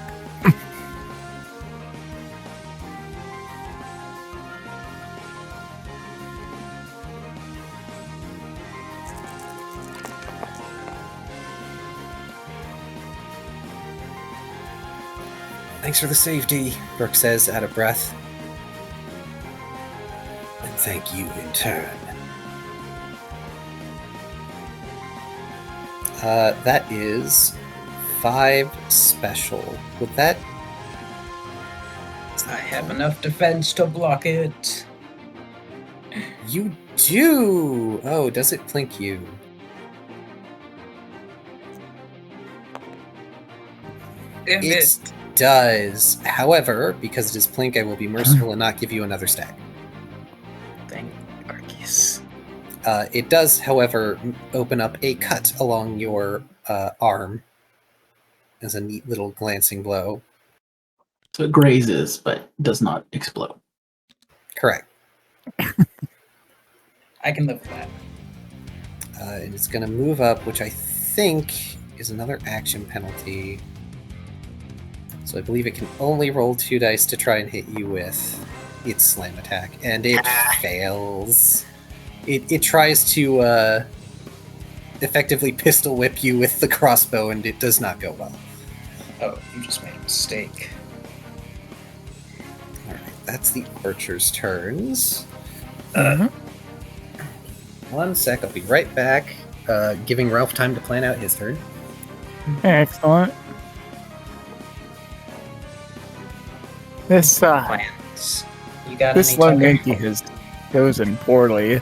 Thanks for the save, D, Brooke says, out of breath. And thank you in turn. That is 5 special. With that... I have enough defense to block it. You do! Oh, does it plink you? It does. However, because it is plink, I will be merciful and not give you another stack. Thank Arceus. It does, however, open up a cut along your arm as a neat little glancing blow. So it grazes, but does not explode. Correct. I can live with that. And it's going to move up, which I think is another action penalty. So I believe it can only roll 2 dice to try and hit you with its slam attack, and it fails. It tries to effectively pistol whip you with the crossbow, and it does not go well. Oh, you just made a mistake. Alright, that's the archer's turns. 1 sec, I'll be right back, giving Ralph time to plan out his turn. Excellent. This Plans. You got this any lone Tucker? Yankee has chosen poorly.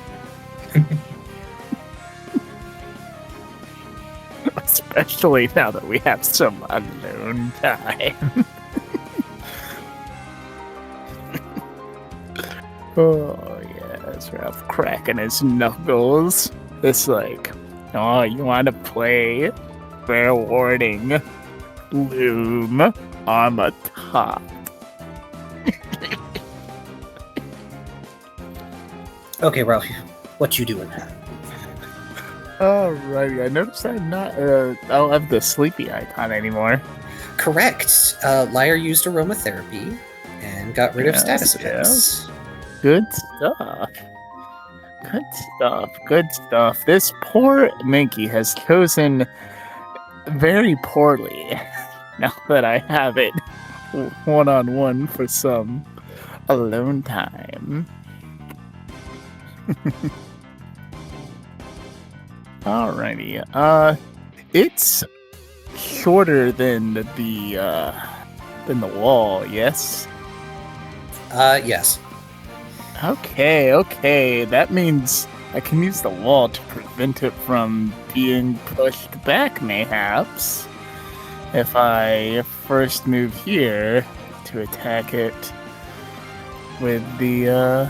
Especially now that we have some alone time. Oh yes, Ralph cracking his knuckles. It's like, oh, you want to play? Fair warning. Loom on the top. Okay, Ralph, what you doing? Alrighty, I noticed I'm not, I don't have the sleepy icon anymore. Correct. Liar used aromatherapy and got rid of status effects. Good stuff. Good stuff. Good stuff. This poor Minky has chosen very poorly now that I have it one-on-one for some alone time. Alrighty. It's shorter than the wall, yes? Yes. Okay. That means I can use the wall to prevent it from being pushed back, mayhaps. If I first move here to attack it with the,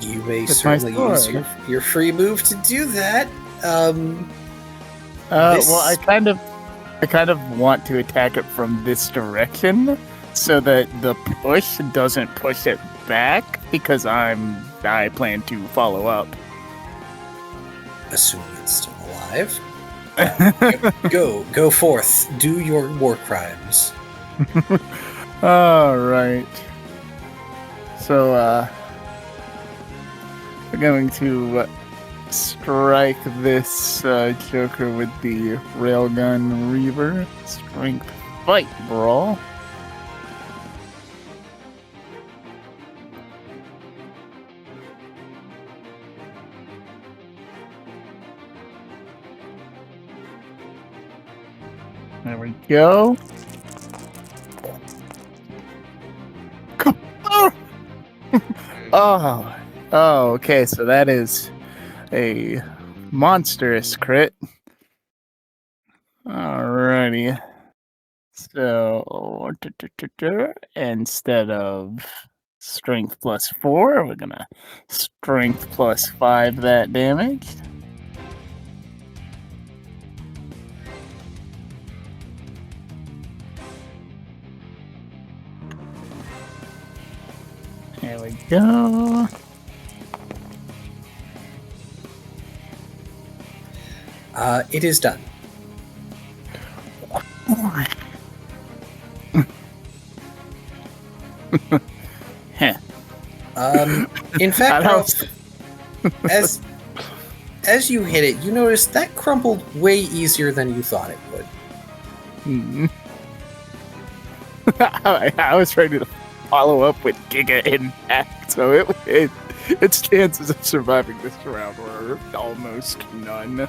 You may with certainly my use sword. your free move to do that. Well, I kind of want to attack it from this direction so that the push doesn't push it back because I plan to follow up. Assuming it's still alive. Go forth. Do your war crimes. All right. So, we're going to strike this Joker with the Railgun Reaver. Strength Fight Brawl. There we go. Oh, okay, so that is a monstrous crit. Alrighty. So, instead of strength plus 4, we're gonna strength plus 5 that damage. There we go. It is done. In fact, Ralph, as you hit it, you notice that crumpled way easier than you thought it would. I was ready to follow up with Giga Impact, so its chances of surviving this round were almost none.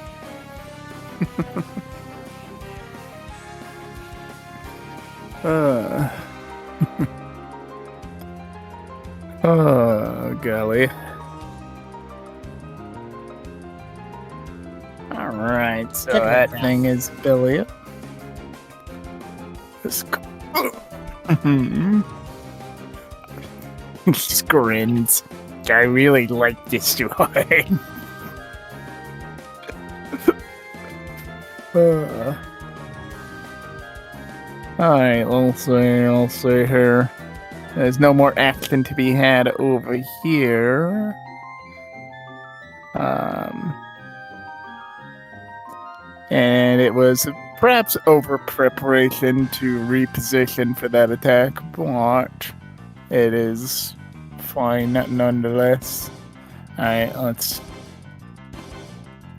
Oh, golly. Alright, so that thing is Billy. This he just grins. I really like this toy. Alright, we'll see here. There's no more action to be had over here. And it was perhaps over preparation to reposition for that attack, but it is fine nonetheless. Alright, let's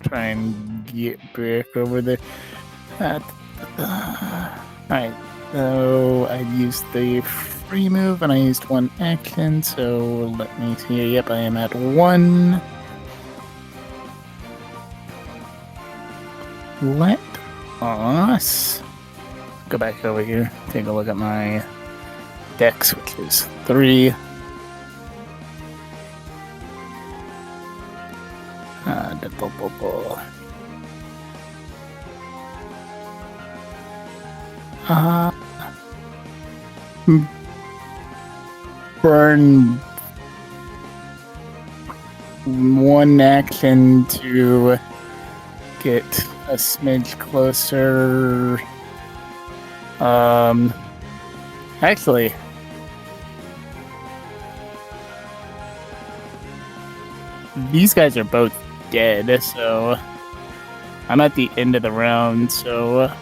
try and get back over there. Alright, so I used the free move and I used one action, so let me see. Yep, I am at 1. Let us go back over here, take a look at my dex, which is 3. Burn 1 action to get a smidge closer. Actually, these guys are both dead, so I'm at the end of the round, so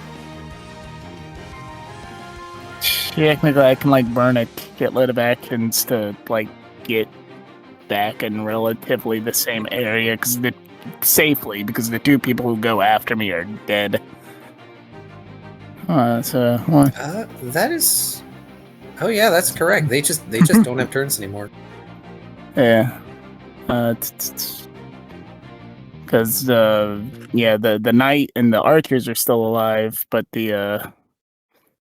technically I can like burn a shitload of actions to like get back in relatively the same area because the 2 people who go after me are dead. So what? That is. Oh yeah, that's correct. They just don't have turns anymore. Yeah. Because the knight and the archers are still alive, but the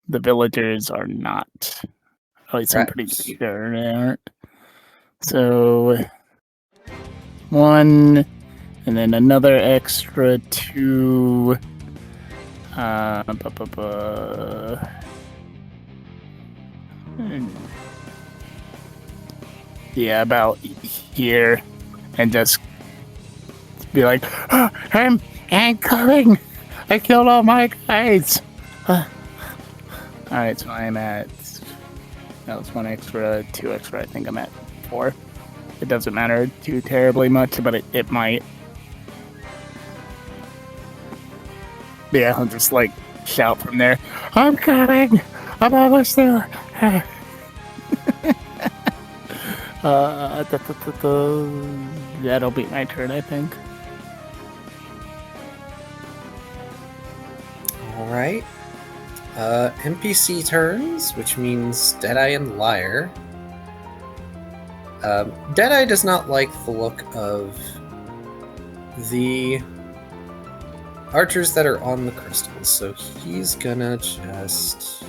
villagers are not. At least I'm pretty sure they aren't. So 1, and then another extra 2. Yeah, about here, and just be like, oh, I'm coming. I killed all my guys. Alright, so I'm at. That was 1 extra, 2 extra. I think I'm at 4. It doesn't matter too terribly much, but it might. Yeah, I'll just like shout from there. I'm coming. I'm almost there. That'll be my turn, I think. Alright. NPC turns, which means Deadeye and Liar. Deadeye does not like the look of the archers that are on the crystals, so he's gonna just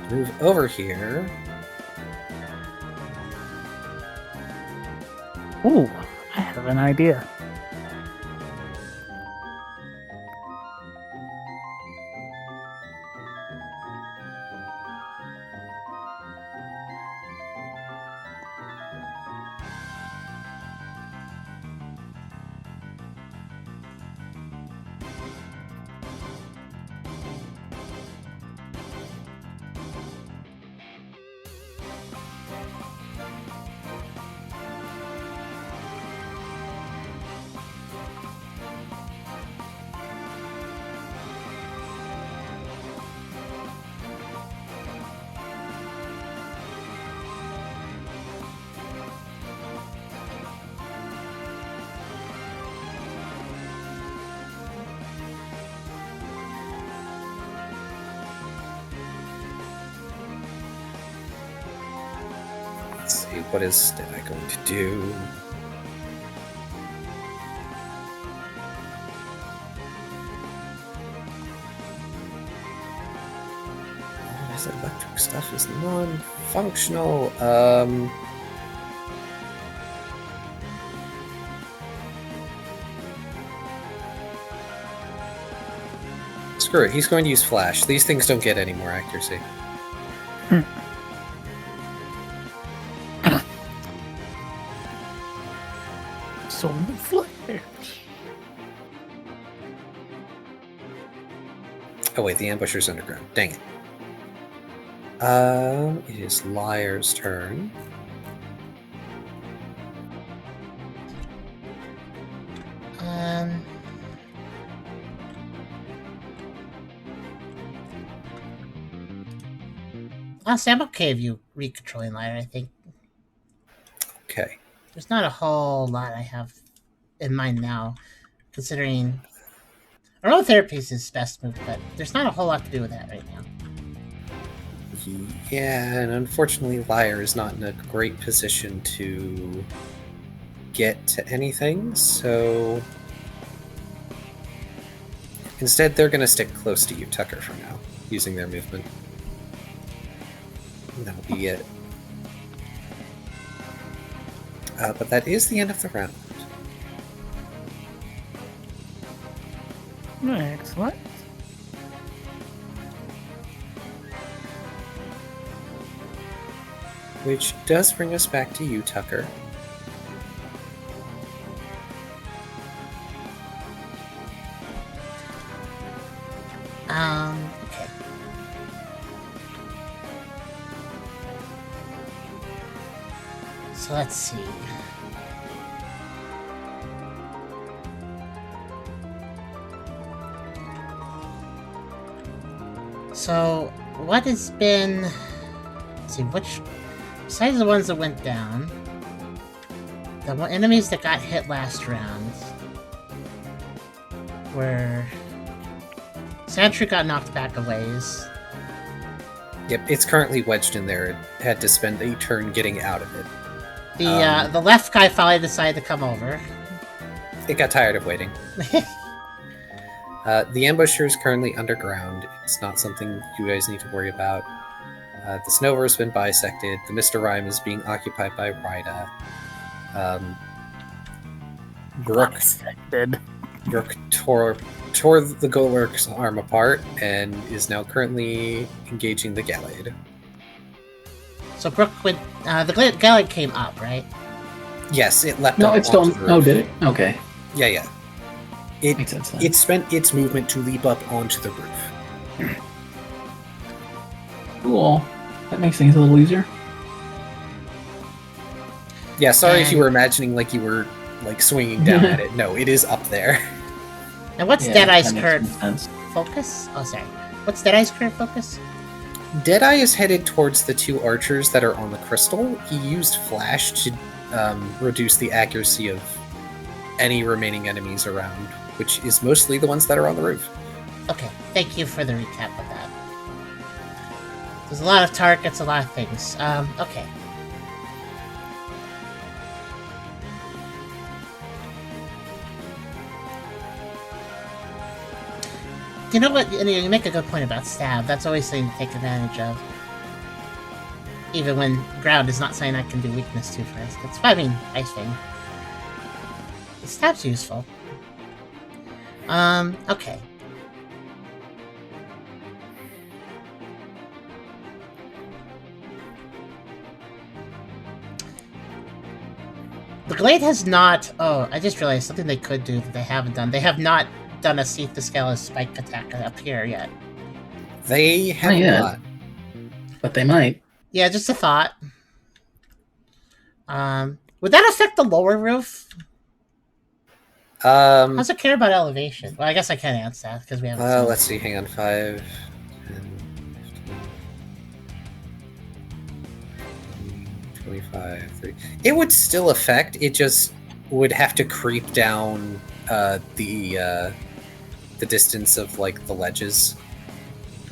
move over here. Ooh, I have an idea. What is Deadeye going to do? This electric stuff is non-functional. Screw it, he's going to use flash. These things don't get any more accuracy. So many flares. Oh wait, the ambusher's underground. Dang it. It is Liar's turn. Honestly, I'm okay with you recontrolling Liar, I think. Okay. There's not a whole lot I have in mind now, considering aromatherapy is his best move, but there's not a whole lot to do with that right now. Yeah, and unfortunately Liar is not in a great position to get to anything, so instead they're going to stick close to you, Tucker, for now, using their movement. That'll be it. But that is the end of the round. Excellent. Which does bring us back to you, Tucker. Okay. So let's see. So, what has been... Let's see, which... Besides the ones that went down, the enemies that got hit last round were... Sentry got knocked back a ways. Yep, it's currently wedged in there. It had to spend a turn getting out of it. The left guy finally decided to come over. It got tired of waiting. The ambusher is currently underground. It's not something you guys need to worry about. The Snover's been bisected. The Mr. Rhyme is being occupied by Rida. Brooke tore the Golurk's arm apart and is now currently engaging the Gallade. So Brooke went... the Gallade came up, right? Yes, it leapt No, up it's still... onto the roof. Oh, did it? Okay. Yeah. Makes sense then. It spent its movement to leap up onto the roof. Cool. That makes things a little easier. Yeah, sorry if you were imagining like you were like swinging down at it. No, it is up there. And what's Yeah, Deadeye's that makes current some sense. focus? Oh, sorry. What's Deadeye's current focus? Deadeye is headed towards the two archers that are on the crystal. He used flash to reduce the accuracy of any remaining enemies around, which is mostly the ones that are on the roof. Okay, thank you for the recap of that. There's a lot of targets, a lot of things. Okay. You know what? You make a good point about stab. That's always something to take advantage of. Even when ground is not something I can do weakness to, for instance. But I mean, Ice Fang. The stab's useful. Okay. The Glade has not... Oh, I just realized something they could do that they haven't done. They have not done a Seath the Scala spike attack up here yet. They have not. But they might. Yeah, just a thought. Would that affect the lower roof? How does it care about elevation? Well, I guess I can't answer that because we haven't seen Let's see, hang on. 5, 10, 15, 25, 30. It would still affect, it just would have to creep down the distance of like the ledges.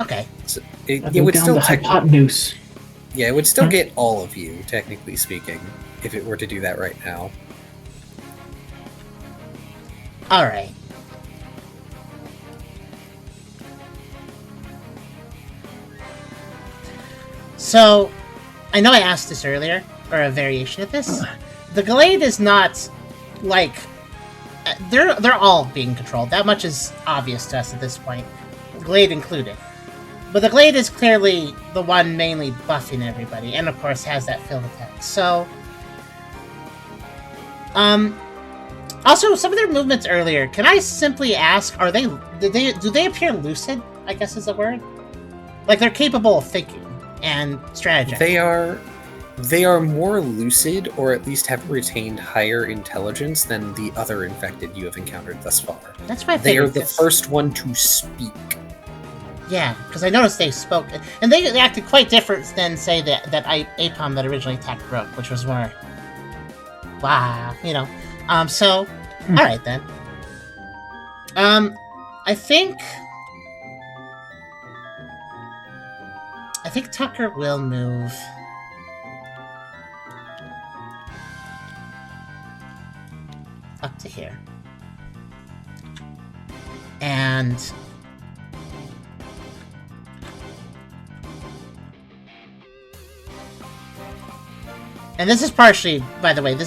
Okay. So it would still the hypotenuse. Yeah, it would still get all of you, technically speaking, if it were to do that right now. Alright. So, I know I asked this earlier, or a variation of this. The Glade is not, like... They're all being controlled. That much is obvious to us at this point. Glade included. But the Glade is clearly the one mainly buffing everybody, and of course has that field attack. So... Also, some of their movements earlier, can I simply ask, do they appear lucid, I guess is the word? Like, they're capable of thinking and strategizing. They are more lucid, or at least have retained higher intelligence than the other infected you have encountered thus far. That's why they are the first one to speak. Yeah, because I noticed they spoke, and they acted quite different than, say, that APOM that originally attacked Brooke, which was more, wow, you know. So, alright then. I think Tucker will move. Up to here. And this is partially, by the way,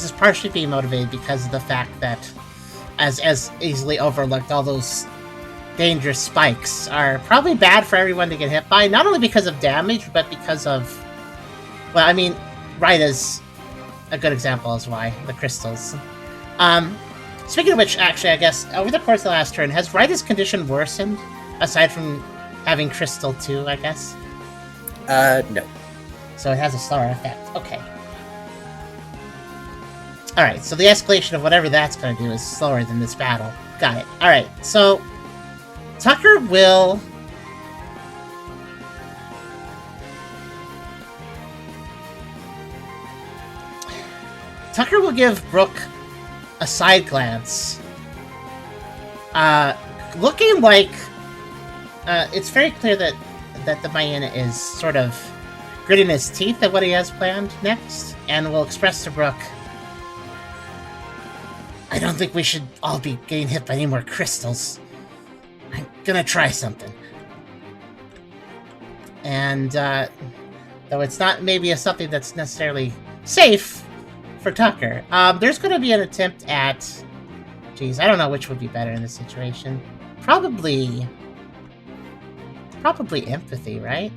being motivated because of the fact that, as easily overlooked, all those dangerous spikes are probably bad for everyone to get hit by, not only because of damage, but because of, well, I mean, Ryda's a good example as why, the crystals. Speaking of which, actually, I guess, over the course of the last turn, has Ryda's condition worsened, aside from having Crystal 2, I guess? No. So it has a slower effect. Okay. Alright, so the escalation of whatever that's going to do is slower than this battle. Got it. Alright, so Tucker will... give Brooke a side glance. Looking like... it's very clear that the Hyena is sort of gritting his teeth at what he has planned next, and will express to Brooke, I don't think we should all be getting hit by any more crystals. I'm gonna try something. And, though it's not maybe something that's necessarily safe for Tucker, there's gonna be an attempt at... Geez, I don't know which would be better in this situation. Probably empathy, right?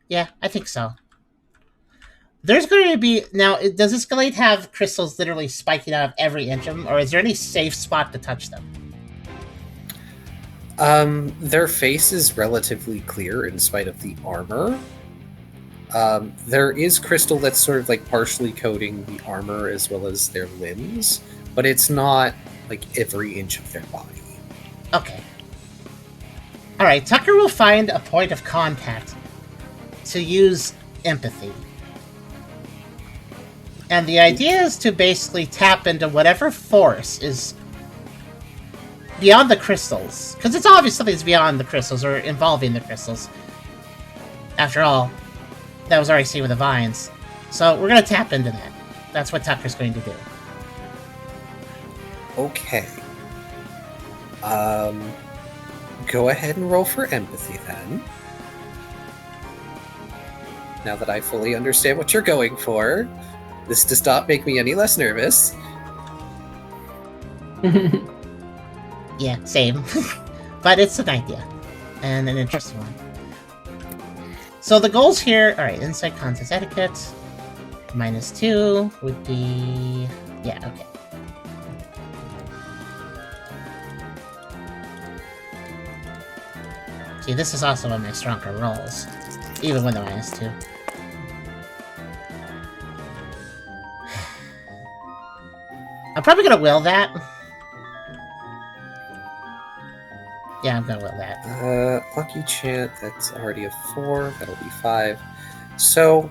Yeah, I think so. There's going to be... Now, does this Glade have crystals literally spiking out of every inch of them, or is there any safe spot to touch them? Their face is relatively clear in spite of the armor. There is crystal that's sort of like partially coating the armor as well as their limbs, but it's not like every inch of their body. Okay. Alright, Tucker will find a point of contact to use empathy. And the idea is to basically tap into whatever force is beyond the crystals. Because it's obvious something's beyond the crystals, or involving the crystals. After all, that was already seen with the vines. So we're going to tap into that. That's what Tucker's going to do. Okay. Go ahead and roll for empathy, then. Now that I fully understand what you're going for, this does not make me any less nervous. Yeah, same. But it's an idea. And an interesting one. So the goals here... Alright, Insight, Contest Etiquette. -2 would be... Yeah, okay. See, this is also one of my stronger rolls. Even with the -2. I'm probably gonna will that. Yeah, I'm gonna will that. Lucky Chant, that's already a 4. That'll be 5. So,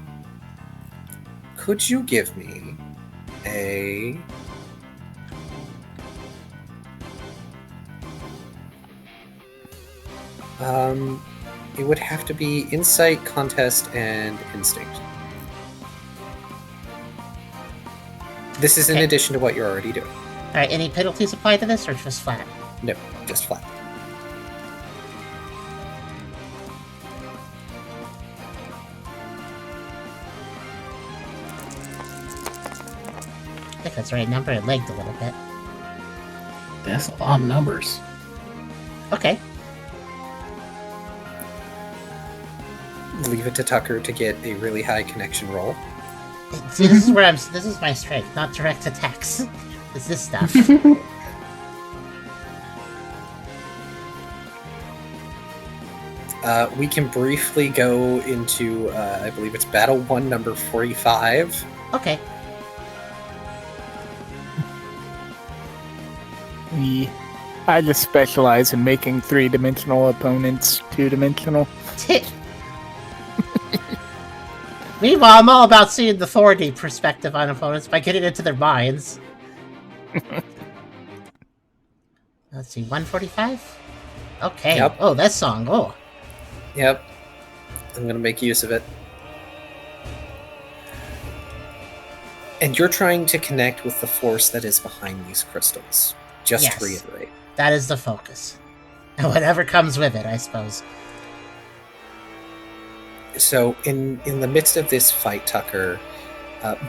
could you give me a... it would have to be Insight, Contest, and Instinct. This is in addition to what you're already doing. Alright, any penalties applied to this, or just flat? No, just flat. think that's the right number. It lagged a little bit. That's a lot of numbers. Okay. Leave it to Tucker to get a really high connection roll. See, this is where this is my strength, not direct attacks. It's this stuff. We can briefly go into, I believe it's Battle 1, number 45. Okay. I just specialize in making 3-dimensional opponents 2-dimensional. Meanwhile, I'm all about seeing the 4D perspective on opponents by getting into their minds. Let's see, 145? Okay. Yep. Oh, that song. Oh. Yep. I'm going to make use of it. And you're trying to connect with the force that is behind these crystals. Just Yes. to reiterate. That is the focus. And whatever comes with it, I suppose. So, in the midst of this fight, Tucker,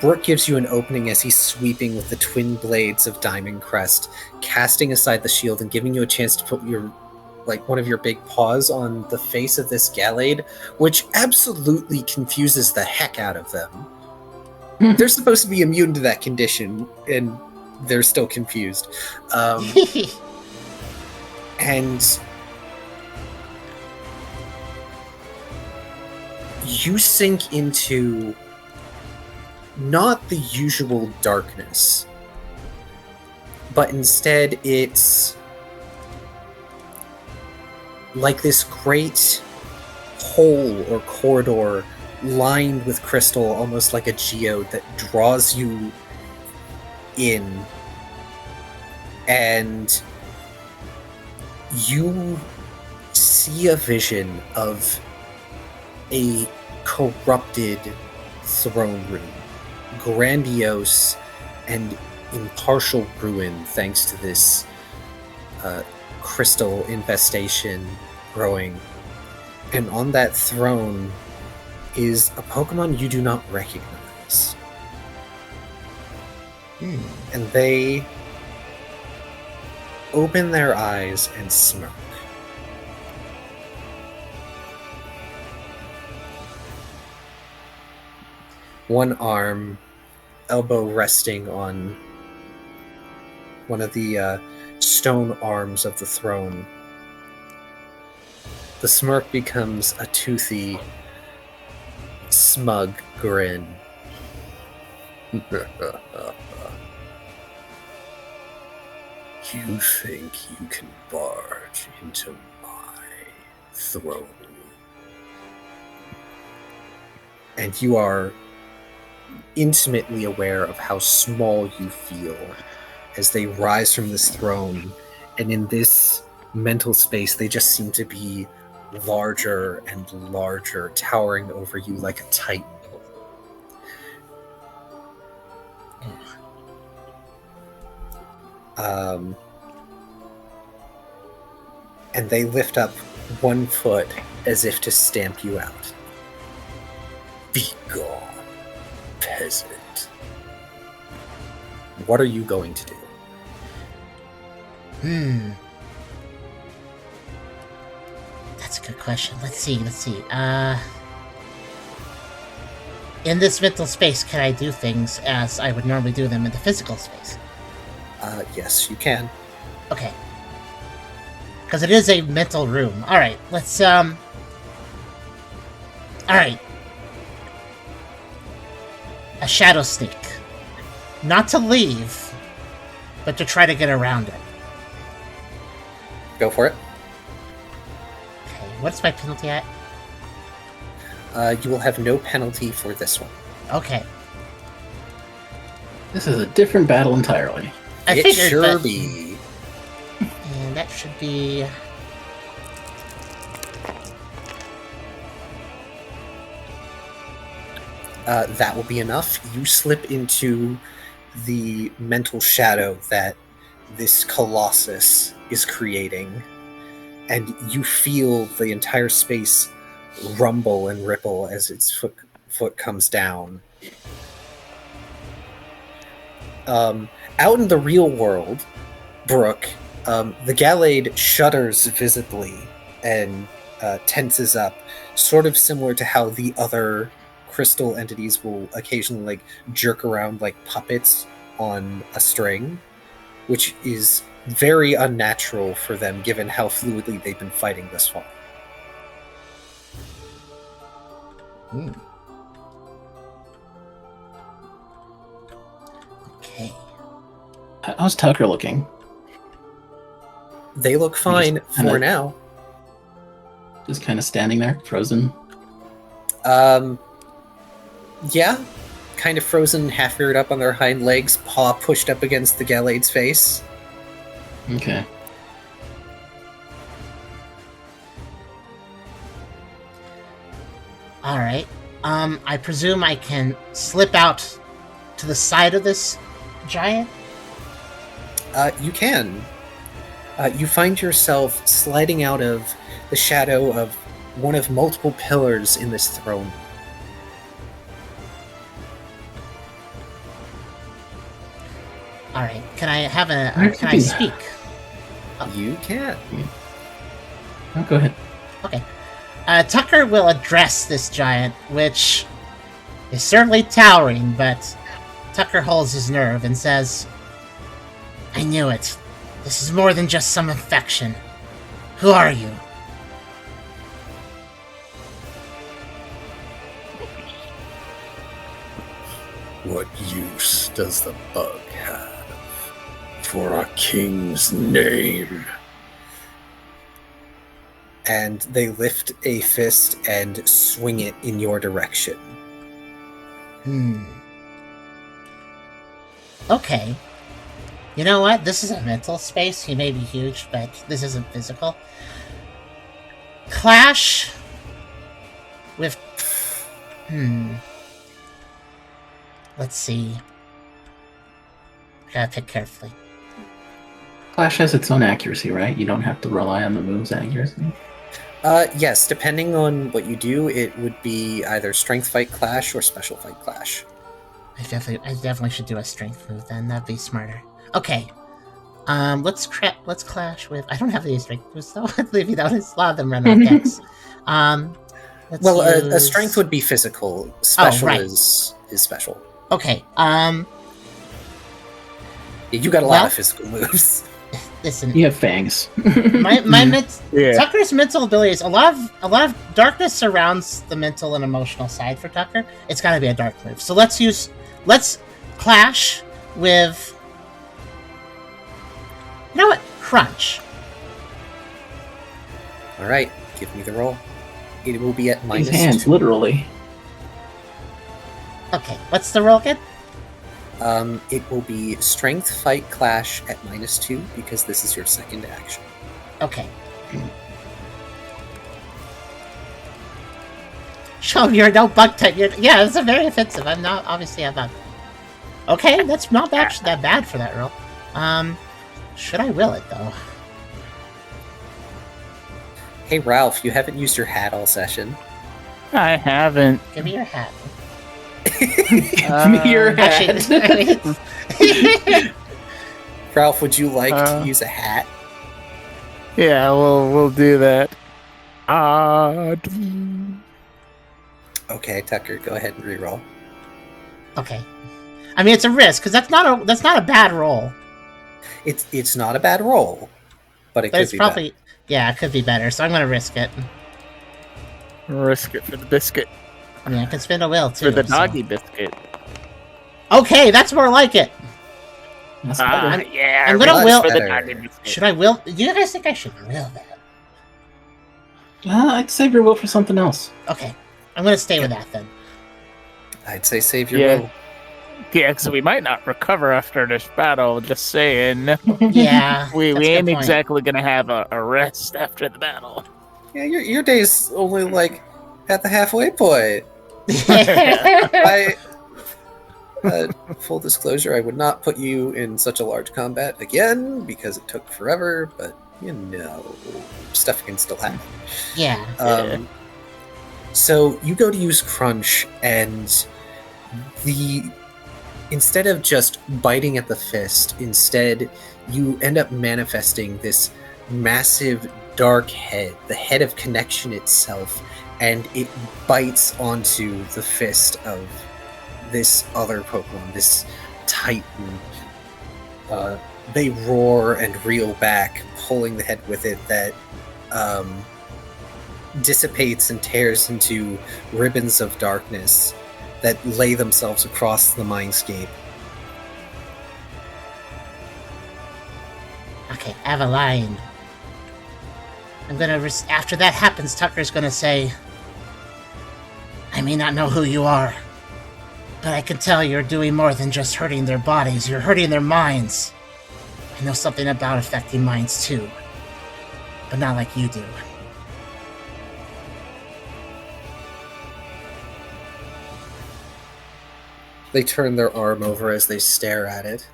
Brooke gives you an opening as he's sweeping with the twin blades of Diamond Crest, casting aside the shield and giving you a chance to put one of your big paws on the face of this Gallade, which absolutely confuses the heck out of them. They're supposed to be immune to that condition, and they're still confused. And you sink into not the usual darkness, but instead it's like this great hole or corridor lined with crystal, almost like a geode that draws you in, and you see a vision of a corrupted throne room, grandiose and in partial ruin thanks to this crystal infestation growing. And on that throne is a Pokemon you do not recognize. And they open their eyes and smirk. One arm, elbow resting on one of the stone arms of the throne. The smirk becomes a toothy, smug grin. You think you can barge into my throne? And you are intimately aware of how small you feel as they rise from this throne, and in this mental space they just seem to be larger and larger, towering over you like a titan. And they lift up one foot as if to stamp you out. Be gone, peasant. What are you going to do? That's a good question. Let's see. In this mental space, can I do things as I would normally do them in the physical space? Yes, you can. Okay. Because it is a mental room. Alright, let's, Alright. A shadow sneak. Not to leave, but to try to get around it. Go for it. Okay, what's my penalty at? You will have no penalty for this one. Okay. This is a different battle entirely. I It figured, sure but- be. And that should be... That will be enough. You slip into the mental shadow that this Colossus is creating, and you feel the entire space rumble and ripple as its foot comes down. Out in the real world, Brooke, the Gallade shudders visibly and tenses up, sort of similar to how the other crystal entities will occasionally like jerk around like puppets on a string, which is very unnatural for them given how fluidly they've been fighting this far. Okay. How's Tucker looking? They look fine for now. Just kind of standing there, frozen? Yeah. Kind of frozen, half reared up on their hind legs, paw pushed up against the Gallade's face. Okay. Alright. I presume I can slip out to the side of this giant? You can. You find yourself sliding out of the shadow of one of multiple pillars in this throne. Alright, can I have can I speak? You can. Oh, go ahead. Okay. Tucker will address this giant, which is certainly towering, but Tucker holds his nerve and says, I knew it. This is more than just some infection. Who are you? What use does the bug have for a king's name? And they lift a fist and swing it in your direction. Okay. You know what? This is a mental space. He may be huge, but this isn't physical. Clash with... Let's see. Gotta pick carefully. Clash has its own accuracy, right? You don't have to rely on the move's accuracy. Yes, depending on what you do, it would be either Strength Fight Clash or Special Fight Clash. I definitely should do a strength move then. That'd be smarter. Okay. Let's clash with... I don't have any strength moves though. I believe you notice a lot of them run on decks. A strength would be physical. Special is special. Okay. You got a lot of physical moves. Listen, you have fangs. Tucker's mental abilities. A lot of darkness surrounds the mental and emotional side for Tucker. It's got to be a dark move. So let's clash with. You know what? Crunch. All right, give me the roll. It will be at -2. His hands, literally. Okay, what's the roll again? It will be Strength Fight Clash at -2 because this is your second action. Okay. Show you're no bug type. Yeah, it's a very offensive. I'm not obviously a bug. Okay, that's not actually that bad for that roll. Should I will it though? Hey Ralph, you haven't used your hat all session. I haven't. Give me your hat. Give me your hat. Ralph, would you like to use a hat? Yeah, we'll do that. Okay, Tucker, go ahead and reroll. Okay. I mean, it's a risk because that's not a bad roll. It's not a bad roll, but it could be probably better. Yeah, it could be better. So I'm gonna risk it. Risk it for the biscuit. I mean, I can spin a will too. For the doggy biscuit. Okay, that's more like it. Yeah, I'm gonna will. For the doggy biscuit. Should I will? Do you guys think I should will that? I'd save your will for something else. Okay, I'm gonna stay with that then. I'd say save your will. Yeah, because we might not recover after this battle, just saying. Yeah. we ain't exactly going to have a rest after the battle. Yeah, your day's only like at the halfway point. Full disclosure, I would not put you in such a large combat again because it took forever, but stuff can still happen. Yeah. So you go to use Crunch, and instead of just biting at the fist, instead you end up manifesting this massive dark head, the head of connection itself, and it bites onto the fist of this other Pokemon, this Titan. They roar and reel back, pulling the head with it that dissipates and tears into ribbons of darkness that lay themselves across the mindscape. Okay, I have a line. I'm gonna... after that happens, Tucker's gonna say, I may not know who you are, but I can tell you're doing more than just hurting their bodies. You're hurting their minds. I know something about affecting minds too, but not like you do. They turn their arm over as they stare at it.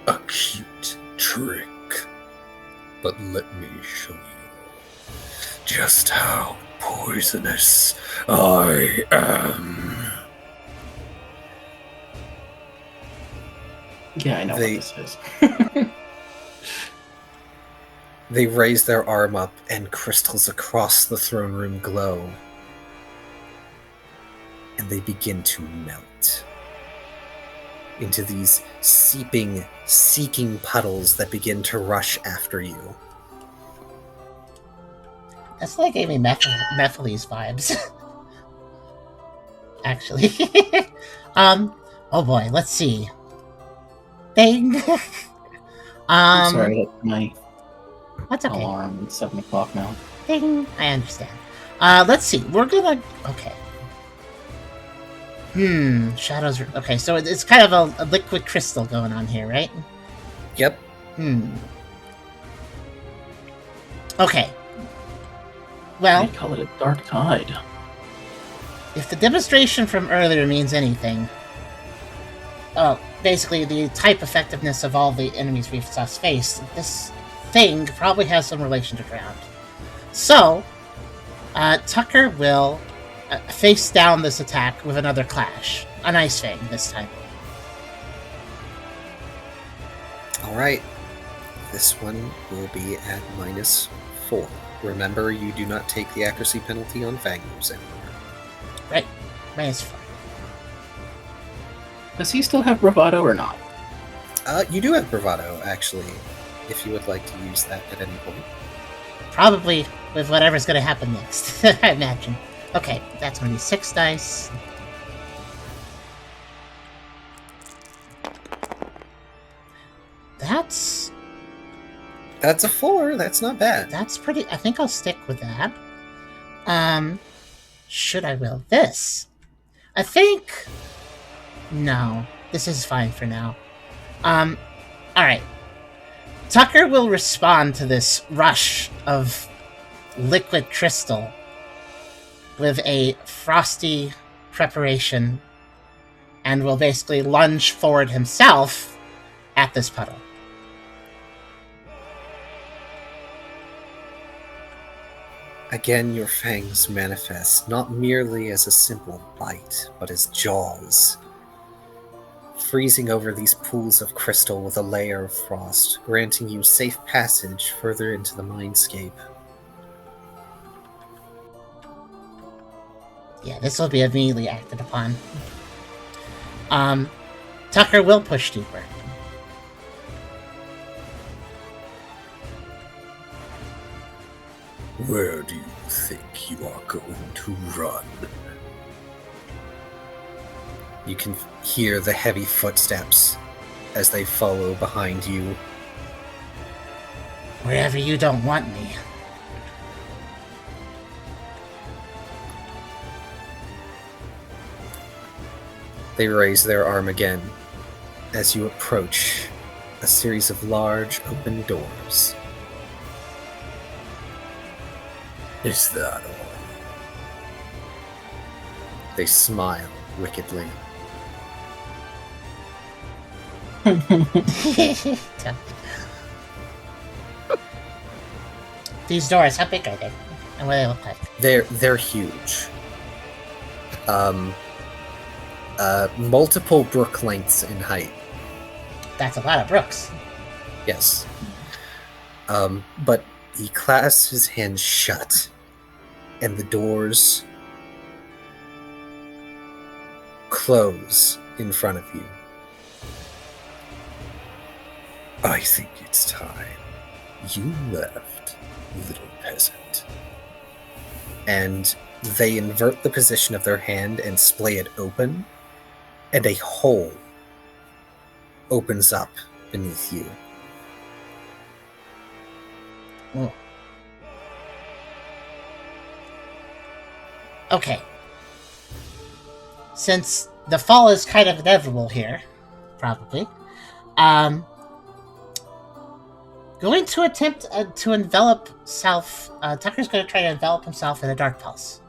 A cute trick. But let me show you just how poisonous I am. Yeah, I know what this is. They raise their arm up, and crystals across the throne room glow. And they begin to melt into these seeping, seeking puddles that begin to rush after you. That's like gave me Mephiles vibes. Actually. Oh boy, let's see. Ding! Sorry, that's my That's okay. alarm. It's 7 o'clock now. Ding! I understand. Let's see. We're gonna... Okay. Shadows... Okay, so it's kind of a liquid crystal going on here, right? Yep. Okay. Well... They call it a dark tide. If the demonstration from earlier means anything... Oh, basically the type effectiveness of all the enemies we've just faced, this thing probably has some relation to ground. So, Tucker will face down this attack with another clash. An Ice Fang this time. Alright. This one will be at -4. Remember, you do not take the accuracy penalty on Fang moves anymore. Right. -4. Does he still have bravado or not? You do have bravado, actually, if you would like to use that at any point. Probably with whatever's going to happen next, I imagine. Okay, that's going to be 6 dice. That's a 4. That's not bad. That's pretty... I think I'll stick with that. Should I will this? I think... No. This is fine for now. Alright. Tucker will respond to this rush of liquid crystal with a frosty preparation and will basically lunge forward himself at this puddle. Again, your fangs manifest not merely as a simple bite, but as jaws, freezing over these pools of crystal with a layer of frost, granting you safe passage further into the mindscape. Yeah, this will be immediately acted upon. Tucker will push deeper. Where do you think you are going to run? You can hear the heavy footsteps as they follow behind you. Wherever you don't want me. They raise their arm again as you approach a series of large open doors. Is that all? They smile wickedly. These doors, how big are they? And what do they look like? They're huge. multiple brook lengths in height. That's a lot of brooks. Yes. But he clasps his hands shut, and the doors close in front of you. I think it's time you left, little peasant. And they invert the position of their hand and splay it open, and a hole opens up beneath you. Oh. Okay. Since the fall is kind of inevitable here, probably, going to attempt to envelop self. Tucker's going to try to envelop himself in a dark pulse.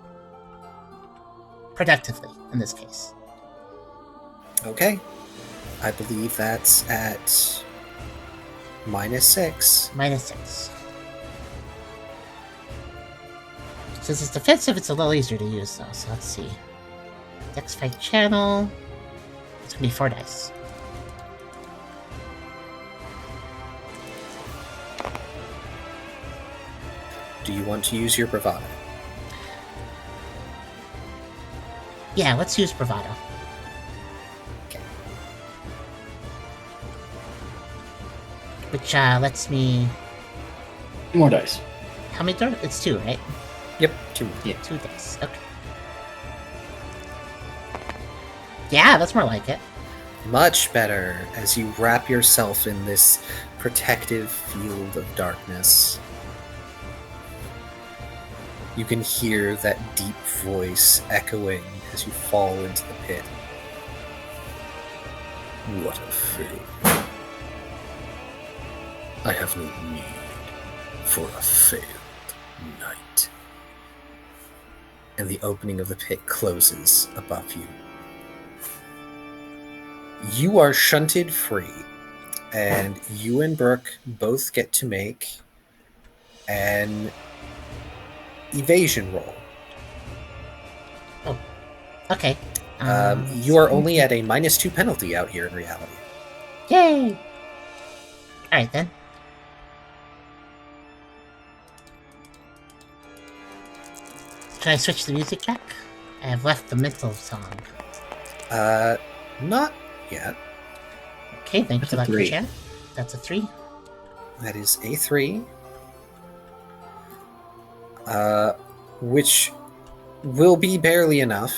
Productively, in this case. Okay. I believe that's at -6. -6. Since it's defensive, it's a little easier to use, though. So let's see. Dex fight channel. It's going to be 4 dice. Do you want to use your bravado? Yeah, let's use bravado. Okay. Which lets me... More dice. How many dice? It's 2, right? Yep, 2. Yeah. 2 dice. Okay. Yeah, that's more like it. Much better as you wrap yourself in this protective field of darkness. You can hear that deep voice echoing as you fall into the pit. What a failure. I have no need for a failed knight. And the opening of the pit closes above you. You are shunted free, and you and Brooke both get to make an evasion roll. Oh, okay. You are only at a -2 penalty out here in reality. Yay! Alright then. Can I switch the music back? I have left the mental song. Not yet. Okay, thank you, That's a Lucky 3. Chat. That's a 3. That is a 3. Which will be barely enough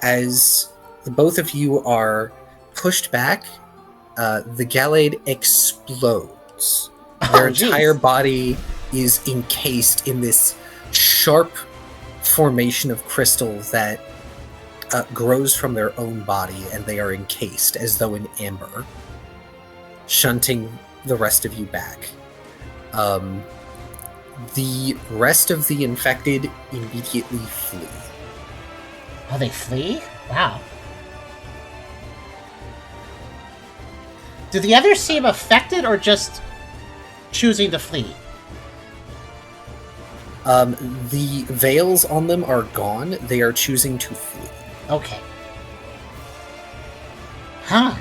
as the both of you are pushed back. The Gallade explodes. Their entire body is encased in this sharp formation of crystal that grows from their own body, and they are encased as though in amber, shunting the rest of you back. The rest of the infected immediately flee. Oh, they flee? Wow. Do the others seem affected or just choosing to flee? The veils on them are gone. They are choosing to flee. Okay. Huh.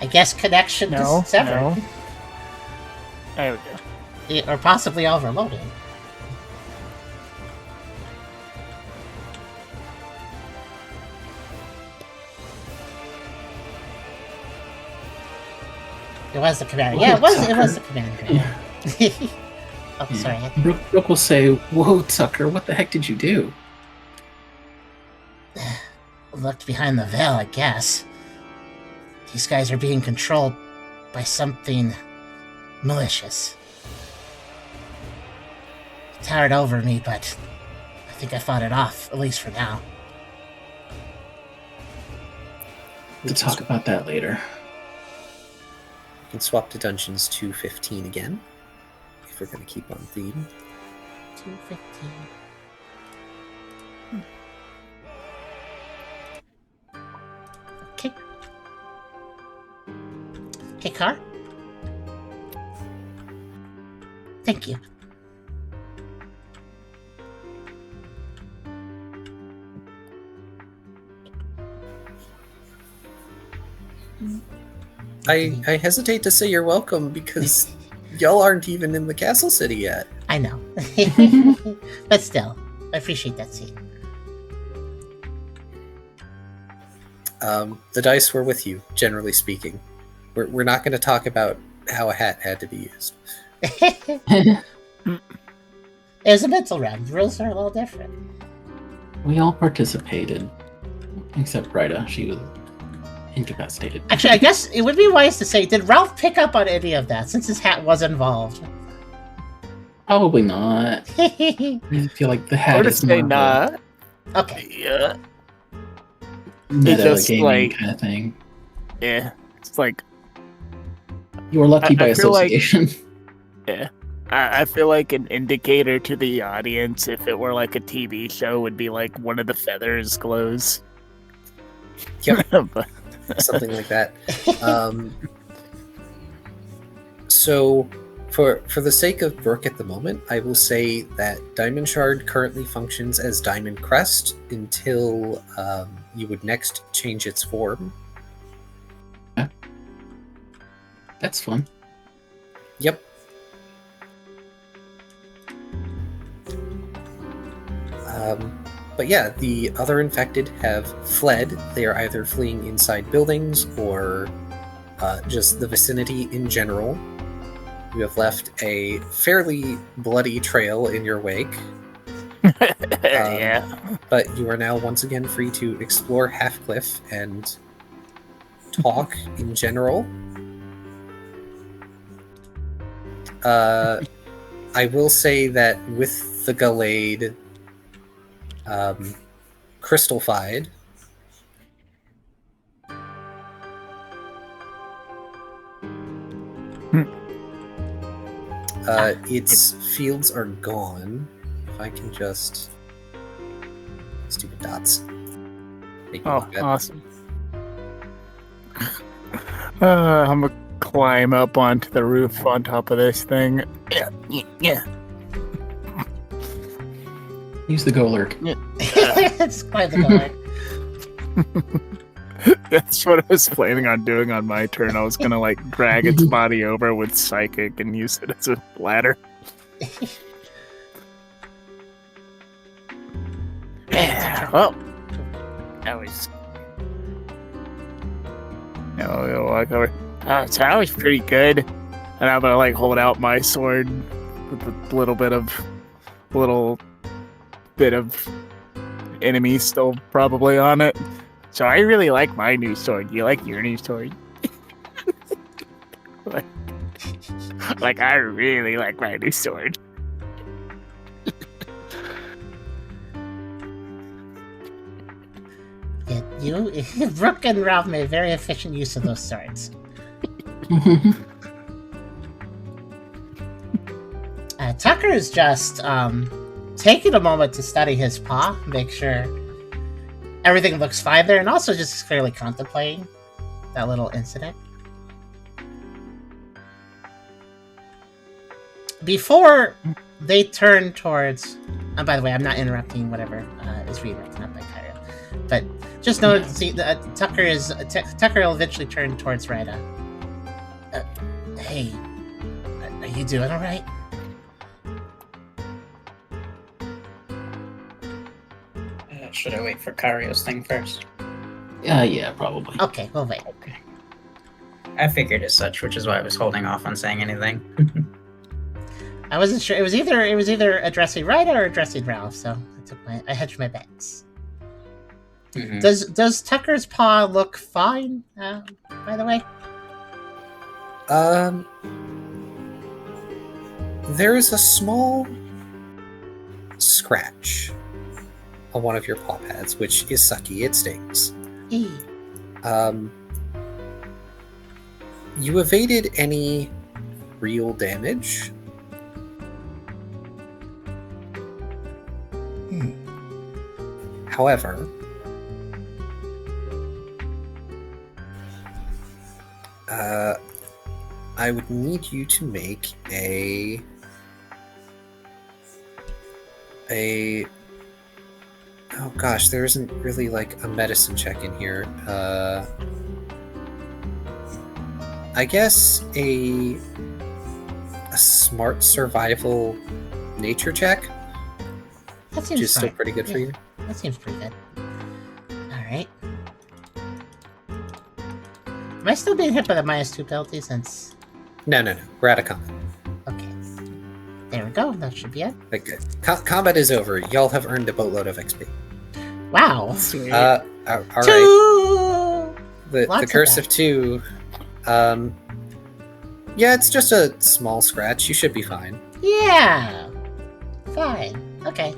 I guess connection is severed. No. There we go. Or possibly overloaded. It was the commander. Yeah, it was the commander. Yeah. Oh, sorry. Brooke will say, "Whoa, Tucker, what the heck did you do?" Looked behind the veil, I guess. These guys are being controlled by something malicious. It towered over me, but I think I fought it off, at least for now. We'll talk about that later. We can swap to Dungeons 215 again, if we're going to keep on theme. 215. Okay. Okay, Car? Thank you. I hesitate to say you're welcome because y'all aren't even in the castle city yet. I know. But still, I appreciate that scene. The dice were with you, generally speaking. We're not going to talk about how a hat had to be used. It was a mental round. The rules are a little different. We all participated, except Rita. She was incapacitated. Actually, I guess it would be wise to say, did Ralph pick up on any of that since his hat was involved? Probably not. I feel like the hat is more not. Okay. Yeah. meta just gaming like- kind of thing. Yeah. It's like, You were lucky by I feel like- association. yeah. I feel like an indicator to the audience, if it were like a TV show, would be like one of the feathers glows. Yep. But- Something like that. So, for the sake of Brooke at the moment, I will say that Diamond Shard currently functions as Diamond Crest until you would next change its form. That's fun. Yep. But yeah, the other infected have fled. They are either fleeing inside buildings or just the vicinity in general. You have left a fairly bloody trail in your wake. yeah. But you are now once again free to explore Halfcliff and talk in general. I will say that with the Gallade crystalfied, its fields are gone. If I can just... Stupid dots. Make me Oh, look at- awesome. I'm gonna climb up onto the roof on top of this thing. Yeah. Use the go lurk. It's quite the going. That's what I was planning on doing on my turn. I was gonna like drag its body over with psychic and use it as a ladder. Yeah. Well, that was. I'll walk over. So that was pretty good. And I'm gonna like hold out my sword with a little bit of enemy still probably on it. So I really like my new sword. Do you like your new sword? like I really like my new sword. Yeah, Brooke and Ralph made very efficient use of those swords. Tucker is just taking a moment to study his paw, make sure everything looks fine there, and also just clearly contemplating that little incident. Before they turn towards... And by the way, I'm not interrupting whatever is being written up by Kyrio. But just know, see, Tucker will eventually turn towards Rita. Hey, are you doing alright? Should I wait for Kyrio's thing first? Yeah, probably. Okay, we'll wait. Okay. I figured as such, which is why I was holding off on saying anything. I wasn't sure. It was either addressing Rita or addressing Ralph, so I hedged my bets. Mhm. Does Tucker's paw look fine? By the way, there is a small scratch on one of your paw pads, which is sucky. It stings. You evaded any real damage. However, I would need you to make a oh gosh, there isn't really like a medicine check in here. I guess a smart survival nature check, That which seems is still fine. pretty good for Yeah. you. That seems pretty good. Alright. Am I still being hit by the -2 penalty since... No. We're out of combat. Okay. There we go. That should be it. Like, combat is over. Y'all have earned a boatload of XP. Wow. Sweet. All right. Two! The Lots of Curse that. of 2. Yeah, it's just a small scratch. You should be fine. Yeah. Fine. Okay.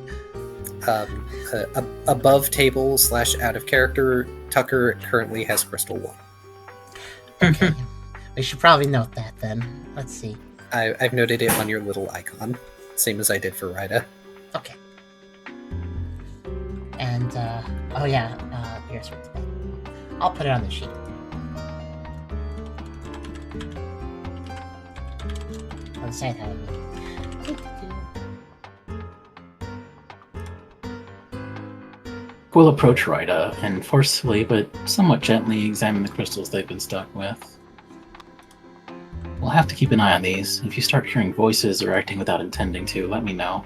Above table / out of character, Tucker currently has Crystal 1. Okay. We should probably note that then. Let's see. I've noted it on your little icon, same as I did for Rida. Okay. And, oh yeah, here's what's back. I'll put it on the sheet. On the side, how it We'll approach Rida and forcefully but somewhat gently examine the crystals they've been stuck with. We'll have to keep an eye on these. If you start hearing voices or acting without intending to, let me know.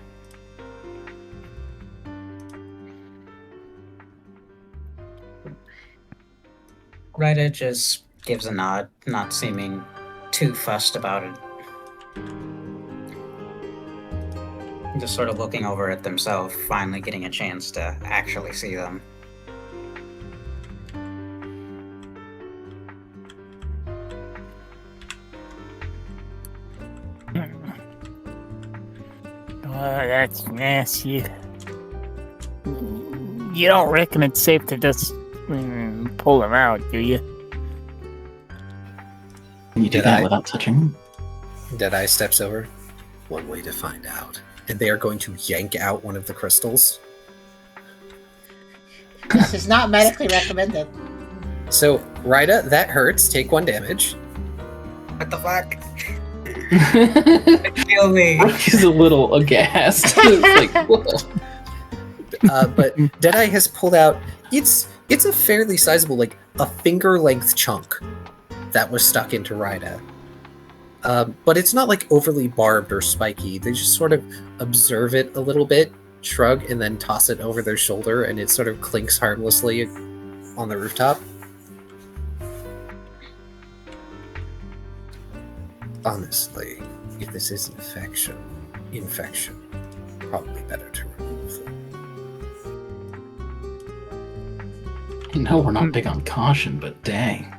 Ryder just gives a nod, not seeming too fussed about it. Just sort of looking over at themselves, finally getting a chance to actually see them. Oh, that's nasty. You don't reckon it's safe to just pull them out, do you? Can you do that without touching them? Deadeye steps over. One way to find out. And they are going to yank out one of the crystals. This is not medically recommended. So, Rida, that hurts. Take 1 damage. What the fuck? Kill me! He's a little aghast. It's like, whoa. But Deadeye has pulled out... It's a fairly sizable, like, a finger-length chunk that was stuck into Rida. But it's not, like, overly barbed or spiky. They just sort of observe it a little bit, shrug, and then toss it over their shoulder, and it sort of clinks harmlessly on the rooftop. Honestly, if this is infection, probably better to remove. You know we're not big on caution, but dang.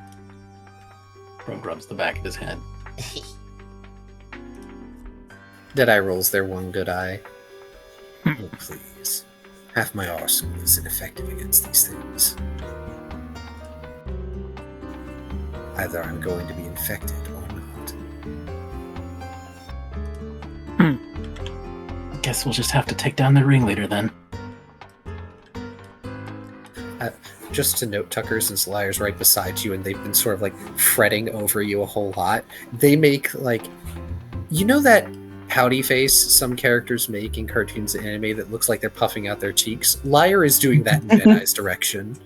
Rogue rubs the back of his head. Deadeye rolls their one good eye. Oh, please. Half my arsenal is ineffective against these things. Either I'm going to be infected or not. Guess we'll just have to take down the ringleader then. Just to note, Tucker, since Liar's right beside you and they've been sort of like fretting over you a whole lot, they make like... You know that pouty face some characters make in cartoons and anime that looks like they're puffing out their cheeks? Liar is doing that in Deadeye's direction.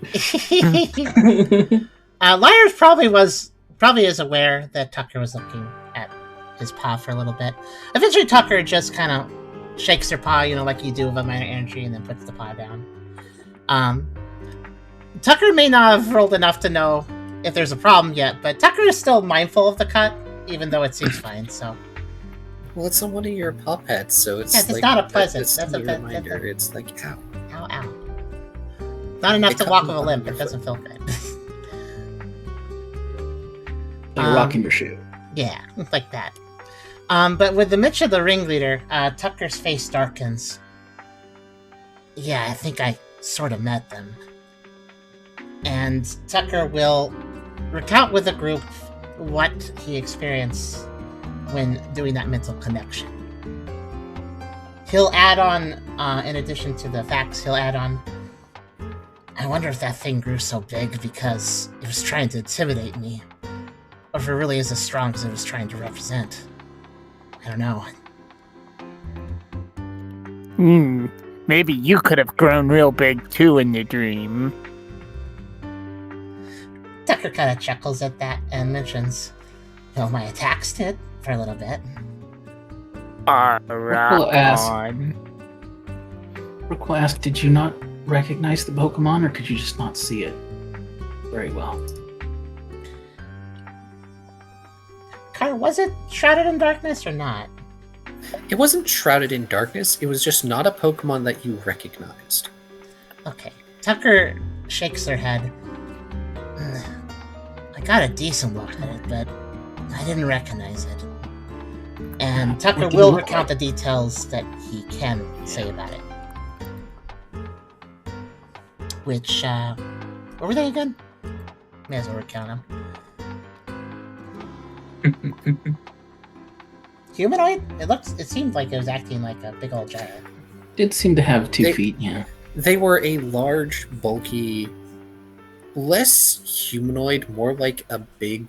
Liar probably is aware that Tucker was looking at his paw for a little bit. Eventually, Tucker just kind of shakes her paw, like you do with a minor energy, and then puts the paw down. Tucker may not have rolled enough to know if there's a problem yet, but Tucker is still mindful of the cut, even though it seems fine. So, well, it's on one of your paw pets, so it's it's like not a pleasant. That's a reminder. It's like ow, ow. Not enough to walk with a limp. It doesn't feel good. You're rocking your shoe. Yeah, like that. But with the mention of the ringleader, Tucker's face darkens. Yeah, I think I sort of met them. And Tucker will recount with the group what he experienced when doing that mental connection. He'll add on, in addition to the facts, he'll add on, I wonder if that thing grew so big because it was trying to intimidate me. Or if it really is as strong as it was trying to represent. I don't know. Maybe you could have grown real big too in the dream. Tucker kind of chuckles at that and mentions, Well, my attacks did for a little bit. Brooke will ask, did you not recognize the Pokemon, or could you just not see it very well? Car, was it shrouded in darkness or not? It wasn't shrouded in darkness. It was just not a Pokemon that you recognized. Okay. Tucker shakes their head. I got a decent look at it, but I didn't recognize it. And Tucker will recount the details that he can say about it. Which, what were they again? May as well recount them. Humanoid? It seemed like it was acting like a big old giant. Did seem to have 2 feet, yeah. They were a large, bulky, less humanoid, more like a big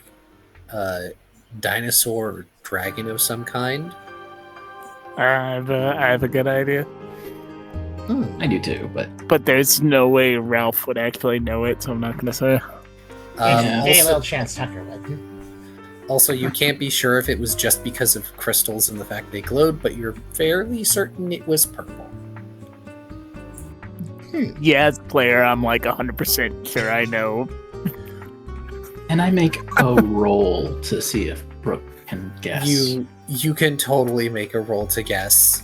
dinosaur or dragon of some kind. I have a good idea. I do too, but there's no way Ralph would actually know it, so I'm not going to say. Very little chance Tucker would. Also, you can't be sure if it was just because of crystals and the fact they glowed, but you're fairly certain it was purple. Yeah, as a player, I'm like 100% sure I know. And I make a roll to see if Brooke can guess. You can totally make a roll to guess.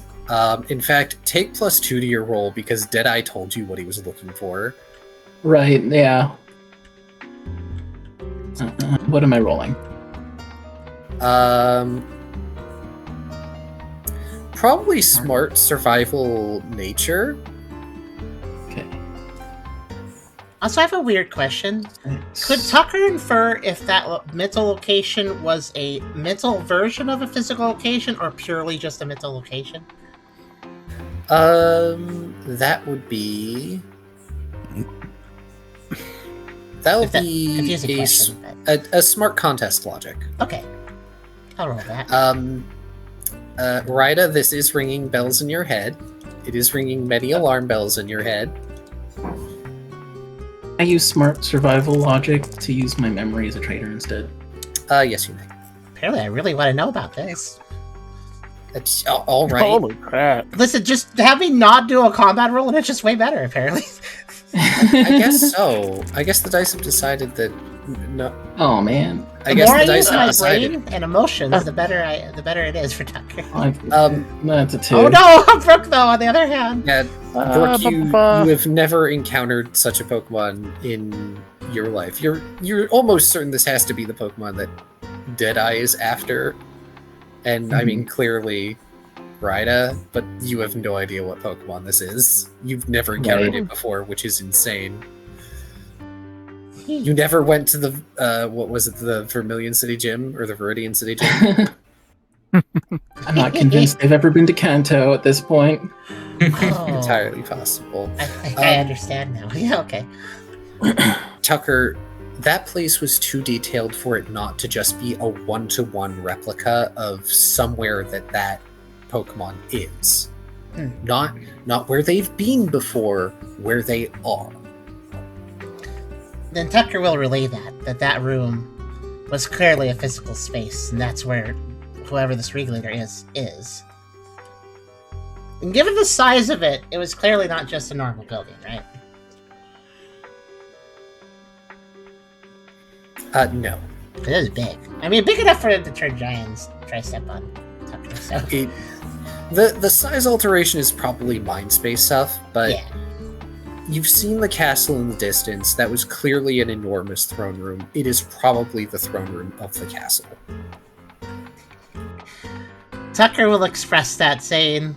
In fact, take +2 to your roll because Deadeye told you what he was looking for. Right, yeah. What am I rolling? Probably smart survival nature. Okay. Also, I have a weird question. Could Tucker infer if that mental location was a mental version of a physical location or purely just a mental location? That would be... That would be a smart contest logic. Okay. I'll roll that. Ryda, this is ringing bells in your head. It is ringing many alarm bells in your head. I use smart survival logic to use my memory as a traitor instead. Yes, you may. Apparently, I really want to know about this. That's all right. Holy crap. Listen, just have me not do a combat roll and it's just way better, apparently. I guess so. I guess the dice have decided that... No. Oh, man. The more I use my brain and emotions, the better it is for Tucker. That's a 2. Oh no, Brooke though. On the other hand, yeah, Brooke, you have never encountered such a Pokemon in your life. You're almost certain this has to be the Pokemon that Deadeye is after, and I mean clearly, Ryda, but you have no idea what Pokemon this is. You've never encountered it before, which is insane. You never went to the, what was it, the Vermilion City Gym, or the Viridian City Gym? I'm not convinced they've ever been to Kanto at this point. Entirely possible. I understand now. Yeah, okay. Tucker, that place was too detailed for it not to just be a one-to-one replica of somewhere that Pokemon is. Not where they've been before, where they are. Then Tucker will relay that room was clearly a physical space, and that's where whoever this regulator is. And given the size of it, it was clearly not just a normal building, right? No. It is big. I mean, big enough for it to turn giants try step on Tucker, so... The size alteration is probably mind space stuff, but... Yeah. You've seen the castle in the distance. That was clearly an enormous throne room. It is probably the throne room of the castle. Tucker will express that, saying,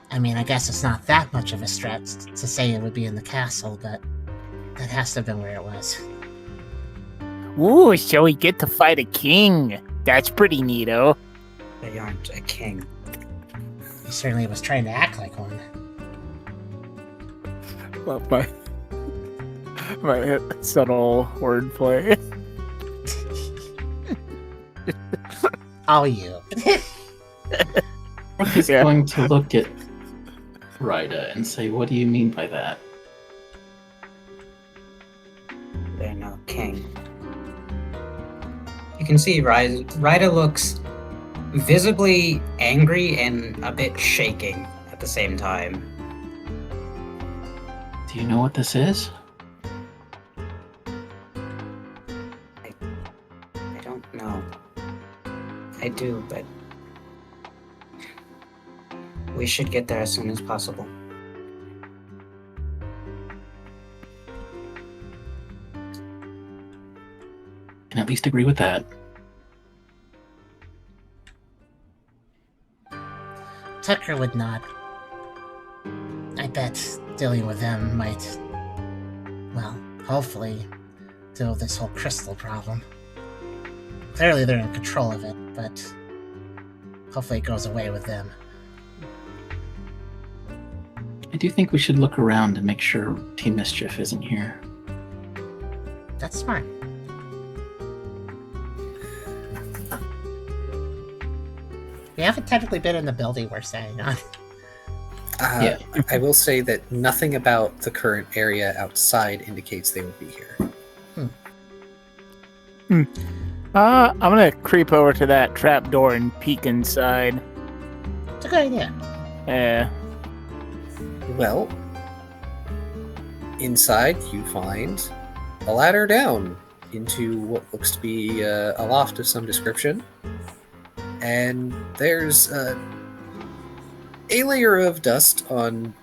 I mean, I guess it's not that much of a stretch to say it would be in the castle, but that has to have been where it was. Ooh, so we get to fight a king. That's pretty neato. They aren't a king. He certainly was trying to act like one. Love my subtle wordplay. All you. Brooke is going to look at Ryda and say, what do you mean by that? They're no king. You can see Ryder looks visibly angry and a bit shaking at the same time. Do you know what this is? I don't know. I do, but we should get there as soon as possible. Can at least agree with that. Tucker would not. I bet dealing with them might, well, hopefully, deal with this whole crystal problem. Clearly they're in control of it, but hopefully it goes away with them. I do think we should look around and make sure Team Mischief isn't here. That's smart. We haven't technically been in the building we're staying on. Yeah. I will say that nothing about the current area outside indicates they would be here. I'm gonna creep over to that trapdoor and peek inside. It's a good idea. Yeah. Well, inside you find a ladder down into what looks to be a loft of some description. And there's a layer of dust on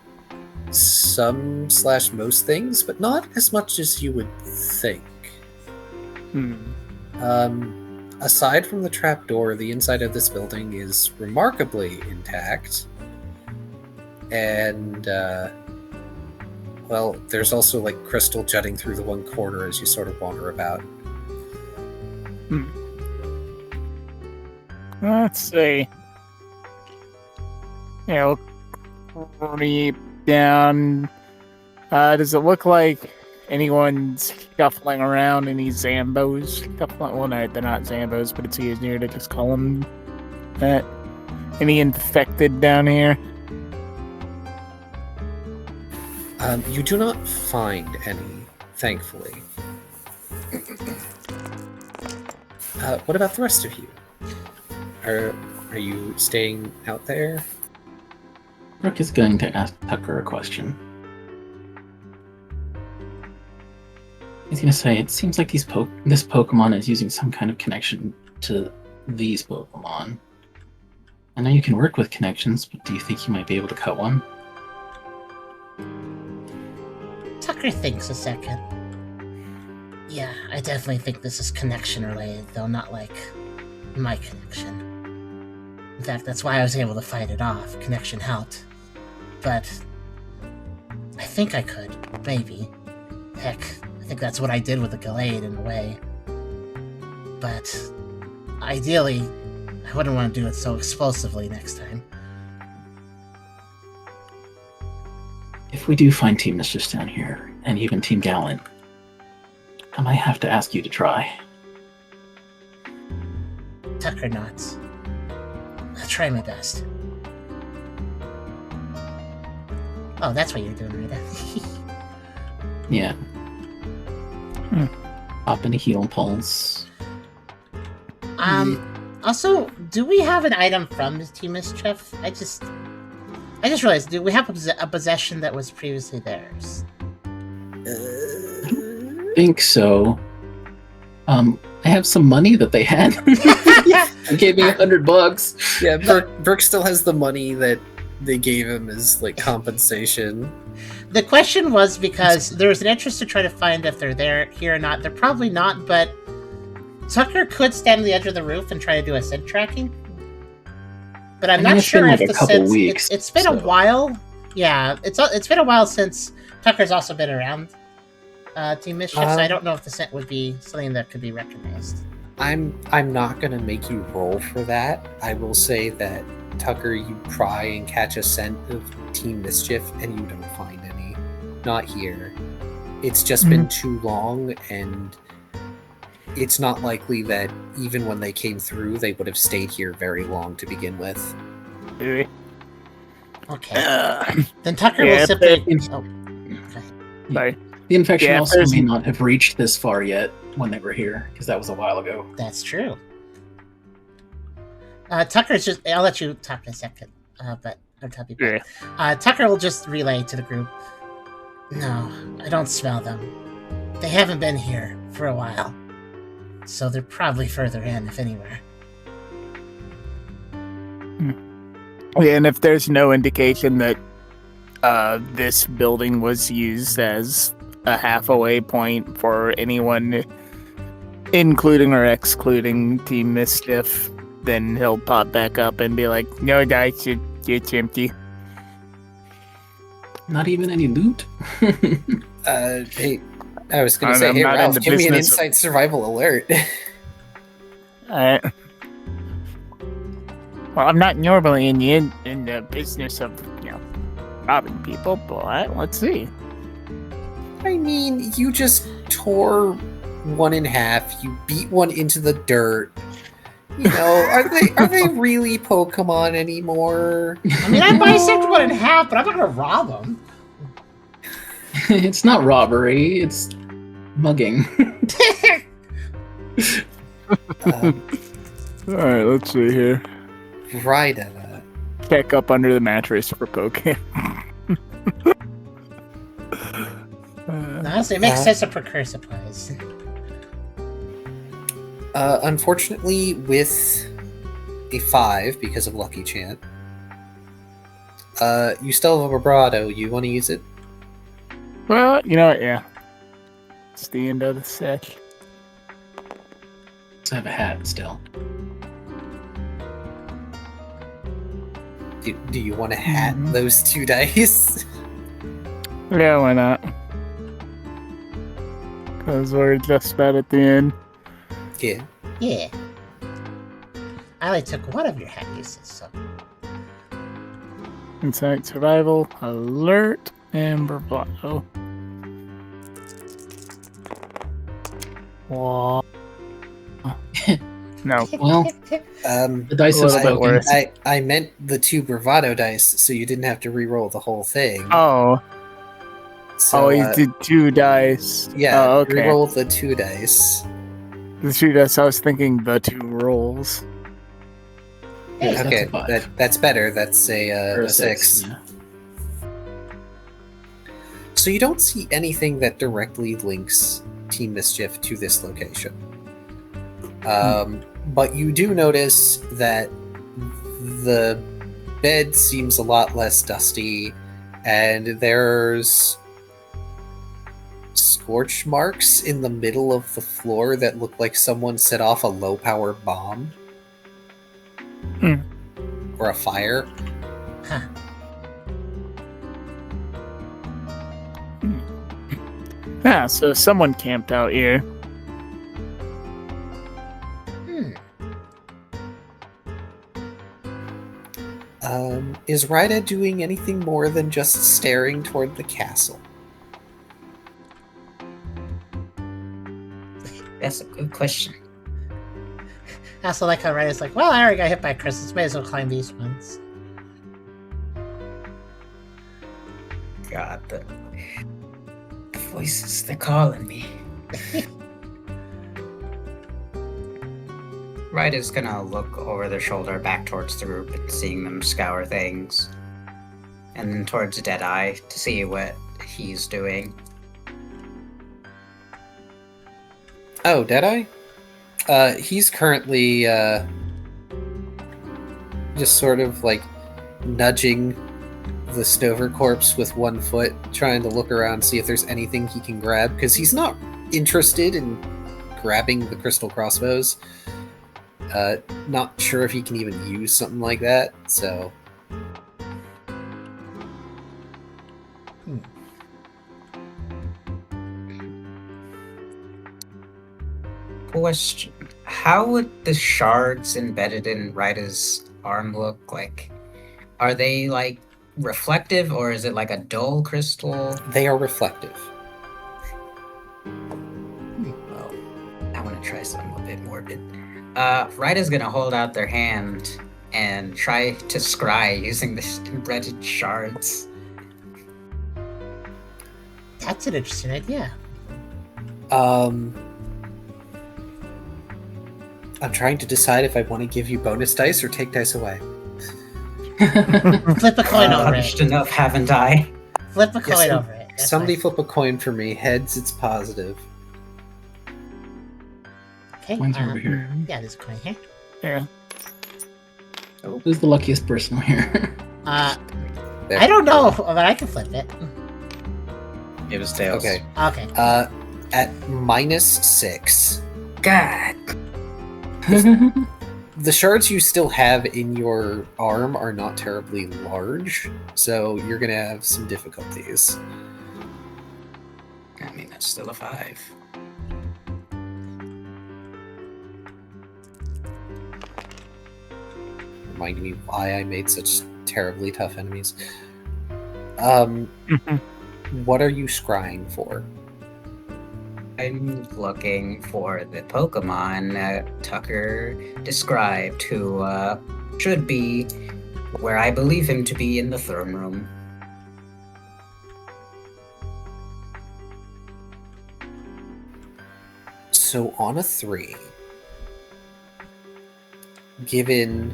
some/most things, but not as much as you would think. Aside from the trapdoor, the inside of this building is remarkably intact. And, well, there's also, like, crystal jutting through the one corner as you sort of wander about. Let's see. Yeah, we'll creep down. Does it look like anyone's shuffling around? Any Zambos? Well, no, they're not Zambos, but it's easier to just call them that. Any infected down here? You do not find any, thankfully. What about the rest of you? Are you staying out there? Rook is going to ask Tucker a question. He's going to say, it seems like this Pokemon is using some kind of connection to these Pokemon. I know you can work with connections, but do you think you might be able to cut one? Tucker thinks a second. Yeah, I definitely think this is connection related, though not like my connection. In fact, that's why I was able to fight it off. Connection helped. But I think I could. Maybe. Heck, I think that's what I did with the Gallade in a way. But ideally, I wouldn't want to do it so explosively next time. If we do find Team Mistress down here, and even Team Gallant, I might have to ask you to try. Tucker nods. I'll try my best. Oh, that's what you're doing, Rita. Yeah. Pop in a heal pulse. Also, do we have an item from Team Mischief? I just realized, do we have a possession that was previously theirs? I think so. I have some money that they had. They gave me $100. Yeah, Burke still has the money that they gave him as, like, compensation. The question was because there was an interest to try to find if they're here or not. They're probably not, but Tucker could stand on the edge of the roof and try to do a scent tracking. But I'm not sure if the scent... It's been a while. Yeah, it's been a while since Tucker's also been around Team Mischief, so I don't know if the scent would be something that could be recognized. I'm not gonna make you roll for that. I will say that, Tucker, you try and catch a scent of Team Mischief, and you don't find any. Not here. It's just been too long, and it's not likely that even when they came through, they would have stayed here very long to begin with. Okay. Then Tucker will simply... Sorry. The infection also may not have reached this far yet. when they were here, because that was a while ago. That's true. Tucker's just... I'll let you talk in a second. Tucker will just relay to the group. No, I don't smell them. They haven't been here for a while. So they're probably further in, if anywhere. Yeah, and if there's no indication that this building was used as a halfway point for anyone, including or excluding Team Mischief, then he'll pop back up and be like, no, dice, it's empty. Not even any loot? Hey, I was going to say, hey, Ralph, give me an insight survival alert. Well, I'm not normally in the business of, robbing people, but let's see. I mean, you just tore one in half. You beat one into the dirt. Are they really Pokemon anymore? I mean, I bisected one in half, but I'm not gonna rob them. It's not robbery. It's mugging. Alright, let's see here. Right. Check up under the mattress for Pokemon. Honestly, it makes sense to procure supplies. Unfortunately, with a 5, because of Lucky Chant, you still have a vibrato. You want to use it? Well, you know what, yeah. It's the end of the set. I have a hat still. Do you want to hat those 2 dice? Yeah, why not? Because we're just about at the end. Yeah. Yeah. I only took one of your hat uses, so... Insight, survival, alert, and bravado. Whoa. No. Well, the dice is spoken. I meant the 2 bravado dice, so you didn't have to re-roll the whole thing. Oh. So, he did 2 dice. Yeah, okay. re-roll the 2 dice. The 2 dice, I was thinking the 2 rolls. Yeah, okay, that's better. That's a 6. Yeah. So you don't see anything that directly links Team Mischief to this location. But you do notice that the bed seems a lot less dusty, and there's scorch marks in the middle of the floor that look like someone set off a low-power bomb. Or a fire. Huh. Yeah, so someone camped out here. Is Ryda doing anything more than just staring toward the castle? That's a good question. I also like how Ryder's like, well, I already got hit by crystals, may as well climb these ones. God, the voices, they're calling me. Ryder's gonna look over their shoulder back towards the group and seeing them scour things. And then towards Deadeye to see what he's doing. Oh, Deadeye? He's currently, just sort of, like, nudging the Stover corpse with one foot, trying to look around, see if there's anything he can grab, because he's not interested in grabbing the crystal crossbows. Not sure if he can even use something like that, so... Question. How would the shards embedded in Ryda's arm look like? Are they, like, reflective, or is it like a dull crystal? They are reflective. Oh, I want to try something a bit morbid. Ryda's gonna hold out their hand and try to scry using the embedded shards. That's an interesting idea. I'm trying to decide if I want to give you bonus dice or take dice away. Flip a coin over Punished it. enough, haven't I? Flip a coin over it. That's Somebody fine. flip a coin for me. Heads, it's positive. Okay. Mine's over here. Yeah, there's a coin here. Yeah. Who's the luckiest person here? There. I don't know, but I can flip it. It was tails. Okay. Okay. At -6, God. the shards you still have in your arm are not terribly large, so you're gonna have some difficulties. I mean, that's still a 5. Reminding me why I made such terribly tough enemies. What are you scrying for? I'm looking for the Pokemon Tucker described, who should be where I believe him to be in the throne room. So on a 3, given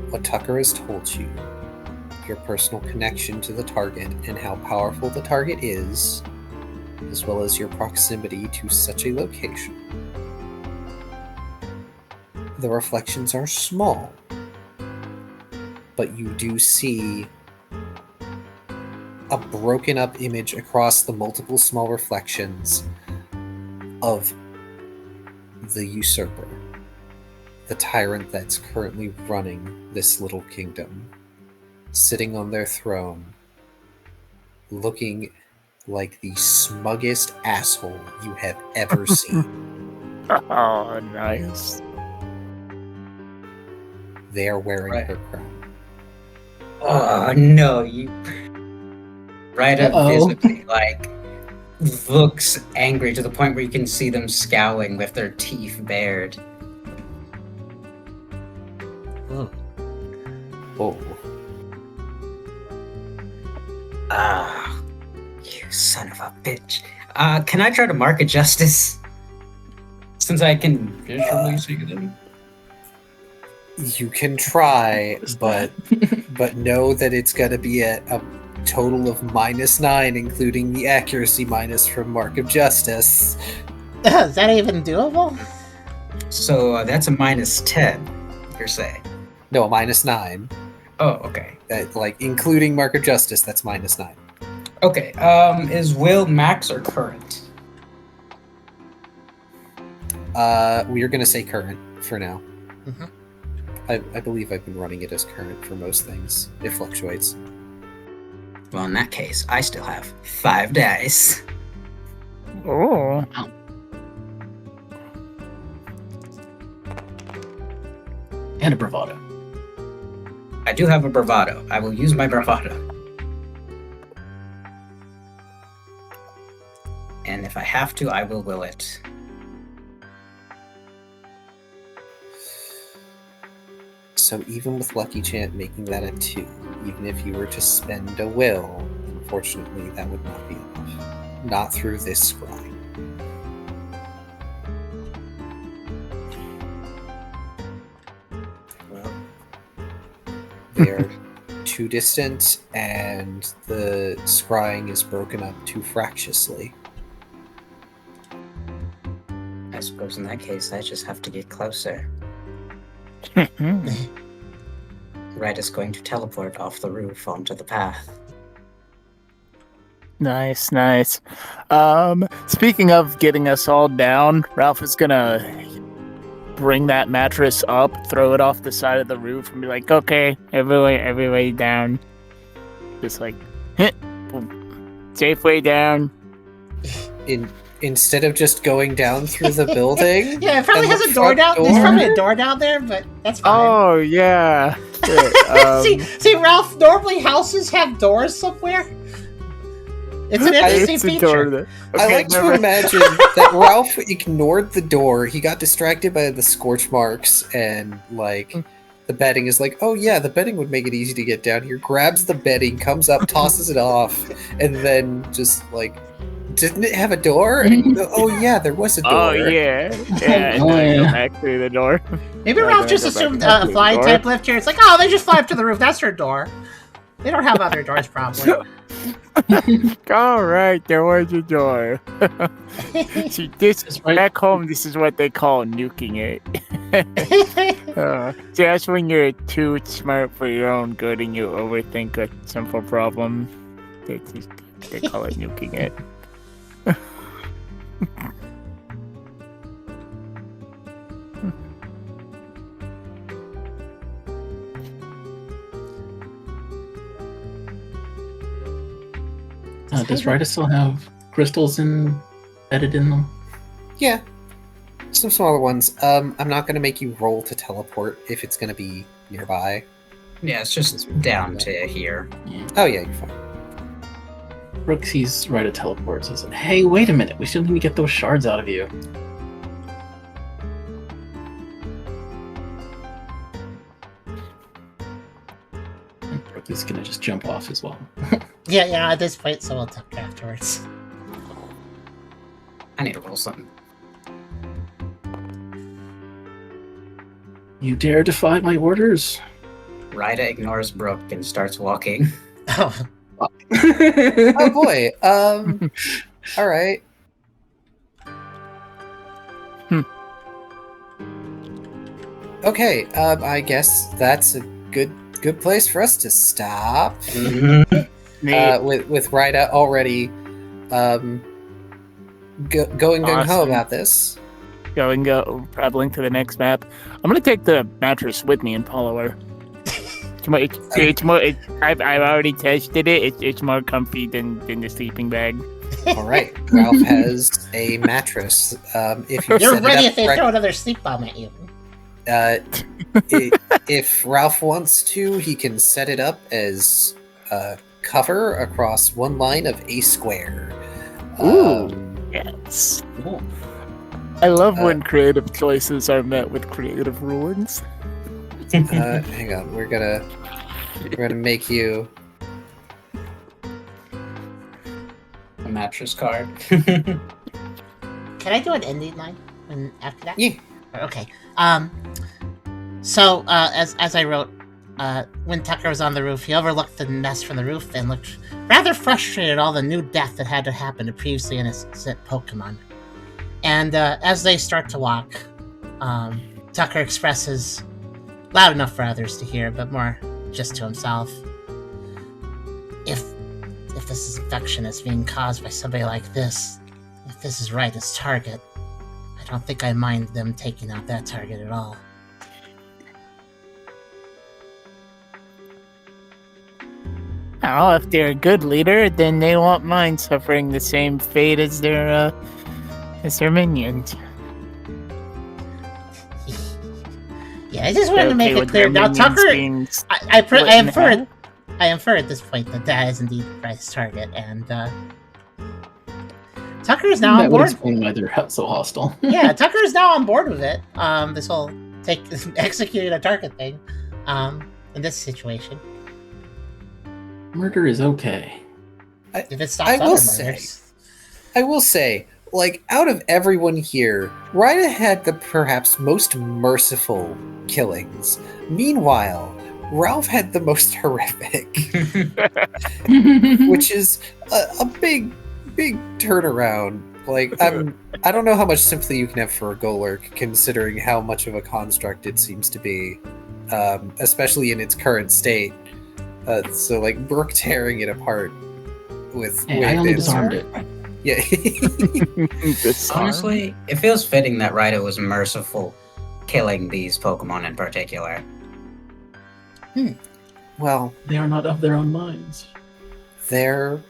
what Tucker has told you, your personal connection to the target and how powerful the target is, as well as your proximity to such a location, the reflections are small, but you do see a broken up image across the multiple small reflections of the Usurper, the tyrant that's currently running this little kingdom, sitting on their throne, looking like the smuggest asshole you have ever seen. Oh, nice. They are wearing Right. her crown. Oh no, you right up Uh-oh. visibly looks angry to the point where you can see them scowling with their teeth bared. Oh, Ah, you son of a bitch. Can I try to mark a justice? Since I can visually see them. you can try, but know that it's gonna be at a total of -9, including the accuracy minus from Mark of Justice. Is that even doable? So that's a -10, you're saying? No, -9. Oh, okay. Like including Mark of Justice, that's -9. Okay, is will max or current? We are gonna say current for now. Mhm. I believe I've been running it as current for most things. It fluctuates. Well, in that case, I still have 5 dice. Oh. And a bravado. I do have a bravado. I will use my bravado. And if I have to, I will it. So even with Lucky Chant making that a 2, even if you were to spend a will, unfortunately that would not be enough. Not through this scry. Well, They're too distant, and the scrying is broken up too fractiously. I suppose in that case, I just have to get closer. Red is going to teleport off the roof onto the path. Nice, nice. Speaking of getting us all down, Ralph is gonna bring that mattress up, throw it off the side of the roof, and be like, "Okay, everybody down." Just like, safe way down. Instead of just going down through the building. Yeah, it probably and has the a door front down. There's probably a door down there, but that's fine. Oh yeah. Shit, see, Ralph. Normally, houses have doors somewhere. It's an interesting it's a feature. door there. I Okay, like to never- imagine that Ralph ignored the door. He got distracted by the scorch marks and the bedding is like, oh yeah, the bedding would make it easy to get down here. Grabs the bedding, comes up, tosses it off, and then just Didn't it have a door? Oh yeah, there was a door. Oh yeah. Yeah, Oh, and yeah. go back through the door. Maybe Yeah, Ralph then just go back assumed up a to the flying door. type lift here. It's like, oh, they just fly up to the roof. That's their door. They don't have other doors, probably. All right, there was a door. See, It's right- back home, this is what they call nuking it. See, that's when you're too smart for your own good and you overthink a simple problem. They call it nuking it. Does Ryder still have crystals embedded in them? Yeah, some smaller ones. I'm not gonna make you roll to teleport if it's gonna be nearby. Yeah, it's just down to here. Oh yeah, you're fine. Brooke sees Ryder teleports and says, "Hey, wait a minute. We still need to get those shards out of you." And Brooke is gonna just jump off as well. yeah, at this point, so we'll talk afterwards. I need to roll something. You dare defy my orders? Ryda ignores Brooke and starts walking. Oh, Oh boy. All right. Okay. I guess that's a good place for us to stop. With Ryda already going gung ho Awesome. about this. Go traveling to the next map. I'm gonna take the mattress with me and follow her. It's more. I've already tested it. It's more comfy than the sleeping bag. All right. Ralph has a mattress. If you you're set ready it if up they right, throw another sleep bomb at you. if Ralph wants to, he can set it up as cover across one line of a square. Ooh. Yes. Cool. I love when creative choices are met with creative ruins. Hang on, we're gonna make you. A mattress card. Can I do an ending line after that? Yeah. Okay. So, as I wrote, when Tucker was on the roof, he overlooked the mess from the roof and looked rather frustrated at all the new death that had to happen to previously innocent Pokemon. And as they start to walk, Tucker expresses, loud enough for others to hear, but more just to himself, if this infection is being caused by somebody like this, if this is Ryda's target, I don't think I mind them taking out that target at all. Oh, if they're a good leader, then they won't mind suffering the same fate as their minions. Yeah, I just wanted to make Okay it with clear. their Now, minions Tucker, being I split in infer at this point that that is indeed Ryda's target, and Tucker is now That on would board. explain why they're so hostile. Yeah, Tucker is now on board with it. This whole executing a target thing. In this situation, Murder is okay. if it stops I other will murders. I will say, like, out of everyone here, Ryda had the perhaps most merciful killings. Meanwhile, Ralph had the most horrific, which is a big turnaround. Like, I don't know how much sympathy you can have for a Golurk, considering how much of a construct it seems to be, especially in its current state. So, like, Brooke tearing it apart with... Hey, with I only its- disarmed it. Yeah. Honestly, it feels fitting that Ryda was merciful, killing these Pokemon in particular. Well, They are not of their own minds. they're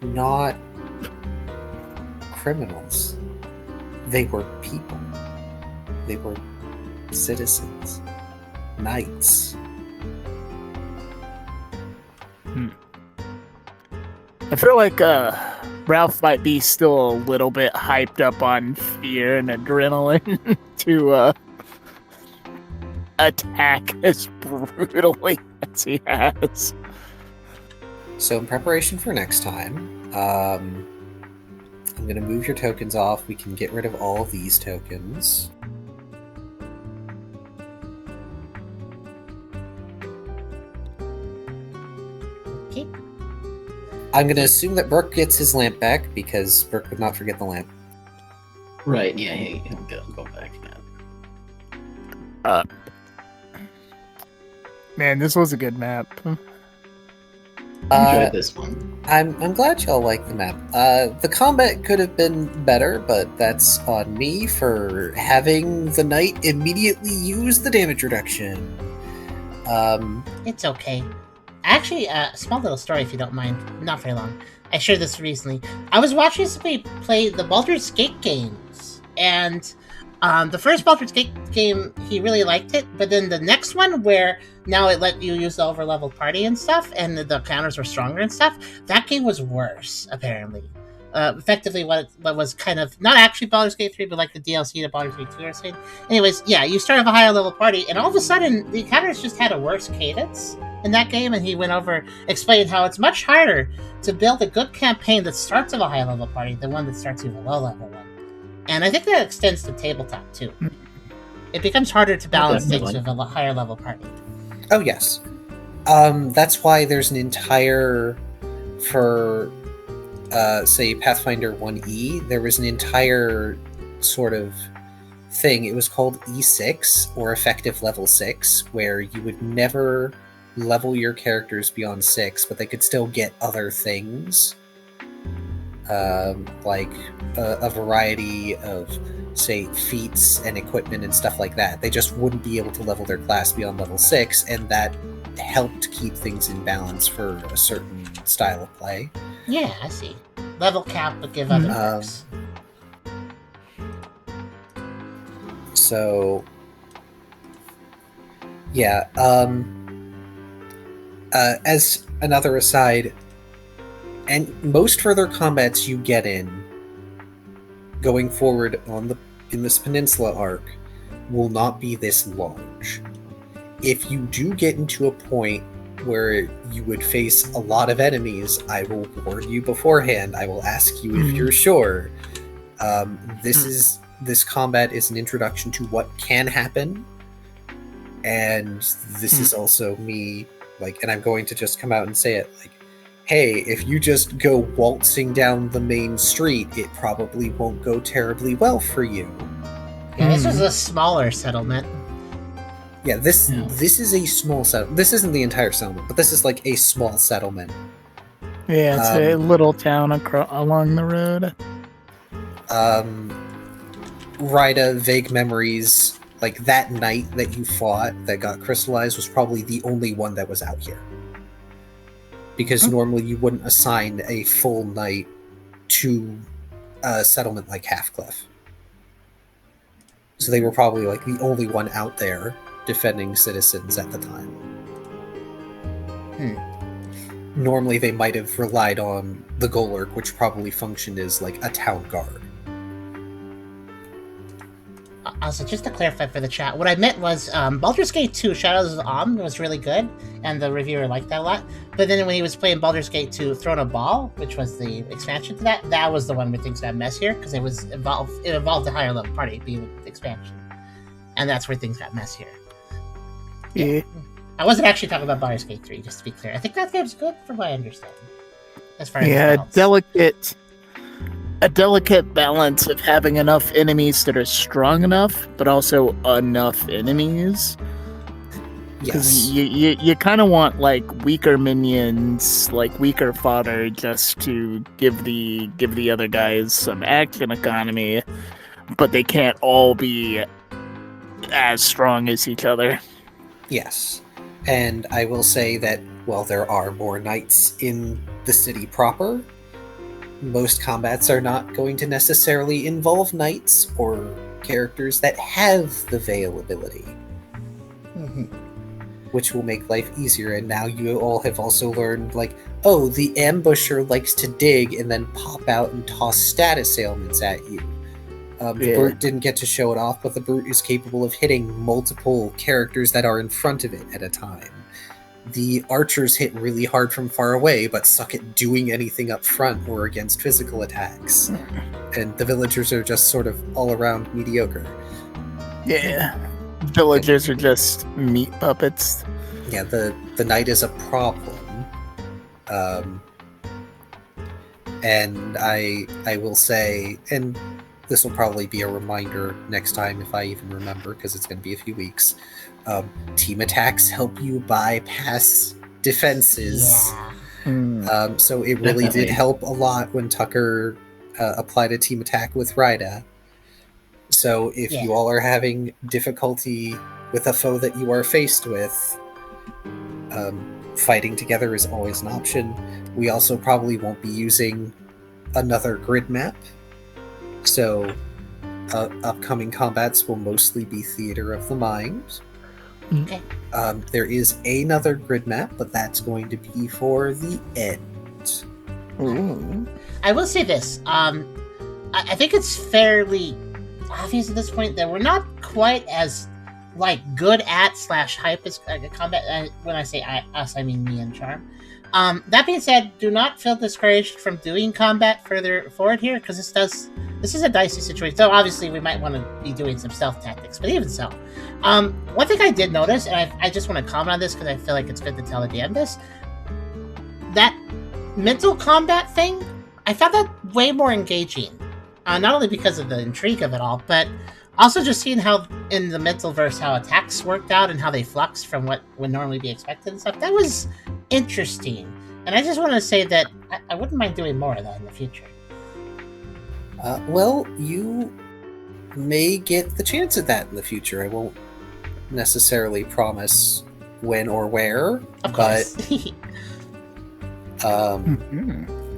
not criminals. They were people. They were citizens. Knights. I feel like Ralph might be still a little bit hyped up on fear and adrenaline to attack as brutally as he has. So in preparation for next time, I'm going to move your tokens off. We can get rid of all of these tokens. Okay. I'm going to assume that Burke gets his lamp back, because Burke would not forget the lamp. Right, yeah, he'll go back, yeah. Man, this was a good map. Enjoyed this one. I'm glad y'all like the map. The combat could have been better, but that's on me for having the knight immediately use the damage reduction. It's okay. Actually, a small little story, if you don't mind. Not very long. I shared this recently. I was watching somebody play the Baldur's Gate games, and the first Baldur's Gate game, he really liked it, but then the next one, where now it let you use the over-leveled party and stuff, and the counters were stronger and stuff, that game was worse, apparently. Effectively, what was kind of, not actually Baldur's Gate 3, but like the DLC to Baldur's Gate 2 or something. Anyways, yeah, you start with a higher level party, and all of a sudden, the counters just had a worse cadence in that game, and he went over, explained how it's much harder to build a good campaign that starts with a high level party than one that starts with a low level one. And I think that extends to tabletop too. It becomes harder to balance things with a higher level party. Oh yes. That's why there's an entire, for say Pathfinder 1E, there was an entire sort of thing. It was called E6, or effective level 6, where you would never level your characters beyond 6, but they could still get other things. Like a variety of, say, feats and equipment and stuff like that. They just wouldn't be able to level their class beyond level 6, and that helped keep things in balance for a certain style of play. Yeah, I see. Level cap would give other perks. So, yeah. As another aside, and most further combats you get in going forward in this peninsula arc will not be this large. If you do get into a point where you would face a lot of enemies, I will warn you beforehand. I will ask you if you're sure. This combat is an introduction to what can happen, and this is also me, like, and I'm going to just come out and say it, like, hey, if you just go waltzing down the main street, it probably won't go terribly well for you. Yeah, this was a smaller settlement. Yeah, this is a small settlement. This isn't the entire settlement, but this is like a small settlement. Yeah, it's a little town along the road. Ryda, vague memories, like that night that you fought that got crystallized was probably the only one that was out here. Because normally you wouldn't assign a full knight to a settlement like Halfcliff. So they were probably like the only one out there defending citizens at the time. Normally they might have relied on the Golurk, which probably functioned as like a town guard. Also, just to clarify for the chat, what I meant was Baldur's Gate 2 Shadows of Amn was really good, and the reviewer liked that a lot. But then when he was playing Baldur's Gate 2 Throne of Ball, which was the expansion to that was the one where things got messier, because it involved a higher level party being the expansion. And that's where things got messier. Yeah. I wasn't actually talking about Baldur's Gate 3, just to be clear. I think that game's good from my understanding. As far as a delicate balance of having enough enemies that are strong enough, but also enough enemies. Because you kind of want like weaker minions, like weaker fodder, just to give the other guys some action economy, but they can't all be as strong as each other. Yes, and I will say that while there are more knights in the city proper, most combats are not going to necessarily involve knights or characters that have the Veil ability. Which will make life easier, and now you all have also learned, like, oh, the ambusher likes to dig and then pop out and toss status ailments at you. The brute didn't get to show it off, but the brute is capable of hitting multiple characters that are in front of it at a time. the archers hit really hard from far away, but suck at doing anything up front or against physical attacks. And the villagers are just sort of all around mediocre. Yeah. Villagers are just meat puppets. Yeah, the knight is a problem. And I will say, and this will probably be a reminder next time if I even remember, because it's going to be a few weeks. Team attacks help you bypass defenses. Yeah. So it really did help a lot when Tucker applied a team attack with Rida. So if you all are having difficulty with a foe that you are faced with, fighting together is always an option. We also probably won't be using another grid map. So upcoming combats will mostly be Theater of the Mind. Okay. There is another grid map, but that's going to be for the end. Ooh. I will say this. I think it's fairly obvious at this point that we're not quite as good at / hype as combat. When I say us, I mean me and Charm. That being said, do not feel discouraged from doing combat further forward here, because this is a dicey situation. So obviously we might want to be doing some stealth tactics, but even so. One thing I did notice, and I just want to comment on this because I feel like it's good to tell the DM this, that mental combat thing, I found that way more engaging. Not only because of the intrigue of it all, but also just seeing how in the mental verse how attacks worked out and how they flux from what would normally be expected and stuff. That was interesting. And I just want to say that I wouldn't mind doing more of that in the future. Well, you may get the chance at that in the future. I won't necessarily promise when or where, Of course. but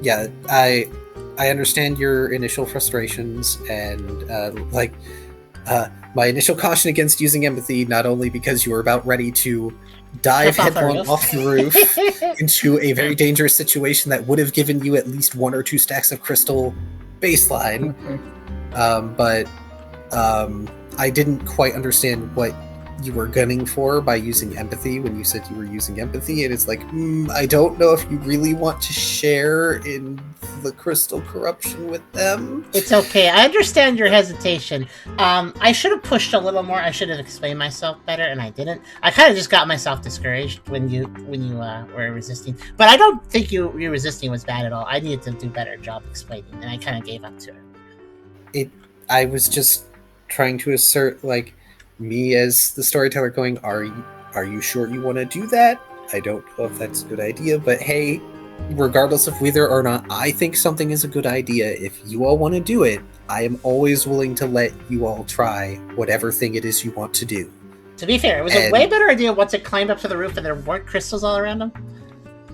yeah, I understand your initial frustrations and my initial caution against using empathy, not only because you were about ready to dive headlong off the roof into a very dangerous situation that would have given you at least 1 or 2 stacks of crystal baseline, but I didn't quite understand what you were gunning for by using empathy when you said you were using empathy, and it's like, I don't know if you really want to share in the crystal corruption with them. It's okay. I understand your hesitation. I should have pushed a little more. I should have explained myself better, and I didn't. I kind of just got myself discouraged when you were resisting. But I don't think you resisting was bad at all. I needed to do a better job explaining, and I kind of gave up to it. I was just trying to assert, me as the storyteller going, are you sure you want to do that? I don't know if that's a good idea, but hey, regardless of whether or not I think something is a good idea, if you all want to do it, I am always willing to let you all try whatever thing it is you want to do. To be fair, it was a way better idea once it climbed up to the roof and there weren't crystals all around him.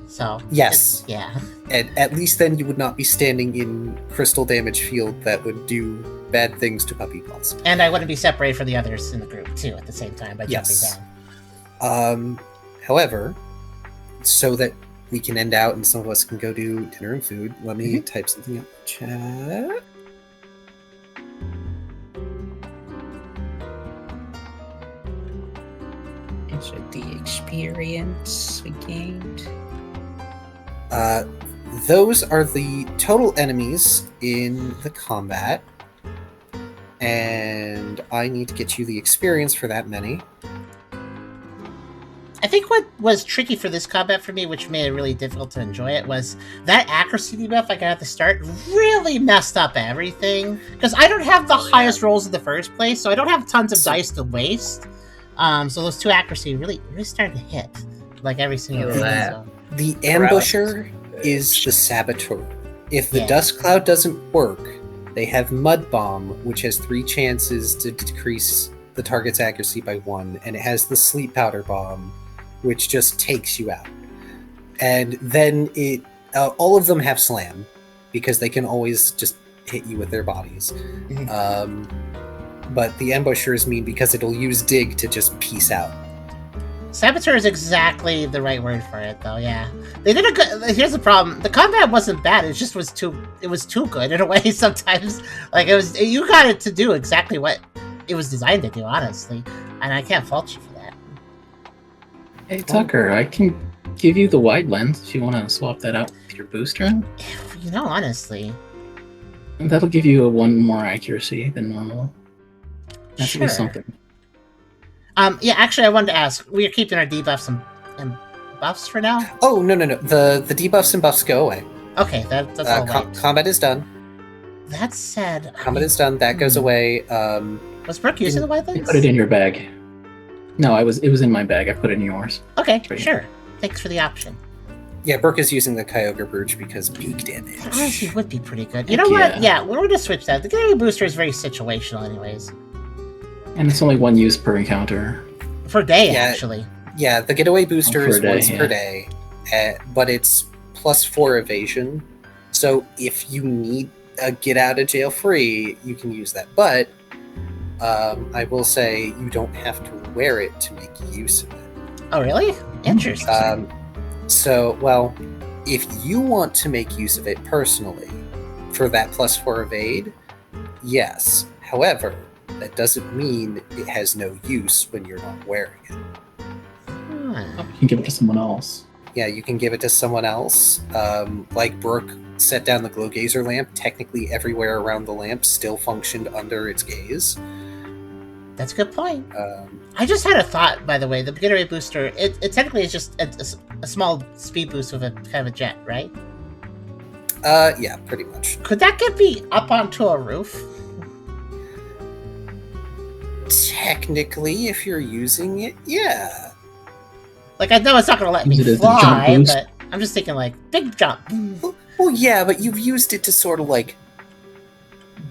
So yes, yeah. And at least then you would not be standing in crystal damage field that would do bad things to puppy paws. And I wouldn't be separated from the others in the group too at the same time by jumping down. However, so that we can end out and some of us can go do dinner and food, let me type something up in chat. Is it the experience we gained? Those are the total enemies in the combat. And I need to get you the experience for that many. I think what was tricky for this combat for me, which made it really difficult to enjoy it, was that accuracy debuff I got at the start really messed up everything. Because I don't have the highest rolls in the first place, so I don't have tons of dice to waste. So those 2 accuracy really started to hit, every single thing. So. The ambusher is the saboteur. If the dust cloud doesn't work, they have Mud Bomb, which has 3 chances to decrease the target's accuracy by 1, and it has the Sleep Powder Bomb, which just takes you out. And then all of them have Slam, because they can always just hit you with their bodies. But the ambusher is mean because it'll use Dig to just peace out. Saboteur is exactly the right word for it, though. Yeah, they did a good. Here's the problem: the combat wasn't bad. It just was too. It was too good in a way. Sometimes, it was. You got it to do exactly what it was designed to do, honestly, and I can't fault you for that. Hey Tucker, I can give you the wide lens if you want to swap that out with your booster. You know, honestly. And that'll give you one more accuracy than normal. That should be Sure. something. Yeah, actually, I wanted to ask. We are keeping our debuffs and buffs for now? Oh, no. The debuffs and buffs go away. Okay, that's all right. Combat is done. That said... Combat is done. That goes away. Was Brooke using the white lens? You put it in your bag. No, it was in my bag. I put it in yours. Okay, Right. sure. Thanks for the option. Yeah, Brooke is using the Kyogre Brooch because peak damage. That honestly would be pretty good. You Heck know what? yeah. Yeah, we're going to switch that. The Getaway Booster is very situational anyways. And it's only one use per encounter. For a day, Yeah. actually. Yeah, the Getaway Booster for is a day, once per yeah. day, but it's +4 evasion. So if you need a get out of jail free, you can use that. But I will say you don't have to wear it to make use of it. Oh, really? Interesting. Well, if you want to make use of it personally for that +4 evade, yes. However, that doesn't mean it has no use when you're not wearing it. You can give it to someone else. Yeah, you can give it to someone else. Like Brooke set down the glow gazer lamp. Technically, everywhere around the lamp still functioned under its gaze. That's a good point. I just had a thought, by the way. The Getaway Booster, it technically is just a small speed boost with a kind of a jet, right? Yeah, pretty much. Could that get me up onto a roof? Technically, if you're using it, yeah. Like, I know it's not going to let Use it me as a jump fly, boost. but I'm just thinking, like, big jump. Well, yeah, but you've used it to sort of like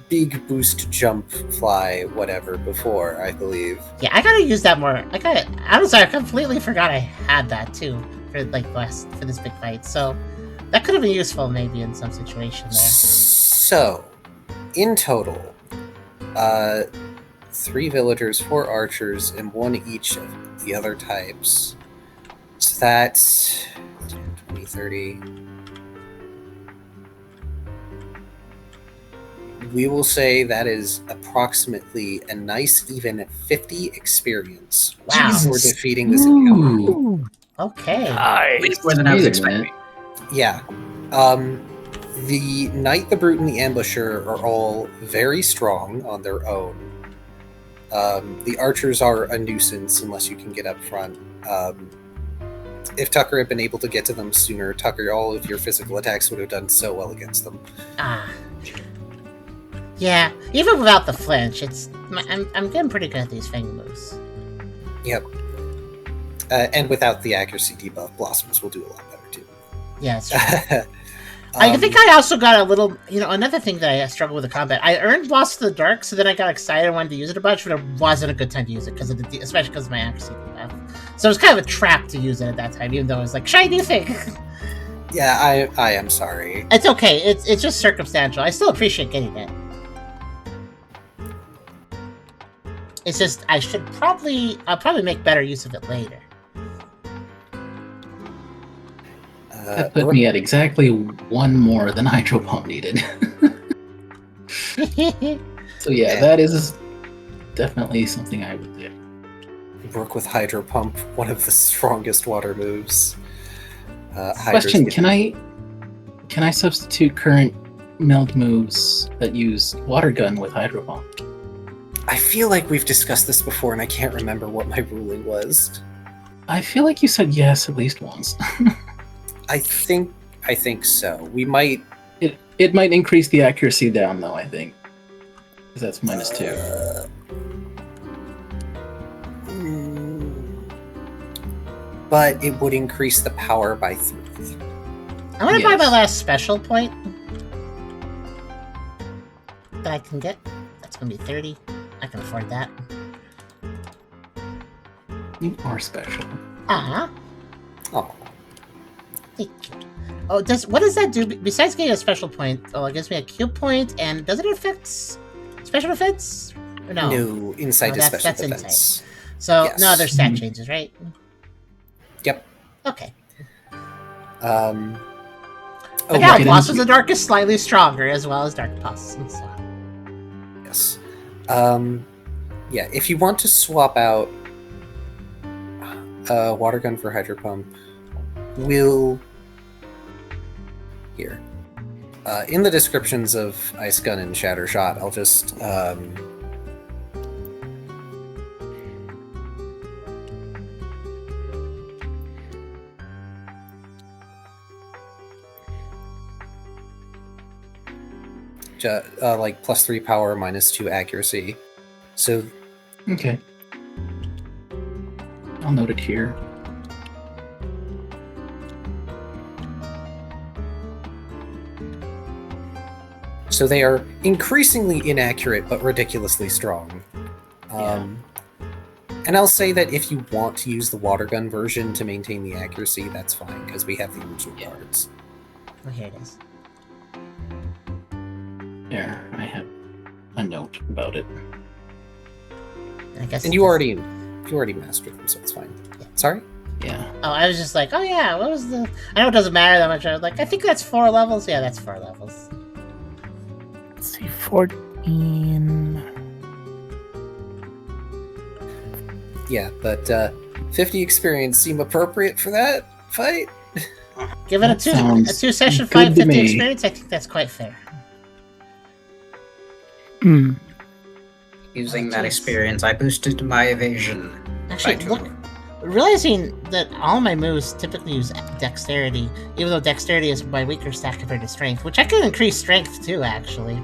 big boost, jump, fly, whatever before, I believe. Yeah, I gotta use that more. I'm sorry, I completely forgot I had that too for for this big fight. So that could have been useful maybe in some situation there. So, in total, 3 villagers, 4 archers, and 1 each of the other types. So that's 20, 30. We will say that is approximately a nice even 50 experience Wow. for defeating this encounter. Ooh. Okay. Way more than I was Wait a minute. expecting. Yeah. The Knight, the Brute, and the Ambusher are all very strong on their own. The archers are a nuisance unless you can get up front. If Tucker had been able to get to them sooner, Tucker, all of your physical attacks would have done so well against them. Yeah, even without the flinch, I'm getting pretty good at these fang moves. Yep. And without the accuracy debuff, Blossoms will do a lot better too. Yeah, it's true. I think I also got a little, another thing that I struggled with the combat. I earned Lost to the Dark, so then I got excited and wanted to use it a bunch, but it wasn't a good time to use it, especially because of my accuracy debuff. So it was kind of a trap to use it at that time, even though it was like, should I do thing? Yeah, I am sorry. It's okay, it's just circumstantial. I still appreciate getting it. It's just, I'll probably make better use of it later. That put me at exactly 1 more than Hydro Pump needed. So yeah, that is definitely something I would do. Work with Hydro Pump, one of the strongest water moves. Question: Can I substitute current meld moves that use Water Gun with Hydro Pump? I feel like we've discussed this before, and I can't remember what my ruling was. I feel like you said yes at least once. I think so. We might. It might increase the accuracy down though. I think because that's -2. But it would increase the power by 3. I want to buy Yes. my last special point that I can get. That's going to be 30. I can afford that. You are special. Ah, Oh. thank you. Oh, what does that do besides getting a special point? Oh, it gives me a Q point, and does it affect special defense? Or no. No, insight No, is that's special insight. defense. So Yes. no other stat changes, right? Yep. Okay. Oh, But now, get Blossoms into- of the Dark is slightly stronger, as well as Dark Pus. And so. yes. Yeah, if you want to swap out... water gun for hydro pump will... Here. In the descriptions of ice gun and shatter shot, I'll just... like +3 power, -2 accuracy. So... Okay. I'll note it here. So they are increasingly inaccurate, but ridiculously strong. And I'll say that if you want to use the water gun version to maintain the accuracy, that's fine, because we have the usual cards. Oh, here it is. There, I have a note about it. I guess. And you already mastered them, so it's fine. Yeah. Sorry? Yeah. Oh, I was just like, oh yeah, what was the... I know it doesn't matter that much. I was like, I think that's 4 levels. Yeah, that's 4 levels. Let's see, 14. Yeah, but 50 experience seem appropriate for that fight? Give it a That 2 session good fight, to 50 me. experience. I think that's quite fair. Hmm. Using that experience, I boosted my evasion. Actually, by 2. look, realizing that all my moves typically use dexterity, even though dexterity is my weaker stat compared to strength, which I could increase strength too, actually.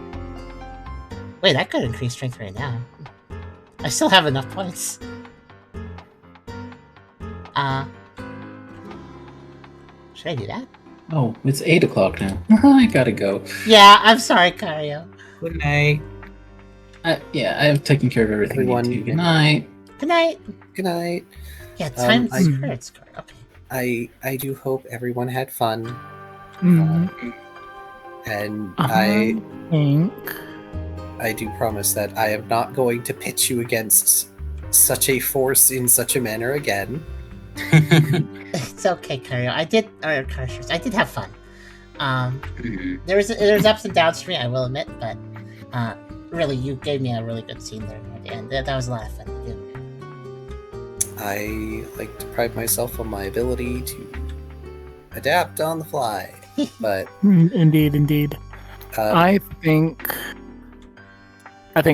Wait, I could increase strength right now. I still have enough points. Should I do that? Oh, it's 8 o'clock now. I gotta go. Yeah, I'm sorry, Kyrio. Good night. Yeah, I've taken care of everything. Everyone- I need to. Good night. Good night. Good night. Yeah, time I- spirits card. Okay. I do hope everyone had fun. Mhm. And I think. I do promise that I am not going to pitch you against such a force in such a manner again. It's okay, Kyrio. Karserus, I did have fun. There's ups and downs for me, I will admit, but really, you gave me a really good scene there at the end. That was a lot of fun to do. I like to pride myself on my ability to adapt on the fly, but Indeed. I think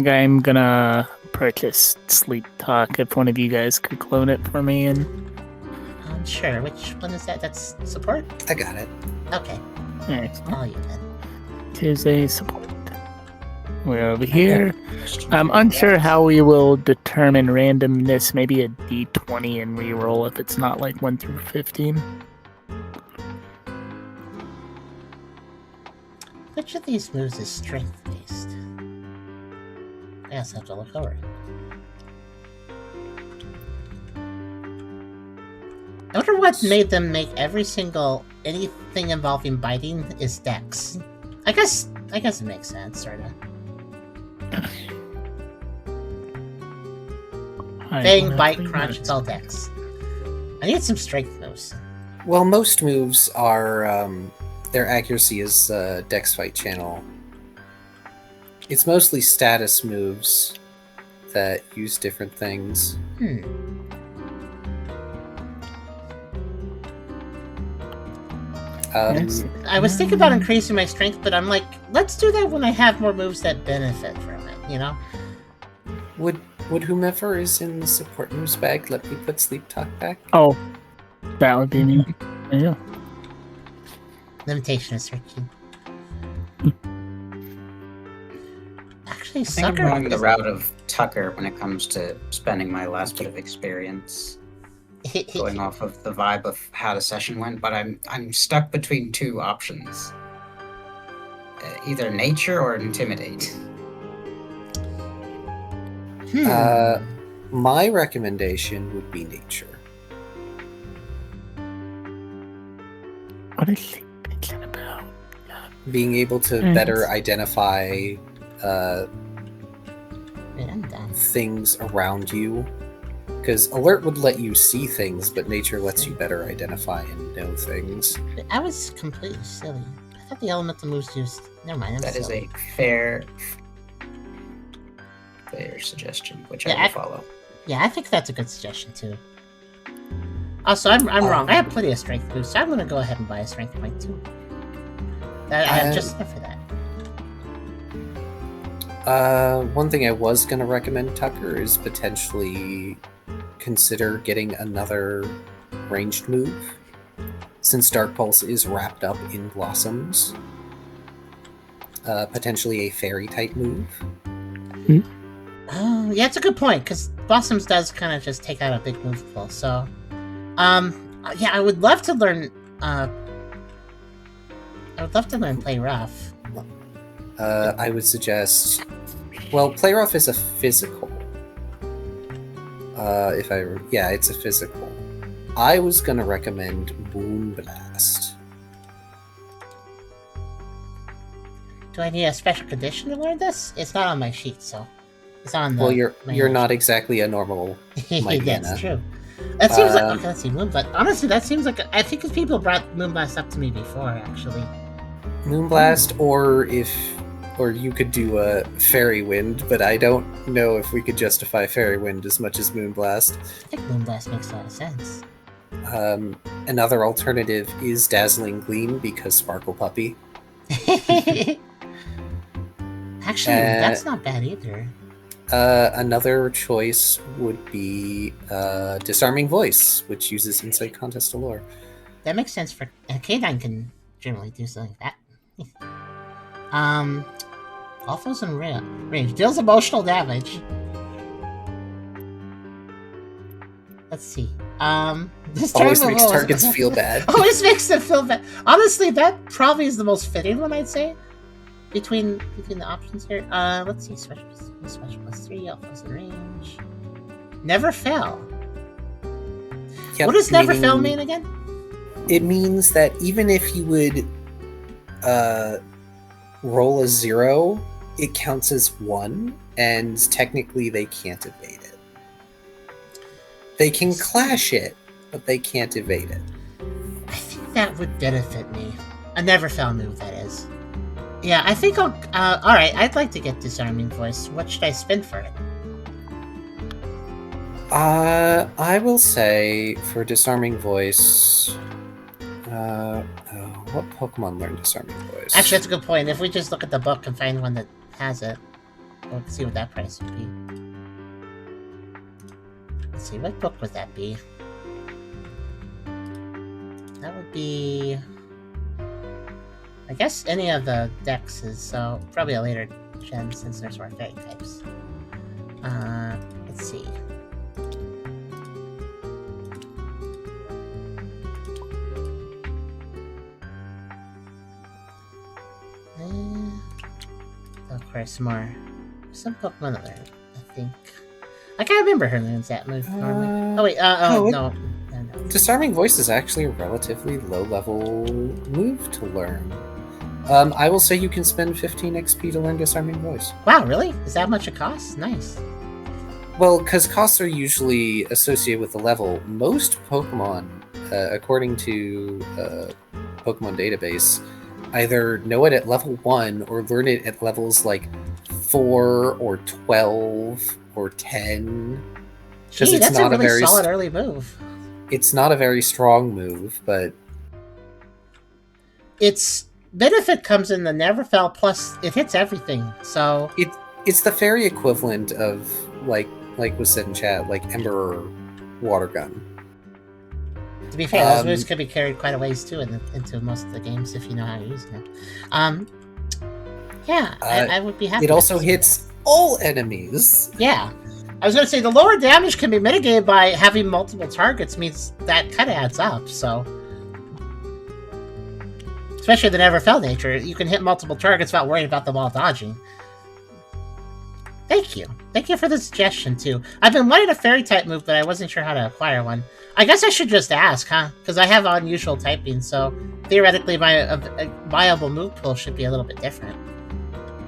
I'm gonna purchase Sleep Talk if one of you guys could clone it for me. And Sure. Which one is that? That's support? I got it. Okay. excellent. All you then. Tis a support. We're over here. I'm unsure how we will determine randomness. Maybe a d20 and reroll if it's not like 1 through 15. Which of these moves is strength based? I guess I have to look over it. I wonder what made them make anything involving biting is dex. I guess it makes sense, sorta. Bang, bite, crunch, it's all dex. I need some strength moves. Well, most moves are their accuracy is Dex Fight channel. It's mostly status moves that use different things. I was thinking about increasing my strength, but I'm like, let's do that when I have more moves that benefit from it, you know? Would whomever is in the support moves bag let me put Sleep Talk back? Oh, that would be me. Yeah. Limitation is searching. Actually, I think I'm Sucker going the route of Tucker when it comes to spending my last bit of experience. Going off of the vibe of how the session went, but I'm stuck between 2 options. Either nature or intimidate. My recommendation would be nature. What is she thinking about? Being able to better identify Wait, I'm done. things around you. Because alert would let you see things, but nature lets you better identify and know things. I was completely silly. I thought the elemental moves used. Never mind. That is a fair suggestion, which Yeah, I will follow. Yeah, I think that's a good suggestion too. Also, I'm wrong. I have plenty of strength boosts, so I'm going to go ahead and buy a strength point too. I have just enough for that. One thing I was going to recommend, Tucker, is potentially consider getting another ranged move, since Dark Pulse is wrapped up in Blossoms. Potentially a fairy type move. Oh, yeah, it's a good point, because Blossoms does kind of just take out a big move pool, so... yeah, I would love to learn, Play Rough. I would suggest... Well, Play Rough is a physical. Yeah, it's a physical. I was going to recommend Moonblast. Do I need a special condition to learn this? It's not on my sheet, so... It's on the... Well, you're not exactly a normal That's true. That seems like... Okay, let's see, Moonblast. Honestly, that seems like... I think people brought Moonblast up to me before, actually. Moonblast, or you could do a Fairy Wind, but I don't know if we could justify Fairy Wind as much as Moonblast. I think Moonblast makes a lot of sense. Another alternative is Dazzling Gleam, because Sparkle Puppy. Actually, that's not bad either. Another choice would be Disarming Voice, which uses Insight Contest to Lore. That makes sense for... K9 can generally do something like that. All foes in range. Deals emotional damage. Let's see. This always makes targets feel bad. Always makes them feel bad. Honestly, that probably is the most fitting one, I'd say. Between the options here. Let's see. Switch +3, all foes in range. Never fail. Yep, what does never fail mean again? It means that even if you would roll a 0, it counts as 1, and technically they can't evade it. They can clash it, but they can't evade it. I think that would benefit me. A never fail move, that is. Yeah, I think I'll... alright, I'd like to get Disarming Voice. What should I spend for it? I will say, for Disarming Voice... what Pokemon learn Disarming Voice? Actually, that's a good point. If we just look at the book and find one that has it, we'll see what that price would be. Let's see, what book would that be? That would be... I guess any of the Dexes, so probably a later gen since there's more fairy types. Let's see. Of course, some Pokemon that I think... I can't remember her name's that move normally. Oh wait, no. Disarming Voice is actually a relatively low-level move to learn. I will say you can spend 15 XP to learn Disarming Voice. Wow, really? Is that much it costs? Nice. Well, because costs are usually associated with the level. Most Pokemon, according to Pokemon Database, either know it at level 1 or learn it at levels like 4 or 12 or 10. Gee, that's a really solid early move. It's not a very strong move, but... Its benefit comes in the Never Fail, plus it hits everything, so... It's the fairy equivalent of, like was said in chat, like Ember or Water Gun. To be fair, those moves could be carried quite a ways, too, into most of the games, if you know how to use them. Yeah, I would be happy. It also hits all enemies. Yeah. I was going to say, the lower damage can be mitigated by having multiple targets, means that kind of adds up, so... Especially the Never Fail nature, you can hit multiple targets without worrying about them all dodging. Thank you. Thank you for the suggestion, too. I've been wanting a fairy-type move, but I wasn't sure how to acquire one. I guess I should just ask, huh? Because I have unusual typing, so theoretically my viable move pool should be a little bit different.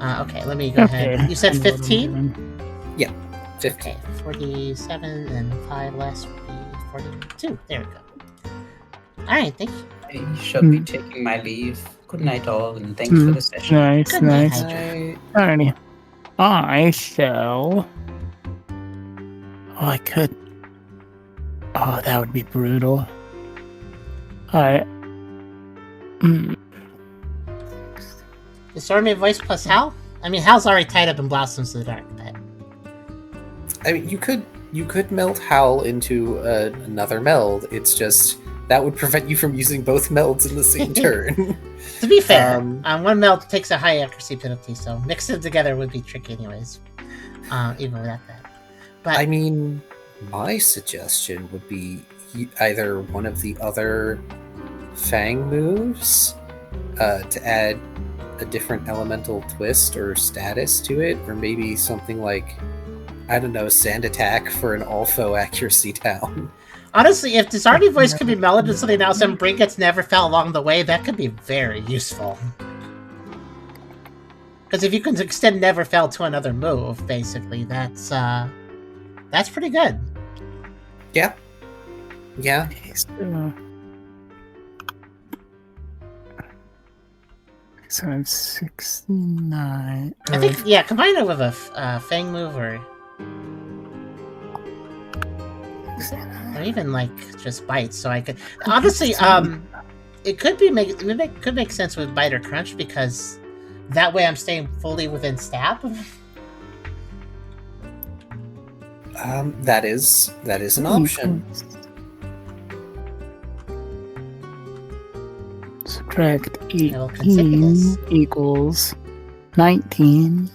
Okay, let me go ahead. You said 15? Yeah, 15. Okay, 47 and 5 less would be 42. There we go. Alright, thank you. I shall be taking my leave. Good night, all, and thanks for the session. Nice, Good nice. night. Alrighty. I shall... Oh, I could... Oh, that would be brutal. Alright. Disarming Voice plus Hal? I mean, Hal's already tied up in Blossoms of the Dark, but... I mean, you could meld Howl into another meld. It's just that would prevent you from using both melds in the same turn. To be fair, one meld takes a high accuracy penalty, so mixing them together would be tricky anyways. Even without that. But I mean, my suggestion would be either one of the other Fang moves to add a different elemental twist or status to it, or maybe something like, I don't know, Sand Attack for an all-foe accuracy down. Honestly, if Disarming Voice could be melded into something else and Brinkets never fell along the way, that could be very useful. Because if you can extend Never Fell to another move, basically, that's pretty good. Yeah. Yeah. So I'm 69. I think, yeah, combine it with a Fang move or even like just Bite. So I could honestly, it could make sense with Bite or Crunch because that way I'm staying fully within stab. That is an option. Subtract 18 equals 19.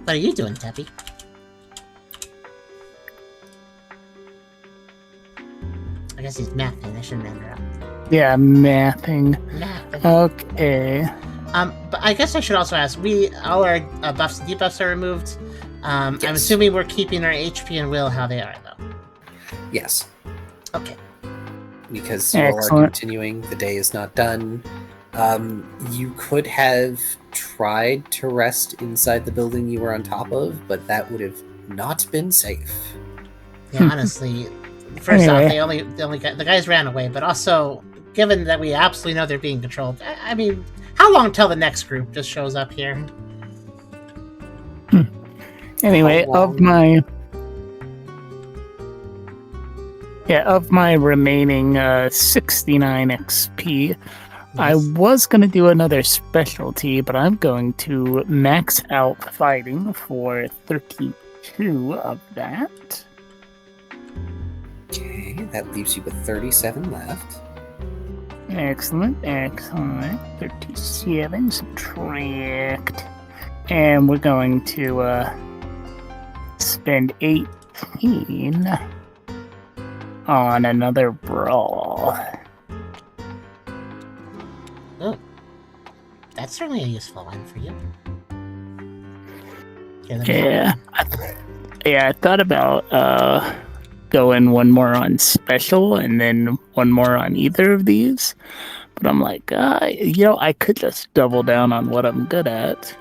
What are you doing, Tubby? I guess he's mathing. I shouldn't interrupt. Yeah, mathing. Okay. But I guess I should also ask, all our buffs and debuffs are removed. Yes. I'm assuming we're keeping our HP and will how they are, though. Yes. Okay. Because you all are continuing, the day is not done. You could have tried to rest inside the building you were on top of, but that would have not been safe. Yeah, honestly, first off, the guys ran away, but also, given that we absolutely know they're being controlled, I mean, how long till the next group just shows up here? Anyway, of my remaining 69 XP, yes. I was going to do another specialty, but I'm going to max out fighting for 32 of that. Okay, that leaves you with 37 left. Excellent. 37, subtract. And we're going to spend 18 on another brawl. Oh, that's certainly a useful one for you. Yeah, I thought about going one more on special and then one more on either of these, but I'm like, I could just double down on what I'm good at.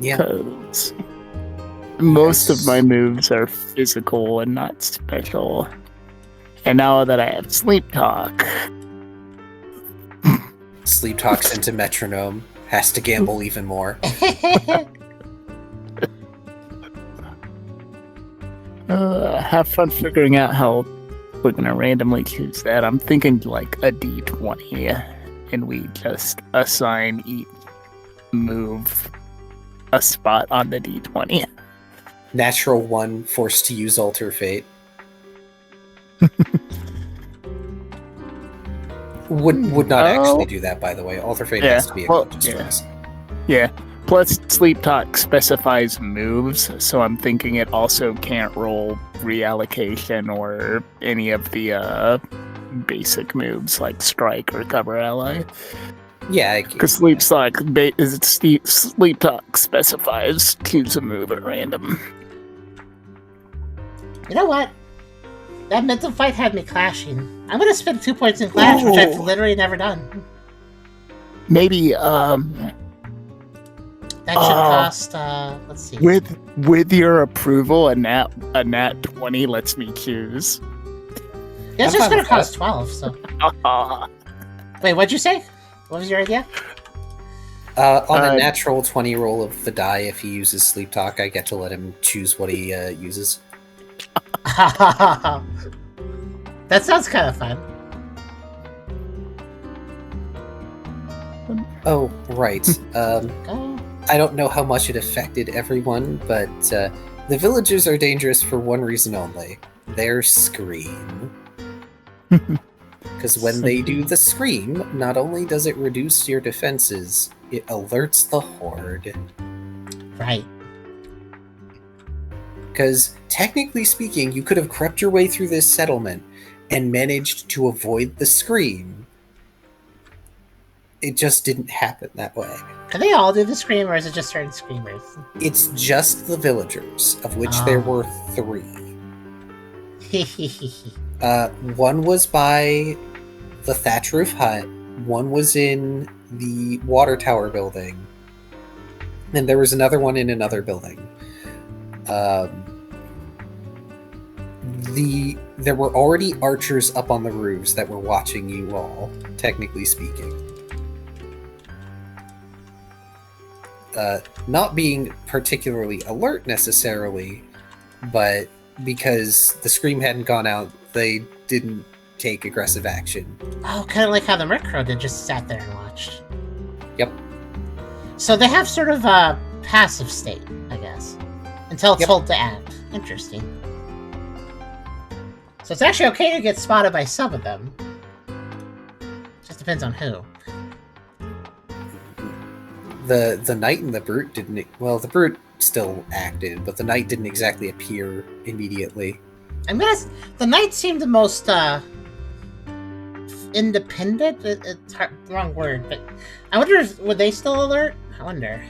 Yeah. Because most of my moves are physical and not special. And now that I have Sleep Talk. Sleep Talk's into Metronome. Has to gamble even more. Have fun figuring out how we're going to randomly choose that. I'm thinking like a D20, and we just assign each move a spot on the D20. Natural 1, forced to use Alter Fate. Would not actually do that, by the way. Alter Fate has to be a conscious choice. Yeah. Plus, Sleep Talk specifies moves, so I'm thinking it also can't roll reallocation or any of the basic moves like Strike or Cover Ally. Yeah, because Sleep Talk specifies choose a move at random. You know what? That mental fight had me clashing. I'm gonna spend 2 points in clash, which I've literally never done. Maybe that should cost. Let's see. With your approval, a nat 20 lets me choose. Yeah, it's just gonna cost 12. So. Wait, what'd you say? What was your idea? On a natural 20 roll of the die, if he uses sleep talk, I get to let him choose what he uses. That sounds kind of fun. Oh, right. I don't know how much it affected everyone, but the villagers are dangerous for one reason only. Their scream. Because when they do the scream, not only does it reduce your defenses, it alerts the horde. Right. Because, technically speaking, you could have crept your way through this settlement and managed to avoid the scream. It just didn't happen that way. Can they all do the scream, or is it just certain screamers? It's just the villagers, of which there were 3. One was by the thatch roof hut, one was in the water tower building, and there was another one in another building. There were already archers up on the roofs that were watching you all, technically speaking. Not being particularly alert necessarily, but because the scream hadn't gone out, they didn't take aggressive action. Oh, kind of like how the Murkrow did, just sat there and watched. Yep. So they have sort of a passive state, I guess, until it's told to act. Interesting. So it's actually okay to get spotted by some of them. Just depends on who. The Knight and the Brute didn't... Well, the Brute still acted, but the Knight didn't exactly appear immediately. The Knight seemed the most independent. It's the wrong word, but I wonder would they still alert? I wonder.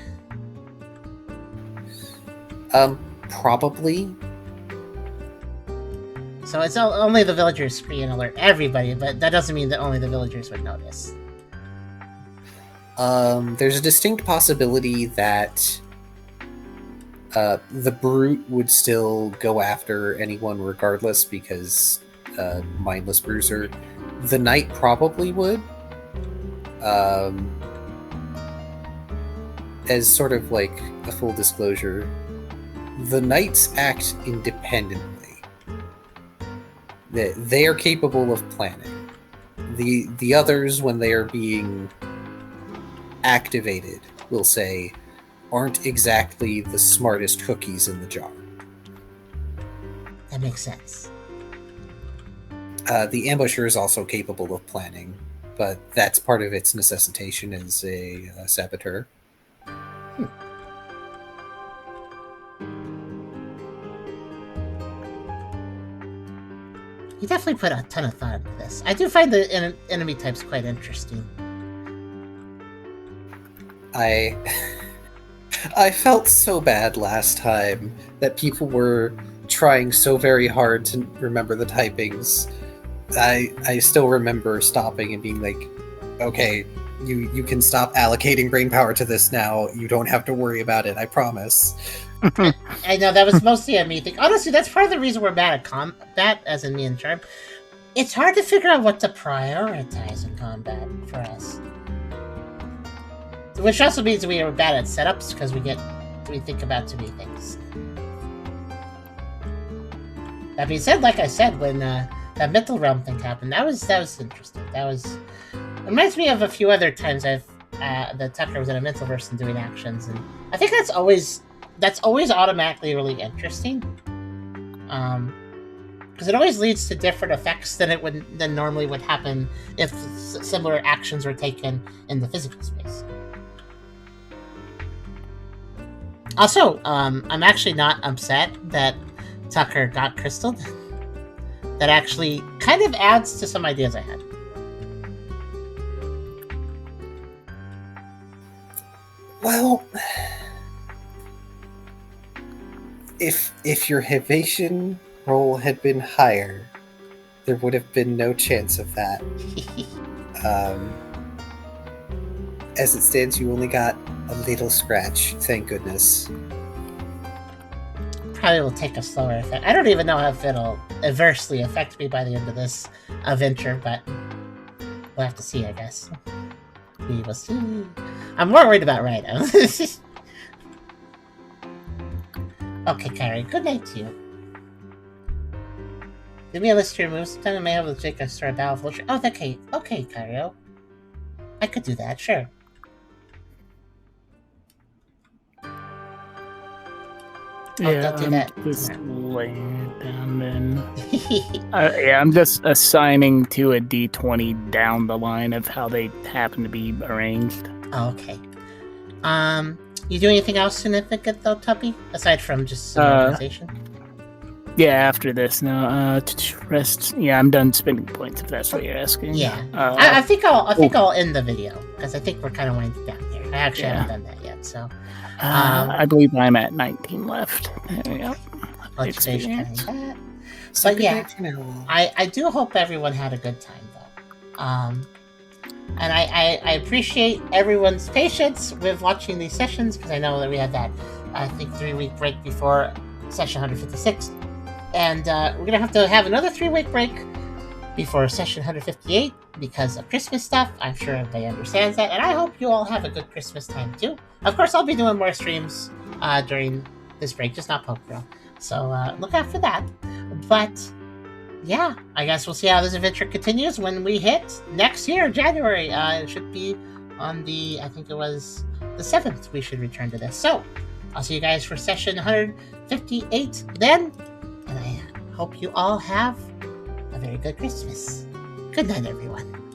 Probably. So it's only the villagers scream and alert everybody, but that doesn't mean that only the villagers would notice. There's a distinct possibility that the Brute would still go after anyone regardless because Mindless Bruiser. The Knight probably would. As sort of like a full disclosure, the Knights act independently. They are capable of planning. The others, when they are being activated, we'll say, aren't exactly the smartest cookies in the jar. That makes sense. The Ambusher is also capable of planning, but that's part of its necessitation as a saboteur. You definitely put a ton of thought into this. I do find the enemy types quite interesting. I felt so bad last time that people were trying so very hard to remember the typings. I still remember stopping and being like, okay, you can stop allocating brain power to this now. You don't have to worry about it, I promise. I know, that was mostly a me thing. Honestly, that's part of the reason we're bad at combat, as in me and Charm. It's hard to figure out what to prioritize in combat for us. Which also means we are bad at setups, because we think about too many things. That being said, like I said, when that Mythal Realm thing happened, that was interesting. It reminds me of a few other times that Tucker was in a Mythalverse and doing actions, and I think that's always automatically really interesting. Because it always leads to different effects than normally would happen if similar actions were taken in the physical space. Also, I'm actually not upset that Tucker got crystalled. That actually kind of adds to some ideas I had. Well, if your evasion roll had been higher, there would have been no chance of that. As it stands, you only got a little scratch, thank goodness. Probably will take a slower effect. I don't even know if it'll adversely affect me by the end of this adventure, but we'll have to see, I guess. We will see. I'm more worried about Rhino. Okay, Kyrie, good night to you. Give me a list of your moves. Sometime I may have to take a start battle vulture. Oh, okay, Kyrio. I could do that, sure. Yeah, I'll do I'm that. just laying it down then. Yeah, I'm just assigning to a D20 down the line of how they happen to be arranged. Oh, okay. You do anything else significant though, Tubby? Aside from just some organization? Yeah, after this now. Rest. Yeah, I'm done spending points if that's what you're asking. Yeah. I think I'll end the video because I think we're kind of winding down here. I actually haven't done that yet, so. I believe I'm at 19 left. There we go. Let's finish counting that. But yeah, I do hope everyone had a good time though. And I appreciate everyone's patience with watching these sessions because I know that we had that, I think, 3-week break before session 156. And we're going to have another 3-week break before session 158 because of Christmas stuff. I'm sure everybody understands that. And I hope you all have a good Christmas time too. Of course, I'll be doing more streams during this break, just not Pokerole. So look out for that. But yeah, I guess we'll see how this adventure continues when we hit next year, January. It should be on I think it was the 7th we should return to this. So I'll see you guys for session 158 then. And I hope you all have a very good Christmas. Good night, everyone.